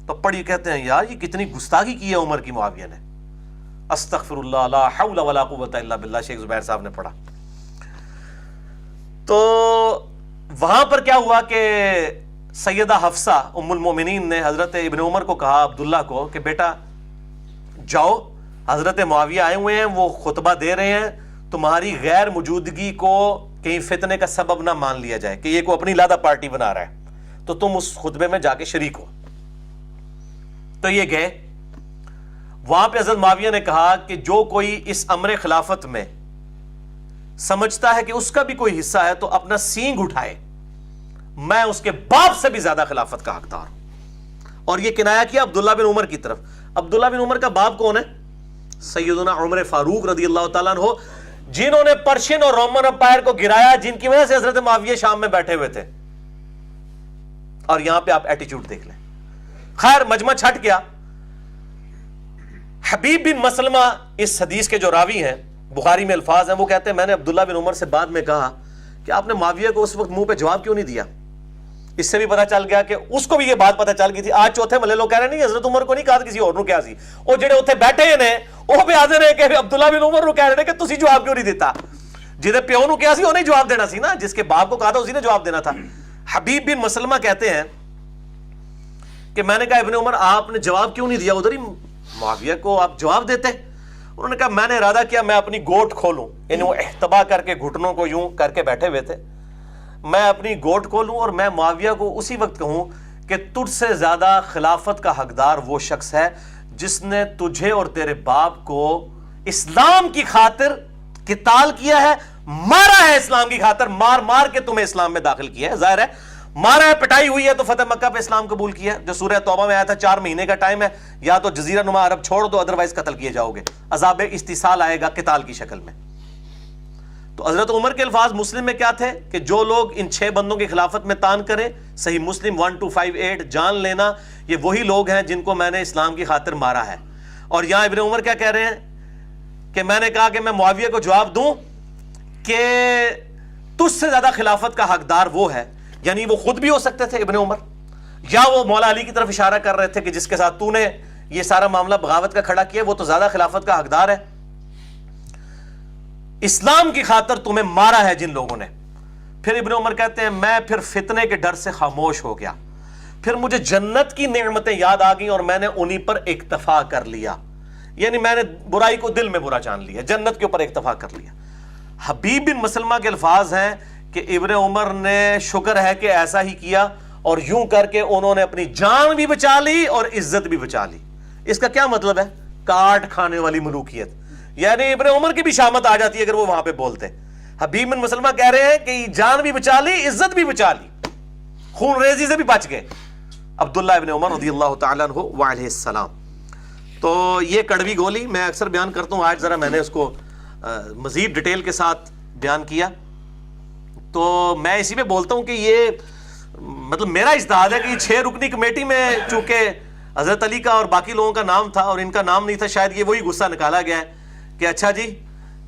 تو پڑھی, کہتے ہیں یار یہ کتنی گستاخی کی ہے عمر کی معاویہ نے. استغفر اللہ لا حول ولا قوت الا باللہ, شیخ زبیر صاحب نے پڑھا. تو وہاں پر کیا ہوا کہ سیدہ حفصہ ام المومنین نے حضرت ابن عمر کو کہا, عبداللہ کو, کہ بیٹا جاؤ, حضرت معاویہ آئے ہوئے ہیں, وہ خطبہ دے رہے ہیں, تمہاری غیر موجودگی کو کہیں فتنے کا سبب نہ مان لیا جائے کہ یہ کو اپنی لادہ پارٹی بنا رہا ہے, تو تم اس خطبے میں جا کے شریک ہو. تو یہ گئے. وہاں پہ حضرت معاویہ نے کہا کہ جو کوئی اس امر خلافت میں سمجھتا ہے کہ اس کا بھی کوئی حصہ ہے تو اپنا سینگ اٹھائے, میں اس کے باپ سے بھی زیادہ خلافت کا حقدار ہوں. اور یہ کنایا کیا عبداللہ بن عمر کی طرف. عبداللہ بن عمر کا باپ کون ہے؟ سیدنا عمر فاروق رضی اللہ تعالیٰ عنہ, جنہوں نے پرشین اور رومن امپائر کو گرایا, جن کی وجہ سے حضرت معاویہ شام میں بیٹھے ہوئے تھے. اور یہاں پہ آپ ایٹیچیوڈ دیکھ لیں. خیر مجمع چھٹ گیا. حبیب بن مسلمہ اس حدیث کے جو راوی ہیں, بخاری میں الفاظ ہیں, وہ کہتے ہیں میں نے عبداللہ بن عمر سے بعد میں کہا کہ آپ نے معاویہ کو اس وقت منہ پہ جواب کیوں نہیں دیا. اس سے بھی پتا چل گیا کہ اس کو بھی یہ بات پتا چل گئی تھی. آج چوتھے ملے لوگ کہہ رہے نہیں حضرت عمر کو نہیں کہا, کسی اور نو کیا سی, وہ جڑے اتنے بیٹھے ہیں وہ بھی حاضر ہیں کہ عبداللہ بن عمر نو کہہ رہے کہ تسی جواب کیوں نہیں دیتا. جہدے پیو نو کیا سی انہیں جواب دینا سی نا, جس کے باپ کو کہا تھا اسی نے جواب دینا تھا. حبیب بن مسلمہ کہتے ہیں کہ میں نے کہا ابن عمر آپ نے جواب کیوں نہیں دیا, ادھر ہی معاویہ کو آپ جواب دیتے. انہوں نے کہا میں نے ارادہ کیا میں اپنی گوٹ کھولوں, یعنی وہ احتبا کر کے گھٹنوں کو یوں کر کے بیٹھے ہوئے تھے, میں اپنی گوٹ کھولوں اور میں معاویہ کو اسی وقت کہوں کہ تجھ سے زیادہ خلافت کا حقدار وہ شخص ہے جس نے تجھے اور تیرے باپ کو اسلام کی خاطر قتال کیا ہے, مارا ہے اسلام کی خاطر, مار مار کے تمہیں اسلام میں داخل کیا ہے. ظاہر ہے مارا ہے, پٹائی ہوئی ہے, تو فتح مکہ پہ اسلام قبول کیا ہے, جو سورہ توبہ میں آیا تھا 4 مہینے کا ٹائم ہے, یا تو جزیرہ نما عرب چھوڑ دو ادروائز قتل کیے جاؤ گے, عذاب استیصال آئے گا قتال کی شکل میں. تو حضرت عمر کے الفاظ مسلم میں کیا تھے کہ جو لوگ ان 6 بندوں کی خلافت میں تان کریں, صحیح مسلم 1258, جان لینا یہ وہی لوگ ہیں جن کو میں نے اسلام کی خاطر مارا ہے. اور یہاں ابن عمر کیا کہہ رہے ہیں کہ میں نے کہا کہ میں معاویہ کو جواب دوں کہ تجھ سے زیادہ خلافت کا حقدار وہ ہے, یعنی وہ خود بھی ہو سکتے تھے ابن عمر, یا وہ مولا علی کی طرف اشارہ کر رہے تھے کہ جس کے ساتھ تو نے یہ سارا معاملہ بغاوت کا کھڑا کیا وہ تو زیادہ خلافت کا حقدار ہے. اسلام کی خاطر تمہیں مارا ہے جن لوگوں نے. پھر ابن عمر کہتے ہیں میں پھر فتنے کے ڈر سے خاموش ہو گیا, پھر مجھے جنت کی نعمتیں یاد آ گئیں اور میں نے انہی پر اکتفا کر لیا, یعنی میں نے برائی کو دل میں برا جان لیا, جنت کے اوپر اکتفا کر لیا. حبیب بن مسلمہ کے الفاظ ہیں کہ ابن عمر نے شکر ہے کہ ایسا ہی کیا, اور یوں کر کے انہوں نے اپنی جان بھی بچا لی اور عزت بھی بچا لی. اس کا کیا مطلب ہے؟ کاٹ کھانے والی ملوکیت, یعنی ابن عمر کی بھی شامت آ جاتی ہے اگر وہ وہاں پہ بولتے. حبیب بن مسلمہ کہہ رہے ہیں کہ جان بھی بچا لی, عزت بھی بچا لی, خون ریزی سے بھی بچ گئے عبداللہ ابن عمر رضی اللہ تعالیٰ عنہ وعلیہ السلام. تو یہ کڑوی گولی میں اکثر بیان کرتا ہوں, آج ذرا میں نے اس کو مزید ڈیٹیل کے ساتھ بیان کیا. تو میں اسی پہ بولتا ہوں کہ یہ مطلب میرا اجتہاد ہے کہ یہ 6 رکنی کمیٹی میں چونکہ حضرت علی کا اور باقی لوگوں کا نام تھا اور ان کا نام نہیں تھا, شاید یہ وہی غصہ نکالا گیا ہے کہ اچھا جی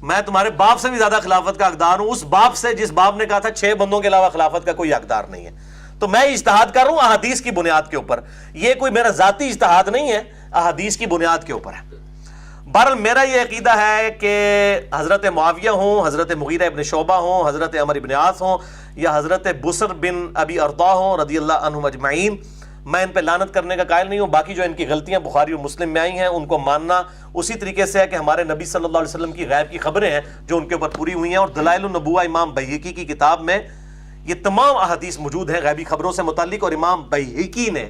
میں تمہارے باپ سے بھی زیادہ خلافت کا حقدار ہوں, اس باپ سے جس باپ نے کہا تھا 6 بندوں کے علاوہ خلافت کا کوئی حقدار نہیں ہے. تو میں اجتہاد کر رہا ہوں احادیث کی بنیاد کے اوپر, یہ کوئی میرا ذاتی اجتہاد نہیں ہے, احادیث کی بنیاد کے اوپر ہے. بہرحال میرا یہ عقیدہ ہے کہ حضرت معاویہ ہوں, حضرت مغیرہ ابن شعبہ ہوں, حضرت عمر ابن عاص ہوں, یا حضرت بصر بن ابی ارطا ہوں رضی اللہ عنہم اجمعین, میں ان پہ لعنت کرنے کا قائل نہیں ہوں. باقی جو ان کی غلطیاں بخاری اور مسلم میں آئی ہیں ان کو ماننا اسی طریقے سے ہے کہ ہمارے نبی صلی اللہ علیہ وسلم کی غیب کی خبریں ہیں جو ان کے اوپر پوری ہوئی ہیں, اور دلائل النبوہ امام بیہقی کی کتاب میں یہ تمام احادیث موجود ہیں غیبی خبروں سے متعلق, اور امام بیہقی نے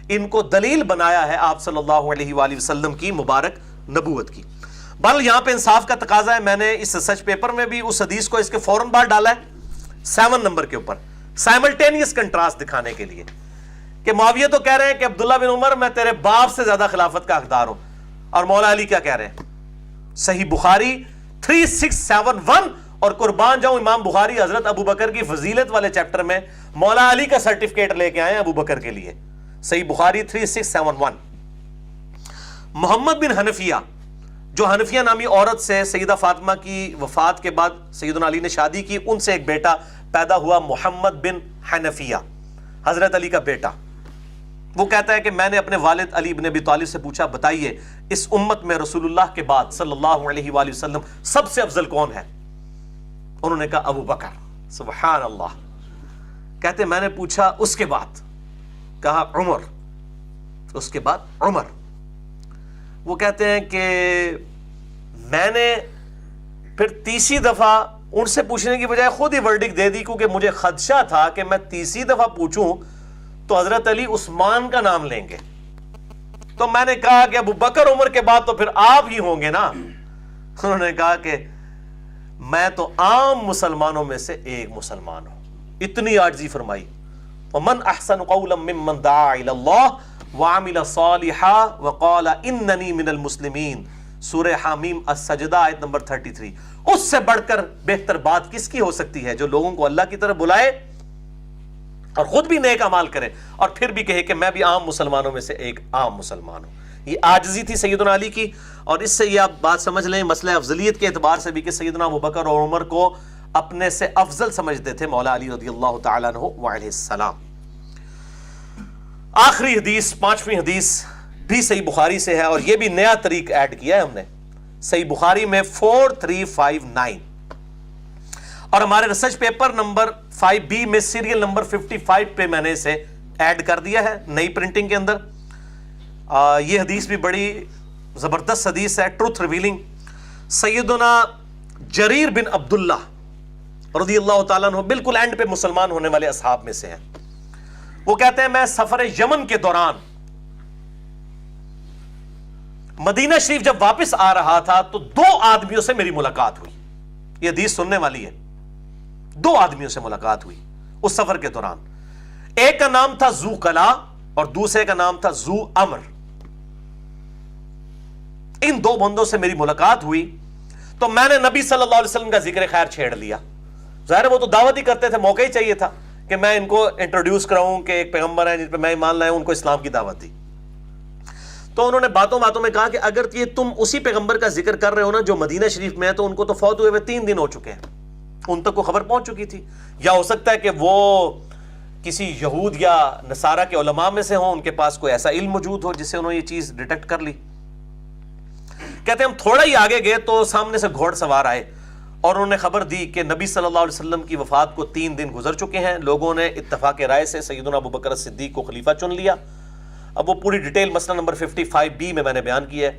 ان کو دلیل بنایا ہے آپ صلی اللہ علیہ وآلہ وسلم کی مبارک نبوت کی. بل یہاں پہ انصاف کا تقاضا ہے, میں نے اس سرچ پیپر میں بھی اس حدیث کو اس کے فوراً بعد ڈالا ہے 7 نمبر کے اوپر, سائملٹینیس کنٹراسٹ دکھانے کے لیے کہ معاویہ تو کہہ رہے ہیں کہ عبداللہ بن عمر میں تیرے باپ سے زیادہ خلافت کا حقدار ہوں, اور مولا علی کیا کہہ رہے ہیں؟ صحیح بخاری 3671, اور قربان جاؤں امام بخاری حضرت ابو بکر کی فضیلت والے چیپٹر میں مولا علی کا سرٹیفکیٹ لے کے آئے ہیں ابو بکر کے لیے. صحیح بخاری 3671. محمد بن حنفیہ جو حنفیہ نامی عورت سے سیدہ فاطمہ کی وفات کے بعد سیدنا علی نے شادی کی، ان سے ایک بیٹا پیدا ہوا محمد بن حنفیہ، حضرت علی کا بیٹا. وہ کہتا ہے کہ میں نے اپنے والد علی بن ابی طالب سے پوچھا بتائیے اس امت میں رسول اللہ کے بعد صلی اللہ علیہ وآلہ وسلم سب سے افضل کون ہے؟ انہوں نے کہا ابو بکر. سبحان اللہ. کہتے میں نے پوچھا اس کے بعد؟ کہا عمر. اس کے بعد عمر. وہ کہتے ہیں کہ میں نے پھر تیسری دفعہ ان سے پوچھنے کی بجائے خود ہی ورڈکٹ دے دی، کیونکہ مجھے خدشہ تھا کہ میں تیسری دفعہ پوچھوں تو حضرت علی عثمان کا نام لیں گے. تو میں نے کہا کہ ابو بکر عمر کے بعد تو پھر آپ ہی ہوں گے نا. انہوں نے کہا کہ میں تو عام مسلمانوں میں سے ایک مسلمان ہوں. اتنی عاجزی فرمائی. ومن احسن قولا ممن دعا الی اللہ وعمل صالحا وقال اننی من المسلمین. سورہ حامیم السجدہ آیت نمبر 33. اس سے بڑھ کر بہتر بات کس کی ہو سکتی ہے جو لوگوں کو اللہ کی طرف بلائے اور خود بھی نیک اعمال کرے اور پھر بھی کہے کہ میں بھی عام مسلمانوں میں سے ایک عام مسلمان ہوں. یہ عاجزی تھی سیدنا علی کی. اور اس سے یہ آپ بات سمجھ لیں مسئلہ افضلیت کے اعتبار سے بھی کہ سیدنا ابو بکر اور عمر کو اپنے سے افضل سمجھتے تھے مولا علی رضی اللہ تعالیٰ عنہ وعلیہ السلام. آخری حدیث، پانچویں حدیث بھی صحیح بخاری سے ہے، اور یہ بھی نیا طریق ایڈ کیا ہے ہم نے. صحیح بخاری میں 4359 اور ہمارے ریسرچ پیپر نمبر 5B میں سیریل نمبر 55 پہ میں نے اسے ایڈ کر دیا ہے نئی پرنٹنگ کے اندر. یہ حدیث بھی بڑی زبردست حدیث ہے، ٹروتھ ریویلنگ. سیدنا جریر بن عبداللہ رضی اللہ تعالیٰ عنہ بالکل اینڈ پہ مسلمان ہونے والے اصحاب میں سے ہیں. وہ کہتے ہیں میں سفر یمن کے دوران مدینہ شریف جب واپس آ رہا تھا تو 2 آدمیوں سے میری ملاقات ہوئی. یہ حدیث سننے والی ہے. 2 آدمیوں سے ملاقات ہوئی اس سفر کے دوران. ایک کا نام تھا ذو قلا اور دوسرے کا نام تھا ذو امر. ان 2 بندوں سے میری ملاقات ہوئی تو میں نے نبی صلی اللہ علیہ وسلم کا ذکر خیر چھیڑ لیا. ظاہر ہے وہ تو دعوت ہی کرتے تھے، موقع ہی چاہیے تھا کہ میں ان کو انٹروڈیوس کراؤں کہ ایک پیغمبر ہے جن پہ میں ایمان لائے ہوں، ان کو اسلام کی دعوت دی. تو انہوں نے باتوں میں کہا کہ اگر یہ تم اسی پیغمبر کا ذکر کر رہے ہو نا جو مدینہ شریف میں ہے، تو ان کو تو فوت ہوئے 3 دن ہو چکے ہیں. ان تک وہ خبر پہنچ چکی تھی، یا ہو سکتا ہے کہ وہ کسی یہود یا نصارہ کے علماء میں سے ہوں، ان کے پاس کوئی ایسا علم موجود ہو جس سے انہوں نے یہ چیز ڈیٹیکٹ کر لی. کہتے ہیں ہم تھوڑا ہی آگے گئے تو سامنے سے گھوڑ سوار آئے اور انہوں نے خبر دی کہ نبی صلی اللہ علیہ وسلم کی وفات کو 3 دن گزر چکے ہیں. لوگوں نے اتفاق رائے سے سیدنا ابو بکر صدیق کو خلیفہ چن لیا. اب وہ پوری ڈیٹیل مسئلہ نمبر 55B میں نے بیان کی ہے.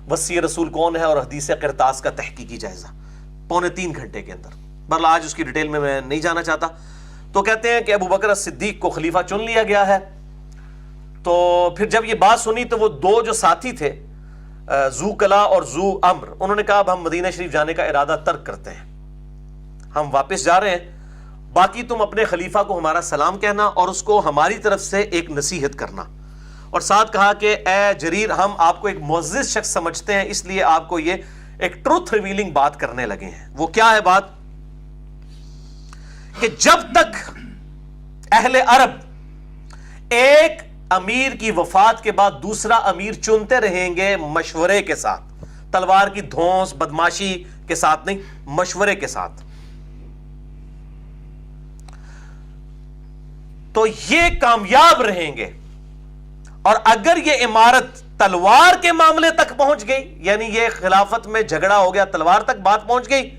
وصی رسول کون ہے اور حدیث قرطاس کا تحقیقی جائزہ 2.25 گھنٹے کے اندر. بہرحال آج اس کی ڈیٹیل میں نہیں جانا چاہتا. تو کہتے ہیں کہ ابو بکر صدیق کو خلیفہ چن لیا گیا ہے. تو پھر جب یہ بات سنی تو وہ 2 جو ساتھی تھے ذو قلا اور ذو امر، انہوں نے کہا اب ہم مدینہ شریف جانے کا ارادہ ترک کرتے ہیں، ہم واپس جا رہے ہیں. باقی تم اپنے خلیفہ کو ہمارا سلام کہنا اور اس کو ہماری طرف سے ایک نصیحت کرنا. اور ساتھ کہا کہ اے جریر ہم آپ کو ایک معزز شخص سمجھتے ہیں، اس لیے آپ کو یہ ایک ٹروتھ ریویلنگ بات کرنے لگے ہیں. وہ کیا ہے بات؟ کہ جب تک اہل عرب ایک امیر کی وفات کے بعد دوسرا امیر چنتے رہیں گے مشورے کے ساتھ، تلوار کی دھونس بدماشی کے ساتھ نہیں، مشورے کے ساتھ، تو یہ کامیاب رہیں گے. اور اگر یہ عمارت تلوار کے معاملے تک پہنچ گئی، یعنی یہ خلافت میں جھگڑا ہو گیا، تلوار تک بات پہنچ گئی،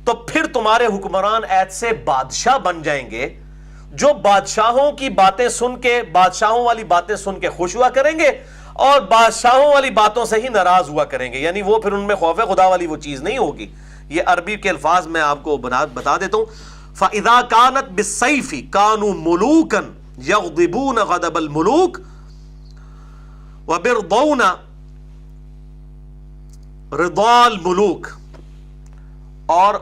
تو پھر تمہارے حکمران ایسے بادشاہ بن جائیں گے جو بادشاہوں کی باتیں سن کے، بادشاہوں والی باتیں سن کے خوش ہوا کریں گے اور بادشاہوں والی باتوں سے ہی ناراض ہوا کریں گے. یعنی وہ پھر ان میں خوف خدا والی وہ چیز نہیں ہوگی. یہ عربی کے الفاظ میں آپ کو بتا دیتا ہوں. فَإِذَا كَانَتْ بِالسَّيْفِ كَانُوا مُلُوكًا يَغْضِبُونَ غَضَبَ الْمُلُوكِ وَبِرْضَوْنَ رِضَا الْمُلُوكِ اور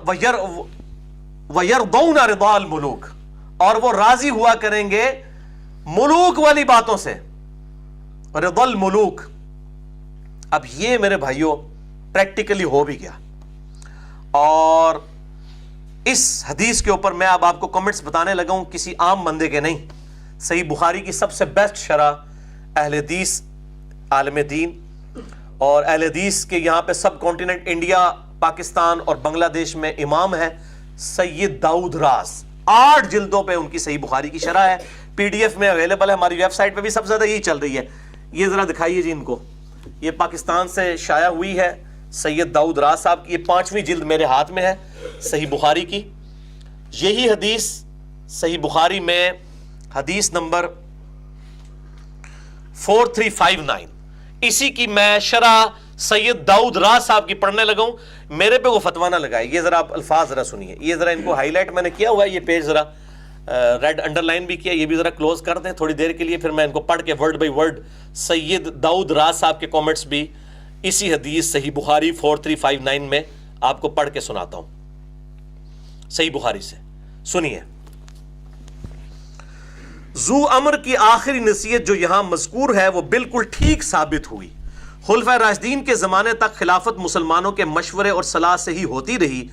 وَيَرْضَوْنَ رِضَا الْمُلُوكِ، اور وہ راضی ہوا کریں گے ملوک والی باتوں سے. رضا الملوک. اب یہ میرے بھائیوں پریکٹیکلی ہو بھی گیا. اور اس حدیث کے اوپر میں اب آپ کو کمنٹس بتانے لگا ہوں، کسی عام بندے کے نہیں، صحیح بخاری کی سب سے بیسٹ شرح اہل حدیث عالم دین، اور اہل حدیث کے یہاں پہ سب کانٹیننٹ انڈیا، پاکستان اور بنگلہ دیش میں امام ہے سید داؤد راز، 8 جلدوں پہ ان کی صحیح بخاری کی شرح ہے، پی ڈی ایف میں اویلیبل ہے، ہماری ویب سائٹ پہ بھی سب سے زیادہ یہی چل رہی ہے۔ یہ ذرا دکھائیے جی ان کو، یہ پاکستان سے شائع ہوئی ہے سید داؤد راز صاحب کی، یہ 5ویں جلد میرے ہاتھ میں ہے صحیح بخاری کی۔ یہی حدیث صحیح بخاری میں حدیث نمبر 4359، اسی کی میں شرح سید داؤد راز صاحب کی پڑھنے لگا ہوں، میرے پہ وہ فتویٰ نہ لگائے۔ یہ ذرا آپ الفاظ ذرا سنیے، یہ ذرا ان کو ہائی لائٹ میں نے کیا ہوا ہے، یہ پیج ذرا ریڈ انڈر لائن بھی کیا، یہ بھی ذرا کلوز کر دیں تھوڑی دیر کے لیے، پھر میں ان کو پڑھ کے ورڈ بائی ورڈ سید داؤد راز صاحب کے کامنٹس بھی اسی حدیث صحیح بخاری 4359 میں آپ کو پڑھ کے سناتا ہوں صحیح بخاری سے، سنیے۔ ذو امر کی آخری نصیحت جو یہاں مذکور ہے وہ بالکل ٹھیک ثابت ہوئی۔ خلفائے راشدین کے زمانے تک خلافت مسلمانوں کے مشورے اور صلاح سے ہی ہوتی رہی،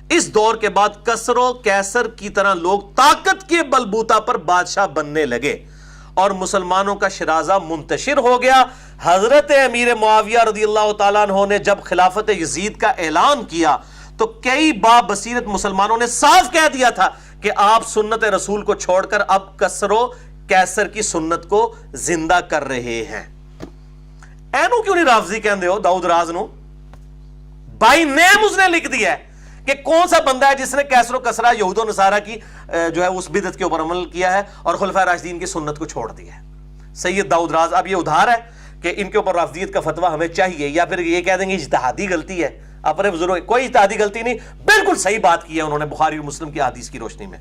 اس دور کے بعد کسر و کیسر کی طرح لوگ طاقت کے بلبوتا پر بادشاہ بننے لگے اور مسلمانوں کا شرازہ منتشر ہو گیا۔ حضرت امیر معاویہ رضی اللہ تعالیٰ عنہ نے جب خلافت یزید کا اعلان کیا تو کئی بابصیرت مسلمانوں نے صاف کہہ دیا تھا کہ آپ سنت رسول کو چھوڑ کر اب کسر و کیسر کی سنت کو زندہ کر رہے ہیں۔ اینو کیوں نہیں رافضی کہندے ہو داؤد راز نو؟ بائی نیم اس نے لکھ دیا ہے کہ کون سا بندہ ہے جس نے کیسر و کسرہ یہود و نصارہ کی جو ہے اس بدعت کے اوپر عمل کیا ہے اور خلفائے راشدین کی سنت کو چھوڑ دیا ہے، سید داؤد راز۔ اب یہ ادھار ہے کہ ان کے اوپر رافضیت کا فتویٰ ہمیں چاہیے، یا پھر یہ کہہ دیں گے اجتہادی غلطی ہے اپنے بزرگ، کوئی اجتہادی غلطی نہیں، بالکل صحیح بات کی ہے انہوں نے بخاری اور مسلم کی حدیث کی روشنی میں۔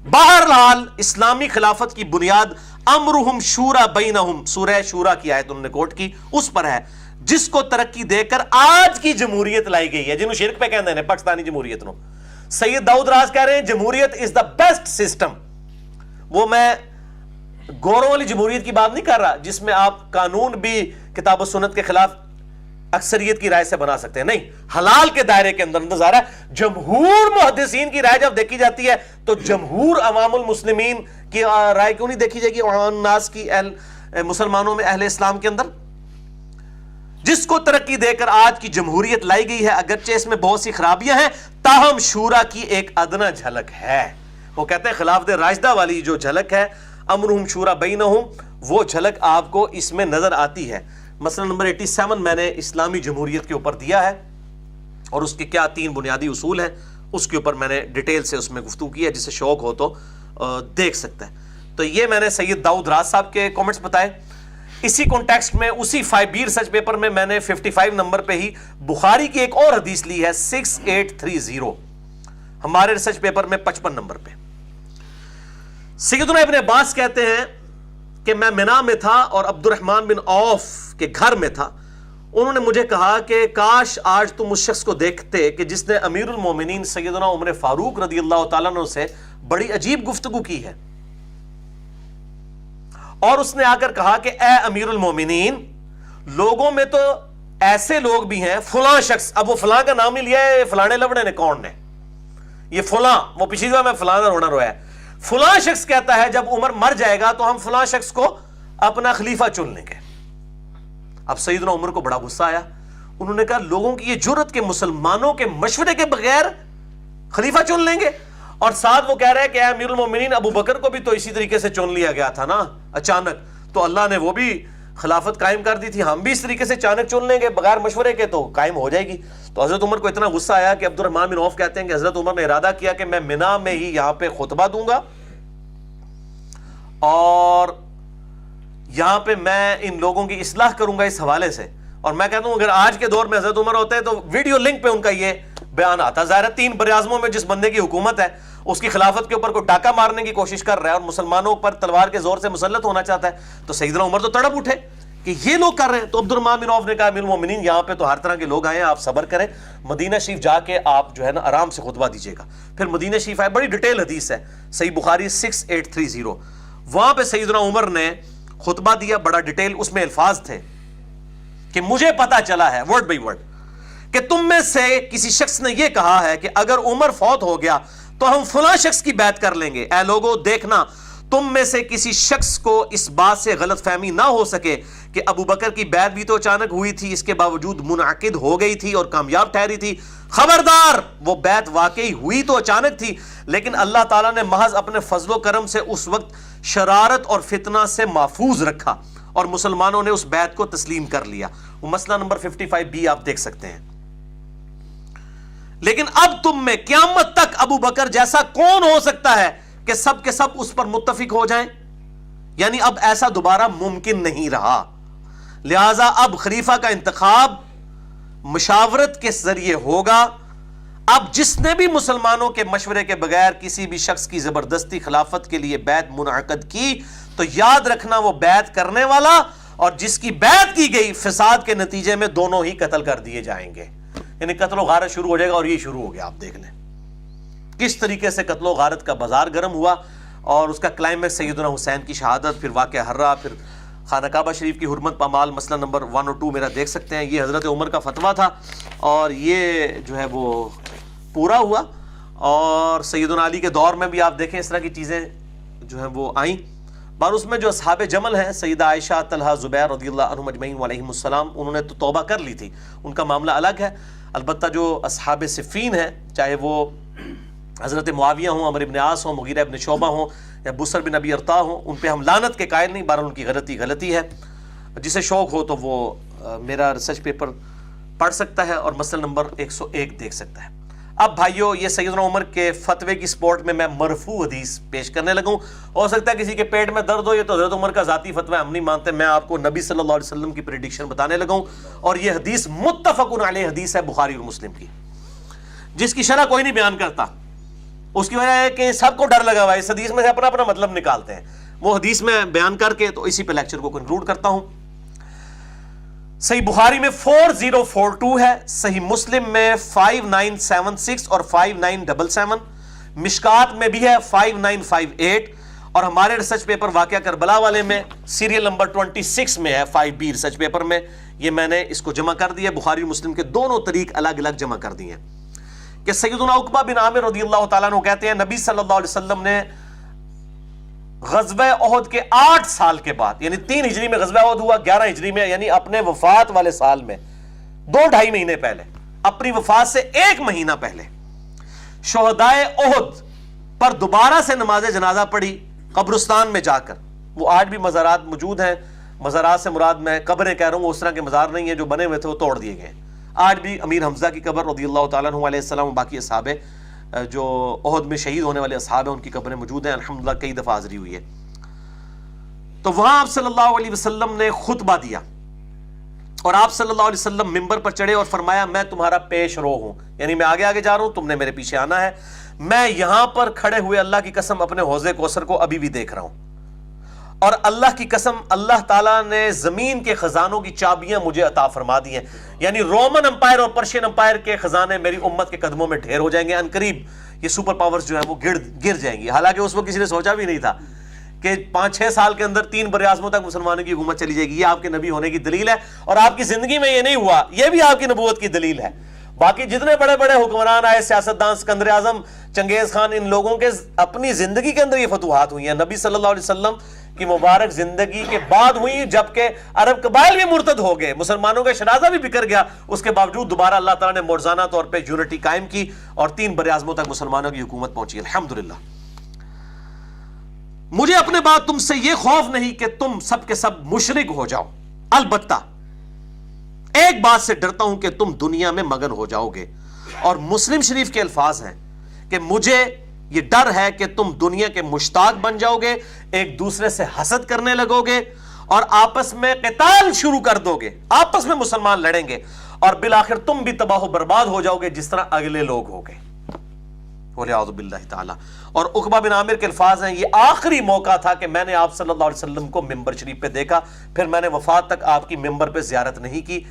بہرحال اسلامی خلافت کی بنیاد امرہم شورا بینہم، سورہ شورا کی آیت انہوں نے کوٹ کی، اس پر ہے جس کو ترقی دے کر آج کی جمہوریت لائی گئی ہے، جنہوں شرک پہ کہندے ہیں پاکستانی جمہوریت نو۔ سید داؤد راز کہہ رہے ہیں جمہوریت از دا بیسٹ سسٹم۔ وہ میں گوروں والی جمہوریت کی بات نہیں کر رہا جس میں آپ قانون بھی کتاب و سنت کے خلاف اکثریت کی رائے سے بنا سکتے ہیں، نہیں، حلال کے دائرے کے اندر نظر ہے۔ جمہور محدثین کی رائے جب دیکھی جاتی ہے تو جمہور عوام المسلمین کی رائے کیوں نہیں دیکھی جائے گی عوام الناس کی، مسلمانوں میں اہل اسلام کے اندر؟ جس کو ترقی دے کر آج کی جمہوریت لائی گئی ہے، اگرچہ اس میں بہت سی خرابیاں ہیں تاہم شورا کی ایک ادنا جھلک ہے۔ وہ کہتے ہیں خلافت راشدہ والی جو جھلک ہے امرہم شورا بینہم، وہ جھلک آپ کو اس میں نظر آتی ہے۔ مسئلہ نمبر 87 میں نے اسلامی جمہوریت کے اوپر دیا ہے اور اس کے کیا 3 بنیادی اصول ہیں، اس کے اوپر میں نے ڈیٹیل سے اس میں گفتگو کی ہے، جسے شوق ہو تو دیکھ سکتا ہے۔ تو یہ میں نے سید داؤد راز صاحب کے کامنٹس بتائے۔ اسی کانٹیکسٹ میں اسی 5B ریسرچ پیپر میں میں نے 55 نمبر پہ ہی بخاری کی ایک اور حدیث لی ہے 6830، ہمارے ریسرچ پیپر میں 55 نمبر پہ۔ سیدنا ابن عباس کہتے ہیں کہ میں منا میں تھا اور عبد الرحمن بن عوف کے گھر میں تھا، انہوں نے مجھے کہا کہ کاش آج تم اس شخص کو دیکھتے کہ جس نے امیر المومنین سیدنا عمر فاروق رضی اللہ تعالیٰ عنہ سے بڑی عجیب گفتگو کی ہے، اور اس نے آ کر کہا کہ اے امیر المومنین، لوگوں میں تو ایسے لوگ بھی ہیں، فلاں شخص، اب وہ فلاں کا نام ہی لیا ہے، فلانے لبڑے نے کون نے، یہ فلاں، وہ پچھلی دفعہ میں فلاں کا رونا رویا ہے، فلاں شخص کہتا ہے جب عمر مر جائے گا تو ہم فلاں شخص کو اپنا خلیفہ چن لیں گے۔ اب سیدنا عمر کو بڑا غصہ آیا، انہوں نے کہا لوگوں کی یہ جرت کہ مسلمانوں کے مشورے کے بغیر خلیفہ چن لیں گے، اور ساتھ وہ کہہ رہے ہیں کہ اے امیر المومنین، ابو بکر کو بھی تو اسی طریقے سے چن لیا گیا تھا نا اچانک، تو اللہ نے وہ بھی خلافت قائم کر دی تھی، ہم بھی اس طریقے سے اچانک چن لیں گے بغیر مشورے کے تو قائم ہو جائے گی۔ تو حضرت عمر کو اتنا غصہ آیا کہ عبد الرحمن بن عوف کہتے ہیں کہ حضرت عمر نے ارادہ کیا کہ میں منا میں ہی یہاں پہ خطبہ دوں گا اور یہاں پہ میں ان لوگوں کی اصلاح کروں گا اس حوالے سے، اور میں کہتا ہوں اگر آج کے دور میں حضرت عمر ہوتے ہیں تو ویڈیو لنک پہ ان کا یہ بیان آتا۔ ظاہر ہے 3 براعظموں میں جس بندے کی حکومت ہے اس کی خلافت کے اوپر کوئی ڈاکہ مارنے کی کوشش کر رہا ہے اور مسلمانوں پر تلوار کے زور سے مسلط ہونا چاہتا ہے، تو سیدنا عمر تو تڑپ اٹھے کہ یہ لوگ کر رہے ہیں۔ تو عبد الرحمن بن عوف نے کہا امیر المومنین یہاں پہ تو ہر طرح کے لوگ آئے ہیں، آپ صبر کریں، مدینہ شریف جا کے آپ جو ہے نا آرام سے خطبہ دیجیے گا۔ پھر مدینہ شریف آئے، بڑی ڈیٹیل حدیث ہے، صحیح بخاری 6830، وہاں پہ سیدنا عمر نے خطبہ دیا، بڑا ڈیٹیل، اس میں الفاظ تھے کہ مجھے پتا چلا ہے ورڈ بائی ورڈ کہ تم میں سے کسی شخص نے یہ کہا ہے کہ اگر عمر فوت ہو گیا تو ہم فلاں شخص کی بیعت کر لیں گے، اے لوگوں دیکھنا تم میں سے کسی شخص کو اس بات سے غلط فہمی نہ ہو سکے کہ ابو بکر کی بیعت بھی تو اچانک ہوئی تھی، اس کے باوجود منعقد ہو گئی تھی اور کامیاب ٹھہری تھی۔ خبردار، وہ بیعت واقعی ہوئی تو اچانک تھی، لیکن اللہ تعالیٰ نے محض اپنے فضل و کرم سے اس وقت شرارت اور فتنہ سے محفوظ رکھا اور مسلمانوں نے اس بیعت کو تسلیم کر لیا۔ وہ مسئلہ نمبر 55B آپ دیکھ سکتے ہیں۔ لیکن اب تم میں قیامت تک ابو بکر جیسا کون ہو سکتا ہے کہ سب کے سب اس پر متفق ہو جائیں؟ یعنی اب ایسا دوبارہ ممکن نہیں رہا، لہذا اب خلیفہ کا انتخاب مشاورت کے ذریعے ہوگا۔ اب جس نے بھی مسلمانوں کے مشورے کے بغیر کسی بھی شخص کی زبردستی خلافت کے لیے بیعت منعقد کی تو یاد رکھنا وہ بیعت کرنے والا اور جس کی بیعت کی گئی فساد کے نتیجے میں دونوں ہی قتل کر دیے جائیں گے۔ یعنی قتل و غارت شروع ہو جائے گا، اور یہ شروع ہو گیا۔ آپ دیکھ لیں کس طریقے سے قتل و غارت کا بازار گرم ہوا، اور اس کا کلائمیکس سیدنا حسین کی شہادت، پھر واقعہ ہرہ، پھر خانہ کعبہ شریف کی حرمت پامال۔ مسئلہ نمبر 1 اور 2 میرا دیکھ سکتے ہیں، یہ حضرت عمر کا فتویٰ تھا اور یہ جو ہے وہ پورا ہوا۔ اور سیدنا علی کے دور میں بھی آپ دیکھیں اس طرح کی چیزیں جو ہیں وہ آئیں۔ بار اس میں جو اصحاب جمل ہیں، سیدہ عائشہ، طلحہ، زبیر رضی اللہ عنہم اجمعین علیہم السلام، انہوں نے تو توبہ کر لی تھی، ان کا معاملہ الگ ہے۔ البتہ جو اصحاب صفین ہیں، چاہے وہ حضرت معاویہ ہوں، عمرو بن عاص ہوں، مغیرہ بن شعبہ ہوں، یا بصر بن ابی ارطاء ہوں، ان پہ ہم لعنت کے قائل نہیں، بہرحال ان کی غلطی ہے۔ جسے شوق ہو تو وہ میرا ریسرچ پیپر پڑھ سکتا ہے اور مسئلہ نمبر 101 دیکھ سکتا ہے۔ اب بھائیو، یہ سیدنا عمر کے فتوے کی سپورٹ میں مرفوع حدیث پیش کرنے لگا ہوں۔ ہو سکتا ہے کسی کے پیٹ میں درد ہو، یہ تو حضرت عمر کا ذاتی فتوہ ہے، ہم نہیں مانتے۔ میں آپ کو نبی صلی اللہ علیہ وسلم کی پریڈکشن بتانے لگا ہوں، اور یہ حدیث متفق علیہ حدیث ہے بخاری اور مسلم کی، جس کی شرح کوئی نہیں بیان کرتا۔ اس کی وجہ ہے کہ سب کو ڈر لگا ہوا ہے، اس حدیث میں سے اپنا اپنا مطلب نکالتے ہیں۔ وہ حدیث میں بیان کر کے تو اسی پہ لیکچر کو کنکلوڈ کرتا ہوں۔ صحیح بخاری میں 4042 ہے، صحیح مسلم میں 5976 اور 5977، مشکات میں بھی ہے 5958، اور ہمارے ریسرچ پیپر واقعہ کربلا والے میں سیریل نمبر 26 میں ہے، 5B ریسرچ پیپر میں۔ یہ میں نے اس کو جمع کر دیا، بخاری اور مسلم کے دونوں طریق الگ الگ جمع کر دیے ہیں، کہ سیدنا عقبہ بن عامر رضی اللہ تعالیٰ عنہ کہتے ہیں نبی صلی اللہ علیہ وسلم نے غزوہ احد کے 8 سال کے بعد، یعنی 3 ہجری میں غزوہ احد ہوا، 11 ہجری میں، یعنی اپنے وفات والے سال میں 2-2.5 مہینے پہلے، اپنی وفات سے 1 مہینہ پہلے، شہدائے احد پر دوبارہ سے نماز جنازہ پڑھی قبرستان میں جا کر۔ وہ آج بھی مزارات موجود ہیں، مزارات سے مراد میں قبریں کہہ رہا ہوں، اس طرح کے مزار نہیں ہیں جو بنے ہوئے تھے، وہ توڑ دیے گئے۔ آج بھی امیر حمزہ کی قبر رضی اللہ تعالیٰ عنہ علیہ السلام، باقی اصحاب جو احد میں شہید ہونے والے اصحاب ہیں ان کی قبریں موجود ہیں، الحمدللہ کئی دفعہ حاضری ہوئی ہے۔ تو وہاں آپ صلی اللہ علیہ وسلم نے خطبہ دیا، اور آپ صلی اللہ علیہ وسلم ممبر پر چڑھے اور فرمایا میں تمہارا پیش رو ہوں، یعنی میں آگے آگے جا رہا ہوں، تم نے میرے پیچھے آنا ہے۔ میں یہاں پر کھڑے ہوئے اللہ کی قسم اپنے حوض کوثر کو ابھی بھی دیکھ رہا ہوں، اور اللہ کی قسم اللہ تعالیٰ نے زمین کے خزانوں کی چابیاں مجھے عطا فرما دی ہیں، یعنی رومن امپائر اور پرشین امپائر کے خزانے میری امت کے قدموں میں ڈھیر ہو جائیں گے، عنقریب یہ سپر پاورز جو ہیں وہ گر جائیں گی۔ حالانکہ اس وقت کسی نے سوچا بھی نہیں تھا کہ 5-6 سال کے اندر 3 براعظموں تک مسلمانوں کی حکومت چلی جائے گی۔ یہ آپ کے نبی ہونے کی دلیل ہے، اور آپ کی زندگی میں یہ نہیں ہوا، یہ بھی آپ کی نبوت کی دلیل ہے۔ باقی جتنے بڑے بڑے حکمران آئے، سیاستدان، سکندر اعظم، چنگیز خان، ان لوگوں کے اپنی زندگی کے اندر یہ فتوحات ہوئی ہیں، نبی صلی اللہ علیہ وسلم کی مبارک زندگی کے بعد ہوئی، جبکہ عرب قبائل بھی مرتد ہو گئے، مسلمانوں کا شنازہ بھی بکھر گیا، اس کے باوجود دوبارہ اللہ تعالیٰ نے معجزانہ طور پہ یونٹی قائم کی، اور 3 براعظموں تک مسلمانوں کی حکومت پہنچی، الحمدللہ۔ مجھے اپنے بعد تم سے یہ خوف نہیں کہ تم سب کے سب مشرک ہو جاؤ، البتہ ایک بات سے ڈرتا ہوں کہ تم دنیا میں مگن ہو جاؤ گے، اور مسلم شریف کے الفاظ ہیں کہ مجھے یہ ڈر ہے کہ تم دنیا کے مشتاق بن جاؤ گے، ایک دوسرے سے حسد کرنے لگو گے، اور آپس میں قتال شروع کر دو گے، آپس میں مسلمان لڑیں گے، اور بالآخر تم بھی تباہ و برباد ہو جاؤ گے جس طرح اگلے لوگ ہو گئے، وَلِعَوْذُ بِاللَّهِ تعالی۔ اور عقبہ بن عامر کے الفاظ ہیں یہ آخری موقع تھا کہ میں نے آپ صلی اللہ علیہ وسلم کو ممبر شریف پہ دیکھا، پھر میں نے وفات تک آپ کی ممبر پہ زیارت نہیں کی،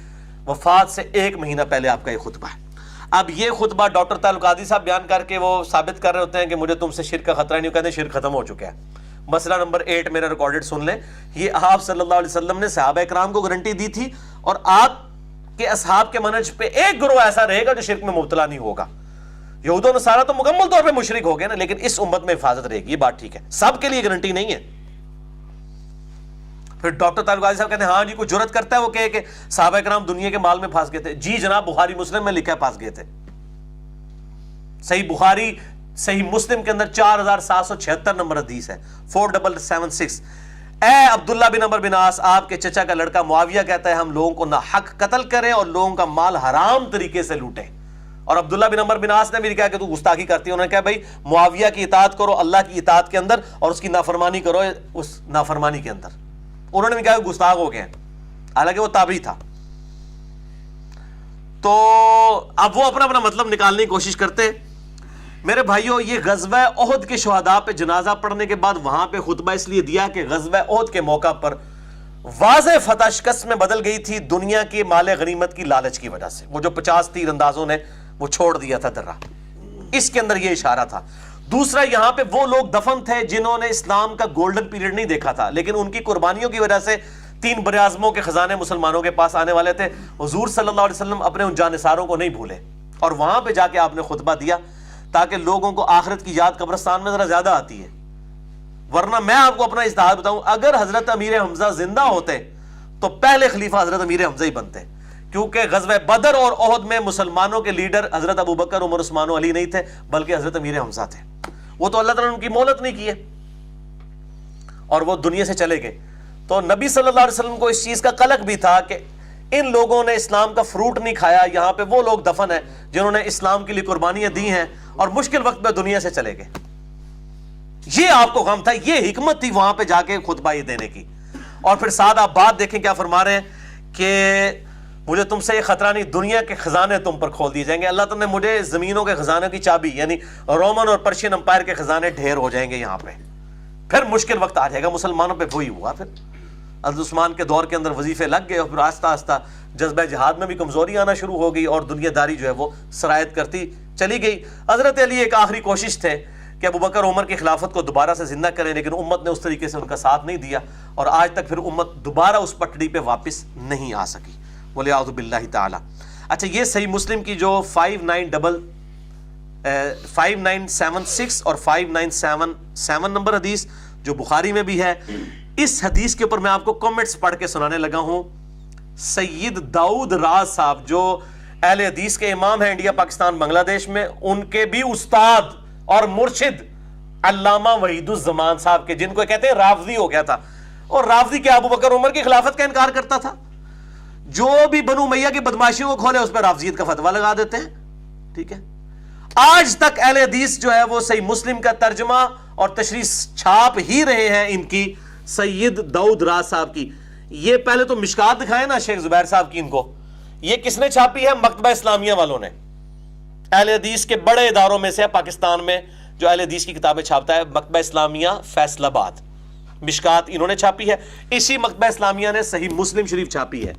وفات سے 1 مہینہ پہلے آپ کا یہ خطبہ ہے۔ اب یہ خطبہ ڈاکٹر تعلق قادری صاحب بیان کر کے وہ ثابت کر رہے ہوتے ہیں کہ مجھے تم سے شرک کا خطرہ نہیں، کہتے ہیں شرک ختم ہو چکا ہے۔ مسئلہ نمبر 8 میرا ریکارڈڈ سن لیں، یہ آپ صلی اللہ علیہ وسلم نے صحابہ کرام کو گارنٹی دی تھی، اور آپ کے اصحاب کے منہج پہ ایک گروہ ایسا رہے گا جو شرک میں مبتلا نہیں ہوگا، یہود و نصارہ تو مکمل طور پہ مشرک ہو گئے نا، لیکن اس امت میں حفاظت رہے گی، یہ بات ٹھیک ہے، سب کے لیے گارنٹی نہیں ہے۔ پھر ڈاکٹر طارق غازی صاحب کہتے ہیں ہاں جی کوئی جرت کرتا ہے وہ کہے کہ صحابہ کرام دنیا کے مال میں پھنس گئے تھے، جی جناب بخاری مسلم میں لکھا ہے پھنس گئے تھے، صحیح بخاری صحیح مسلم کے اندر 4776 نمبر حدیث ہے، 4776۔ اے عبداللہ بن عمر بن عاص، آپ کے چچا کا لڑکا معاویہ کہتا ہے ہم لوگوں کو ناحق قتل کریں اور لوگوں کا مال حرام طریقے سے لوٹیں۔ اور عبداللہ بن عمر بن عاص نے بھی کہا کہ تو گستاخی کرتی ہے، انہوں نے کہا بھائی معاویہ کی اطاعت کرو اللہ کی اطاعت کے اندر، اور اس کی نافرمانی کرو اس نافرمانی کے اندر۔ انہوں نے بھی کہا کہ گستاخ ہو گئے ہیں، حالانکہ وہ تابعی تھا۔ تو اب وہ اپنا اپنا مطلب نکالنے کی کوشش کرتے۔ میرے بھائیوں، یہ غزوہ احد کے شہداء پہ جنازہ پڑھنے کے بعد وہاں پہ خطبہ اس لیے دیا کہ غزوہ احد کے موقع پر واضح فتح شکست میں بدل گئی تھی دنیا کے مال غنیمت کی لالچ کی وجہ سے، وہ جو 50 تیر اندازوں نے وہ چھوڑ دیا تھا درہ، اس کے اندر یہ اشارہ تھا۔ دوسرا، یہاں پہ وہ لوگ دفن تھے جنہوں نے اسلام کا گولڈن پیریڈ نہیں دیکھا تھا، لیکن ان کی قربانیوں کی وجہ سے 3 براعظموں کے خزانے مسلمانوں کے پاس آنے والے تھے۔ حضور صلی اللہ علیہ وسلم اپنے ان جانثاروں کو نہیں بھولے، اور وہاں پہ جا کے آپ نے خطبہ دیا تاکہ لوگوں کو آخرت کی یاد قبرستان میں ذرا زیادہ آتی ہے۔ ورنہ میں آپ کو اپنا اجتہاد بتاؤں، اگر حضرت امیر حمزہ زندہ ہوتے تو پہلے خلیفہ حضرت امیر حمزہ ہی بنتے، کیونکہ غزوہ بدر اور احد میں مسلمانوں کے لیڈر حضرت ابو بکر، عمر، عثمان و علی نہیں تھے، بلکہ حضرت امیر حمزہ تھے۔ وہ تو اللہ تعالیٰ نے ان کی مہلت نہیں کی ہے اور وہ دنیا سے چلے گئے۔ تو نبی صلی اللہ علیہ وسلم کو اس چیز کا قلق بھی تھا کہ ان لوگوں نے اسلام کا فروٹ نہیں کھایا، یہاں پہ وہ لوگ دفن ہیں جنہوں نے اسلام کے لیے قربانیاں دی ہیں اور مشکل وقت میں دنیا سے چلے گئے۔ یہ آپ کو غم تھا، یہ حکمت تھی وہاں پہ جا کے خطبہ یہ دینے کی۔ اور پھر ساتھ آپ بات دیکھیں کیا فرما رہے ہیں کہ مجھے تم سے یہ خطرہ نہیں، دنیا کے خزانے تم پر کھول دیے جائیں گے۔ اللہ تعالیٰ نے مجھے زمینوں کے خزانوں کی چابی، یعنی رومن اور پرشین امپائر کے خزانے ڈھیر ہو جائیں گے یہاں پہ، پھر مشکل وقت آ جائے گا مسلمانوں پہ۔ وہی ہوا، پھر حضرت عثمان کے دور کے اندر وظیفے لگ گئے اور پھر آہستہ آہستہ جذبہ جہاد میں بھی کمزوری آنا شروع ہو گئی اور دنیا داری جو ہے وہ سرایت کرتی چلی گئی۔ حضرت علی ایک آخری کوشش تھے کہ ابو بکر عمر کی خلافت کو دوبارہ سے زندہ کریں، لیکن امت نے اس طریقے سے ان کا ساتھ نہیں دیا اور آج تک پھر امت دوبارہ اس پٹڑی پہ واپس نہیں آ سکی، وَلِعَوْذُ بِاللَّهِ تعالی۔ اچھا، یہ صحیح مسلم کی جو 5976 اور 5977 نمبر حدیث جو بخاری میں بھی ہے، اس حدیث کے اوپر میں آپ کو کمنٹس پڑھ کے سنانے لگا ہوں۔ سید داؤد راز صاحب جو اہل حدیث کے امام ہیں انڈیا، پاکستان، بنگلہ دیش میں، ان کے بھی استاد اور مرشد علامہ وحید الزمان صاحب کے، جن کو کہتے ہیں رافضی ہو گیا تھا، اور رافضی کیا ابو بکر عمر کی خلافت کا انکار کرتا تھا؟ جو بھی بنو امیہ کی بدماشیوں کو کھولے اس پہ رافضیت کا فتویٰ لگا دیتے ہیں، ٹھیک ہے۔ آج تک اہل حدیث جو ہے وہ صحیح مسلم کا ترجمہ اور تشریح چھاپ ہی رہے ہیں ان کی، سید داؤد راز صاحب کی۔ یہ پہلے تو مشکات دکھائے نا شیخ زبیر صاحب کی، ان کو یہ کس نے چھاپی ہے؟ مکتبہ اسلامیہ والوں نے، اہل حدیث کے بڑے اداروں میں سے ہے پاکستان میں جو اہل حدیث کی کتابیں چھاپتا ہے، مکتبہ اسلامیہ فیصل آباد، مشکات انہوں نے چھاپی ہے۔ اسی مکتبہ اسلامیہ نے صحیح مسلم شریف چھاپی ہے،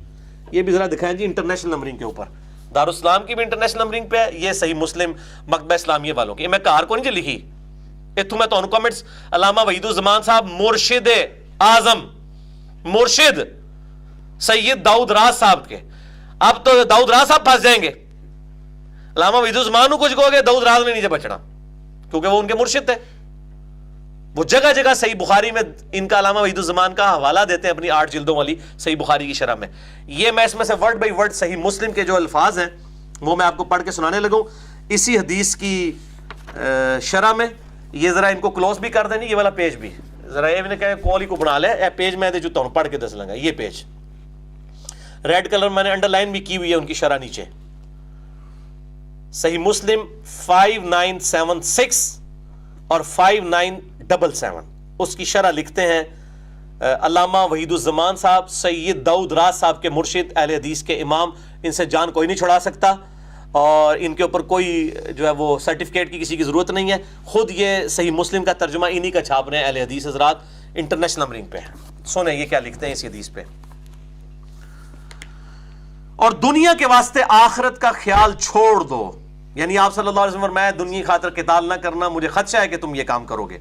یہ بھی ذرا دکھائیں جی انٹرنیشنل نمبرنگ کے اوپر، دارالاسلام کی بھی انٹرنیشنل نمبرنگ پہ ہے، یہ صحیح مسلم مکتبہ اسلامیہ والوں کی۔ میں کار کو نہیں جی لکھی، اتوں میں تو کمنٹس علامہ وحید الزمان صاحب مرشد اعظم، مرشد سید داؤد راز صاحب کے، اب تو داؤد راز صاحب پھنس جائیں گے، علامہ وحید الزمان کو کچھ کہو گے داؤد راز نے نیچے بچنا، کیونکہ وہ ان کے مرشد تھے۔ وہ جگہ جگہ صحیح بخاری میں ان کا علامہ وحید الزمان کا حوالہ دیتے ہیں اپنی 8 جلدوں والی صحیح بخاری کی شرح میں۔ یہ میں اس میں سے ورڈ بائی ورڈ صحیح مسلم کے جو الفاظ ہیں وہ میں آپ کو پڑھ کے سنانے لگوں اسی حدیث کی شرح میں۔ یہ ذرا ان کو کلوز بھی کر دیں، یہ والا پیج بھی ذرا یہ کہا کال ہی کو بنا لے، اے پیج میں دے جو تم پڑھ کے دس لگا، یہ پیج ریڈ کلر میں نے انڈر لائن بھی کی ہوئی ہے ان کی شرح نیچے، صحیح مسلم 5976 اور 5977 اس کی شرح لکھتے ہیں علامہ وحید الزمان صاحب، سید داؤد راز صاحب کے مرشد، اہل حدیث کے امام، ان سے جان کوئی نہیں چھڑا سکتا اور ان کے اوپر کوئی جو ہے وہ سرٹیفکیٹ کی کسی کی ضرورت نہیں ہے، خود یہ صحیح مسلم کا ترجمہ انہی کا چھاپ رہے ہیں اہل حدیث حضرات، انٹرنیشنل نمبرنگ پہ۔ سنیں یہ کیا لکھتے ہیں اس حدیث پہ، اور دنیا کے واسطے آخرت کا خیال چھوڑ دو، یعنی آپ صلی اللہ علیہ وسلم فرمایا دنیا کی خاطر قتال نہ کرنا، مجھے خدشہ ہے کہ تم یہ کام کرو گے۔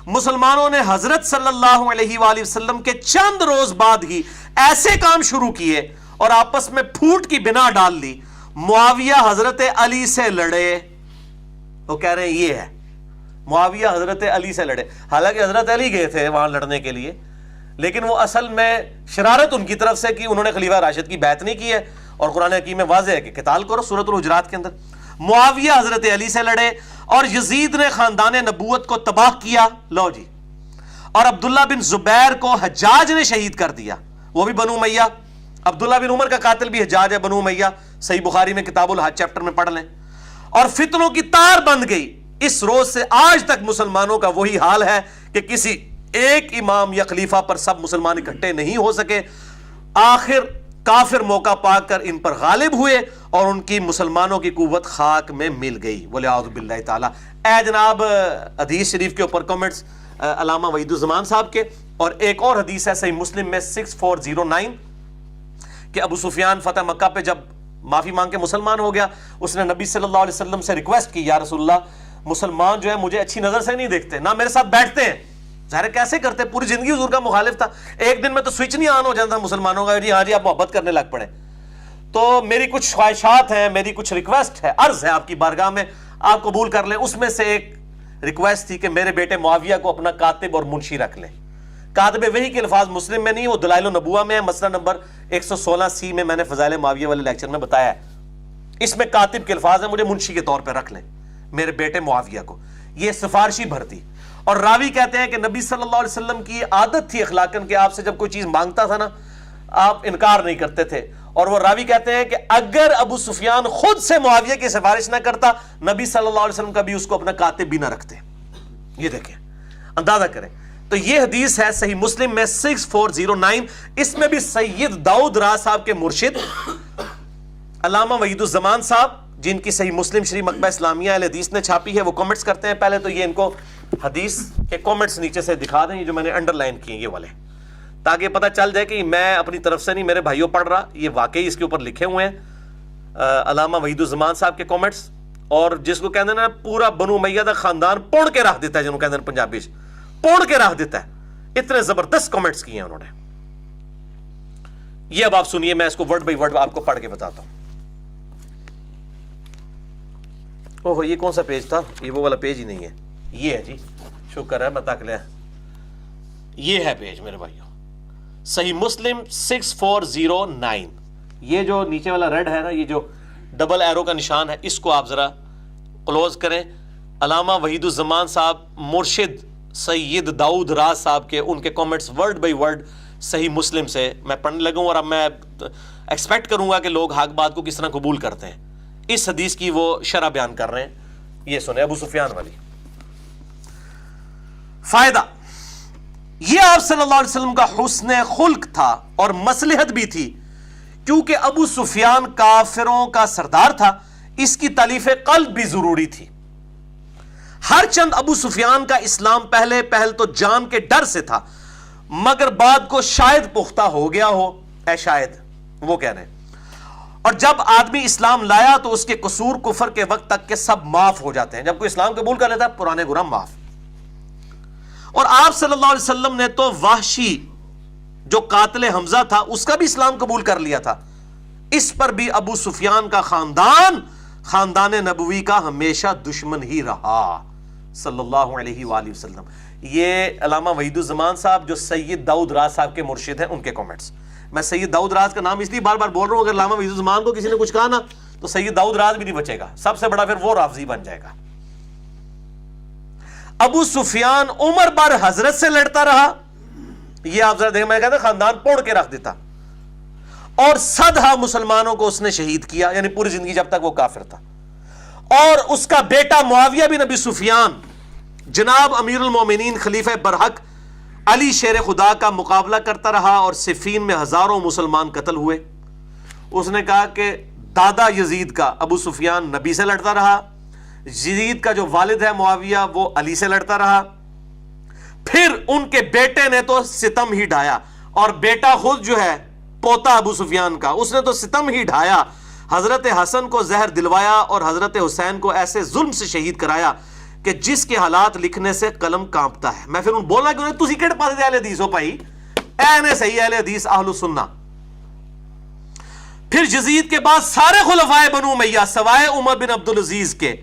مسلمانوں نے حضرت صلی اللہ علیہ وآلہ وسلم کے چند روز بعد ہی ایسے کام شروع کیے اور آپس میں پھوٹ کی بنا ڈال لی، معاویہ حضرت علی سے لڑے، وہ کہہ رہے ہیں یہ ہے معاویہ حضرت علی سے لڑے، حالانکہ حضرت علی گئے تھے وہاں لڑنے کے لیے، لیکن وہ اصل میں شرارت ان کی طرف سے کی، انہوں نے خلیفہ راشد کی بیعت نہیں کی ہے، اور قرآن حکیم میں واضح ہے کہ قتال کرو سورۃ الحجرات کے اندر۔ معاویہ حضرت علی سے لڑے اور یزید نے خاندان نبوت کو تباہ کیا، لو جی، اور عبداللہ بن زبیر کو حجاج نے شہید کر دیا، وہ بھی بنو امیہ، عبداللہ بن عمر کا قاتل بھی حجاج ہے بنو امیہ، صحیح بخاری میں کتاب الحج چیپٹر میں پڑھ لیں، اور فتنوں کی تار بند گئی۔ اس روز سے آج تک مسلمانوں کا وہی حال ہے کہ کسی ایک امام یا خلیفہ پر سب مسلمان اکٹھے نہیں ہو سکے، آخر کافر موقع پا کر ان پر غالب ہوئے اور ان کی مسلمانوں کی قوت خاک میں مل گئی، وَلِعَوْذُ بِاللَّهِ تعالیٰ۔ اے جناب حدیث شریف کے اوپر کمنٹس علامہ وحید الزمان صاحب کے، اور ایک اور حدیث ہے صحیح مسلم میں 6409 کہ ابو سفیان فتح مکہ پہ جب معافی مانگ کے مسلمان ہو گیا، اس نے نبی صلی اللہ علیہ وسلم سے ریکویسٹ کی، یا رسول اللہ مسلمان جو ہے مجھے اچھی نظر سے نہیں دیکھتے، نہ میرے ساتھ بیٹھتے ہیں، ظاہر کیسے کرتے، پوری زندگی حضور کا مخالف تھا، ایک دن میں تو سوئچ نہیں آن ہو جاتا مسلمانوں کا، جی ہاں جی آپ محبت کرنے لگ پڑے، تو میری کچھ خواہشات ہیں، میری کچھ ریکویسٹ ہے، عرض ہے آپ کی بارگاہ میں، آپ قبول کر لیں۔ اس میں سے ایک ریکویسٹ تھی کہ میرے بیٹے معاویہ کو اپنا کاتب اور منشی رکھ لیں۔ کاتب وحی کے الفاظ مسلم میں نہیں، وہ دلائل النبوہ میں ہے، مسئلہ نمبر 116C میں نے فضائل معاویہ والے لیکچر میں بتایا ہے، اس میں کاتب کے الفاظ ہیں، مجھے منشی کے طور پہ رکھ لیں میرے بیٹے معاویہ کو، یہ سفارشی بھرتی۔ اور راوی کہتے ہیں کہ نبی صلی اللہ علیہ وسلم کی عادت تھی اخلاقاً کہ آپ سے جب کوئی چیز مانگتا تھا نا آپ انکار نہیں کرتے تھے، اور وہ راوی کہتے ہیں کہ اگر ابو سفیان خود سے معاویہ کی سفارش نہ کرتا نبی صلی اللہ علیہ وسلم کبھی اس کو اپنا کاتب بھی نہ رکھتے۔ یہ دیکھیں، اندازہ کریں، تو یہ حدیث ہے صحیح مسلم میں 6409، اس میں بھی سید داؤد راہ صاحب کے مرشد علامہ وحید الزمان صاحب، جن کی صحیح مسلم شریف مکتبہ اسلامیہ اہل حدیث نے چھاپی ہے، وہ کمنٹس کرتے ہیں۔ پہلے تو یہ ان کو حدیث کے کمنٹس نیچے سے دکھا دیں، یہ جو میں نے انڈر لائن کیے یہ والے، تاکہ پتہ چل جائے کہ میں اپنی طرف سے نہیں، میرے بھائیوں پڑھ رہا، یہ واقعی اس کے اوپر لکھے ہوئے ہیں علامہ وحید الزمان صاحب کے کمنٹس، اور جس کو کہتے ہیں نا پورا بنو امیہ دا خاندان پوڑ کے رکھ دیتا ہے، جنہوں کہتے ہیں پنجابی پوڑ کے رکھ دیتا ہے، اتنے زبردست کمنٹس کیے ہیں انہوں نے۔ یہ اب آپ سنیے، میں اس کو ورڈ بائی ورڈ آپ کو پڑھ کے بتاتا ہوں۔ اوہ یہ کون سا پیج تھا؟ یہ وہ والا پیج ہی نہیں ہے، یہ ہے جی، شکر ہے میں تک لیا، یہ ہے پیج میرے بھائیوں، صحیح مسلم 6409، یہ جو نیچے والا ریڈ ہے نا، یہ جو ڈبل ایرو کا نشان ہے، اس کو آپ ذرا کلوز کریں۔ علامہ وحید الزمان صاحب مرشد سید داؤد راز صاحب کے ان کے کامنٹس ورڈ بائی ورڈ صحیح مسلم سے میں پڑھنے لگوں، اور اب میں ایکسپیکٹ کروں گا کہ لوگ حق بات کو کس طرح قبول کرتے ہیں۔ اس حدیث کی وہ شرح بیان کر رہے ہیں، یہ سنیں ابو سفیان والی۔ فائدہ یہ آپ صلی اللہ علیہ وسلم کا حسن خلق تھا اور مصلحت بھی تھی، کیونکہ ابو سفیان کافروں کا سردار تھا، اس کی تالیف قلب بھی ضروری تھی۔ ہر چند ابو سفیان کا اسلام پہل تو جان کے ڈر سے تھا، مگر بعد کو شاید پختہ ہو گیا ہو، اے شاید وہ کہہ رہے ہیں، اور جب آدمی اسلام لایا تو اس کے قصور کفر کے وقت تک کے سب معاف ہو جاتے ہیں۔ جب کوئی اسلام قبول کر لیتا ہے پرانے گناہ معاف۔ اور آپ صلی اللہ علیہ وسلم نے تو وحشی جو قاتل حمزہ تھا اس کا بھی اسلام قبول کر لیا تھا، اس پر بھی ابو سفیان کا خاندان نبوی کا ہمیشہ دشمن ہی رہا صلی اللہ علیہ وآلہ وسلم۔ یہ علامہ وحید الزمان صاحب جو سید داؤد راز صاحب کے مرشد ہیں، ان کے کامنٹس۔ میں سید داؤد راز کا نام اس لیے بار بار بول رہا ہوں، اگر علامہ وحید الزمان کو کسی نے کچھ کہا نا تو سید داؤد راز بھی نہیں بچے گا، سب سے بڑا پھر وہ رافضی بن جائے گا۔ ابو سفیان عمر بر حضرت سے لڑتا رہا، یہ آپ ذرا دیکھیں، میں کہتا خاندان پوڑ کے رکھ دیتا، اور صدہا مسلمانوں کو اس نے شہید کیا، یعنی پوری زندگی جب تک وہ کافر تھا۔ اور اس کا بیٹا معاویہ بن ابی سفیان جناب امیر المومنین خلیفہ برحق علی شیر خدا کا مقابلہ کرتا رہا، اور صفین میں ہزاروں مسلمان قتل ہوئے۔ اس نے کہا کہ دادا یزید کا ابو سفیان نبی سے لڑتا رہا، یزید کا جو والد ہے معاویہ وہ علی سے لڑتا رہا، پھر ان کے بیٹے نے تو ستم ہی ڈھایا، اور بیٹا خود جو ہے پوتا ابو سفیان کا، اس نے تو ستم ہی ڈھایا، حضرت حسن کو زہر دلوایا اور حضرت حسین کو ایسے ظلم سے شہید کرایا کہ جس کے حالات لکھنے سے قلم کانپتا ہے۔ میں پھر ان بولنا کہ انہیں تسی کہڑے پاسے اہل حدیث ہو بھائی، اینے صحیح اہل حدیث اہل سنہ۔ پھر یزید کے بعد سارے خلفائے بنو امیہ سوائے عمر بن عبدالعزیز کے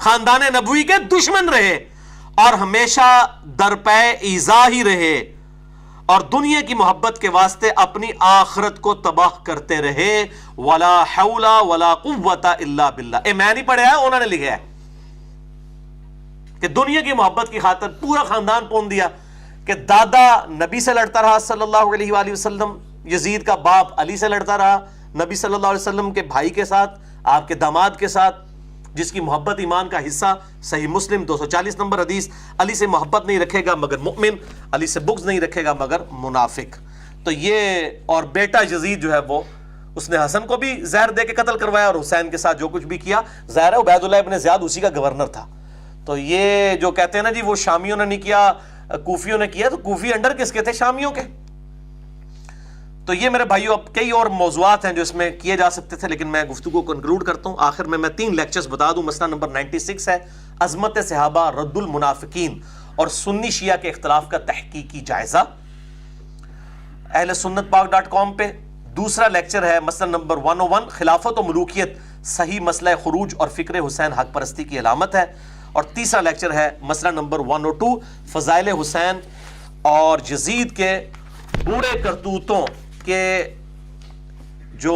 خاندان نبوی کے دشمن رہے اور ہمیشہ درپے ایذا ہی رہے اور دنیا کی محبت کے واسطے اپنی آخرت کو تباہ کرتے رہے. ولا حول ولا قوت الا باللہ. میں نہیں پڑھا ہے، انہوں نے لکھا ہے کہ دنیا کی محبت کی خاطر پورا خاندان پون دیا کہ دادا نبی سے لڑتا رہا صلی اللہ علیہ وآلہ وسلم، یزید کا باپ علی سے لڑتا رہا نبی صلی اللہ علیہ وسلم کے بھائی کے ساتھ، آپ کے داماد کے ساتھ، جس کی محبت ایمان کا حصہ. صحیح مسلم 240 نمبر حدیث. علی سے محبت نہیں رکھے گا مگر مؤمن، علی سے بغض نہیں رکھے گا مگر منافق. تو یہ اور بیٹا یزید جو ہے وہ اس نے حسن کو بھی زہر دے کے قتل کروایا اور حسین کے ساتھ جو کچھ بھی کیا. ظاہر ہے عبید اللہ ابن زیاد اسی کا گورنر تھا. تو یہ جو کہتے ہیں نا جی وہ شامیوں نے نہیں کیا کوفیوں نے کیا، تو کوفی انڈر کس کے تھے؟ شامیوں کے. تو یہ میرے بھائیوں اب کئی اور موضوعات ہیں جو اس میں کیے جا سکتے تھے، لیکن میں گفتگو کو کنکلوڈ کرتا ہوں. آخر میں 3 لیکچرز بتا دوں. مسئلہ نمبر 96 ہے عظمت صحابہ، رد المنافقین اور سنی شیعہ کے اختلاف کا تحقیقی جائزہ، اہل سنت پاک.com پہ. دوسرا لیکچر ہے مسئلہ نمبر 101 خلافت و ملوکیت، صحیح مسئلہ خروج اور فکر حسین حق پرستی کی علامت ہے. اور تیسرا لیکچر ہے مسئلہ نمبر 102 فضائل حسین اور یزید کے برے کرتوتوں کے جو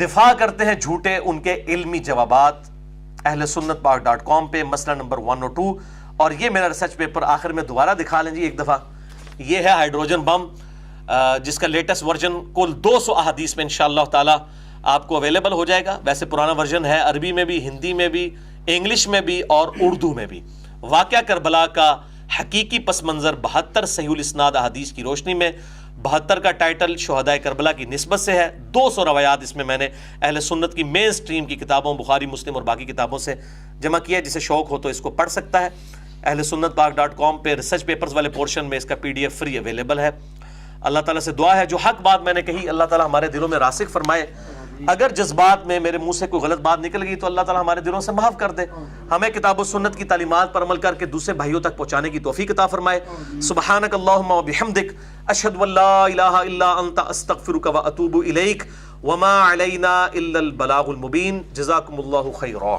دفاع کرتے ہیں جھوٹے، ان کے علمی جوابات، اہل سنت پاک.com پہ مسئلہ نمبر 102. اور یہ میرا ریسرچ پیپر آخر میں دوبارہ دکھا لیں جی ایک دفعہ. یہ ہے ہائیڈروجن بم جس کا لیٹسٹ ورژن کل 200 احادیث میں انشاءاللہ تعالی آپ کو اویلیبل ہو جائے گا. ویسے پرانا ورژن ہے عربی میں بھی، ہندی میں بھی، انگلش میں بھی اور اردو میں بھی. واقعہ کربلا کا حقیقی پس منظر 72 صحیح الاسناد احادیث کی روشنی میں. 72 کا ٹائٹل شہدائے کربلا کی نسبت سے ہے. 200 روایات اس میں میں نے اہل سنت کی مین سٹریم کی کتابوں بخاری مسلم اور باقی کتابوں سے جمع کیا ہے. جسے شوق ہو تو اس کو پڑھ سکتا ہے. اہل سنت پاک.com پہ ریسرچ پیپرز والے پورشن میں اس کا PDF فری اویلیبل ہے. اللہ تعالیٰ سے دعا ہے جو حق بات میں نے کہی اللہ تعالیٰ ہمارے دلوں میں راسخ فرمائے. اگر جذبات میں میرے منہ سے کوئی غلط بات نکل گئی تو اللہ تعالیٰ ہمارے دلوں سے معاف کر دے. ہمیں کتاب و سنت کی تعلیمات پر عمل کر کے دوسرے بھائیوں تک پہنچانے کی توفیق عطا فرمائے. سبحانک اللہم و بحمدک اشہد ان لا الہ الا انت استغفرک و اتوب الیک وما علینا الا البلاغ المبین. جزاکم اللہ خیرا.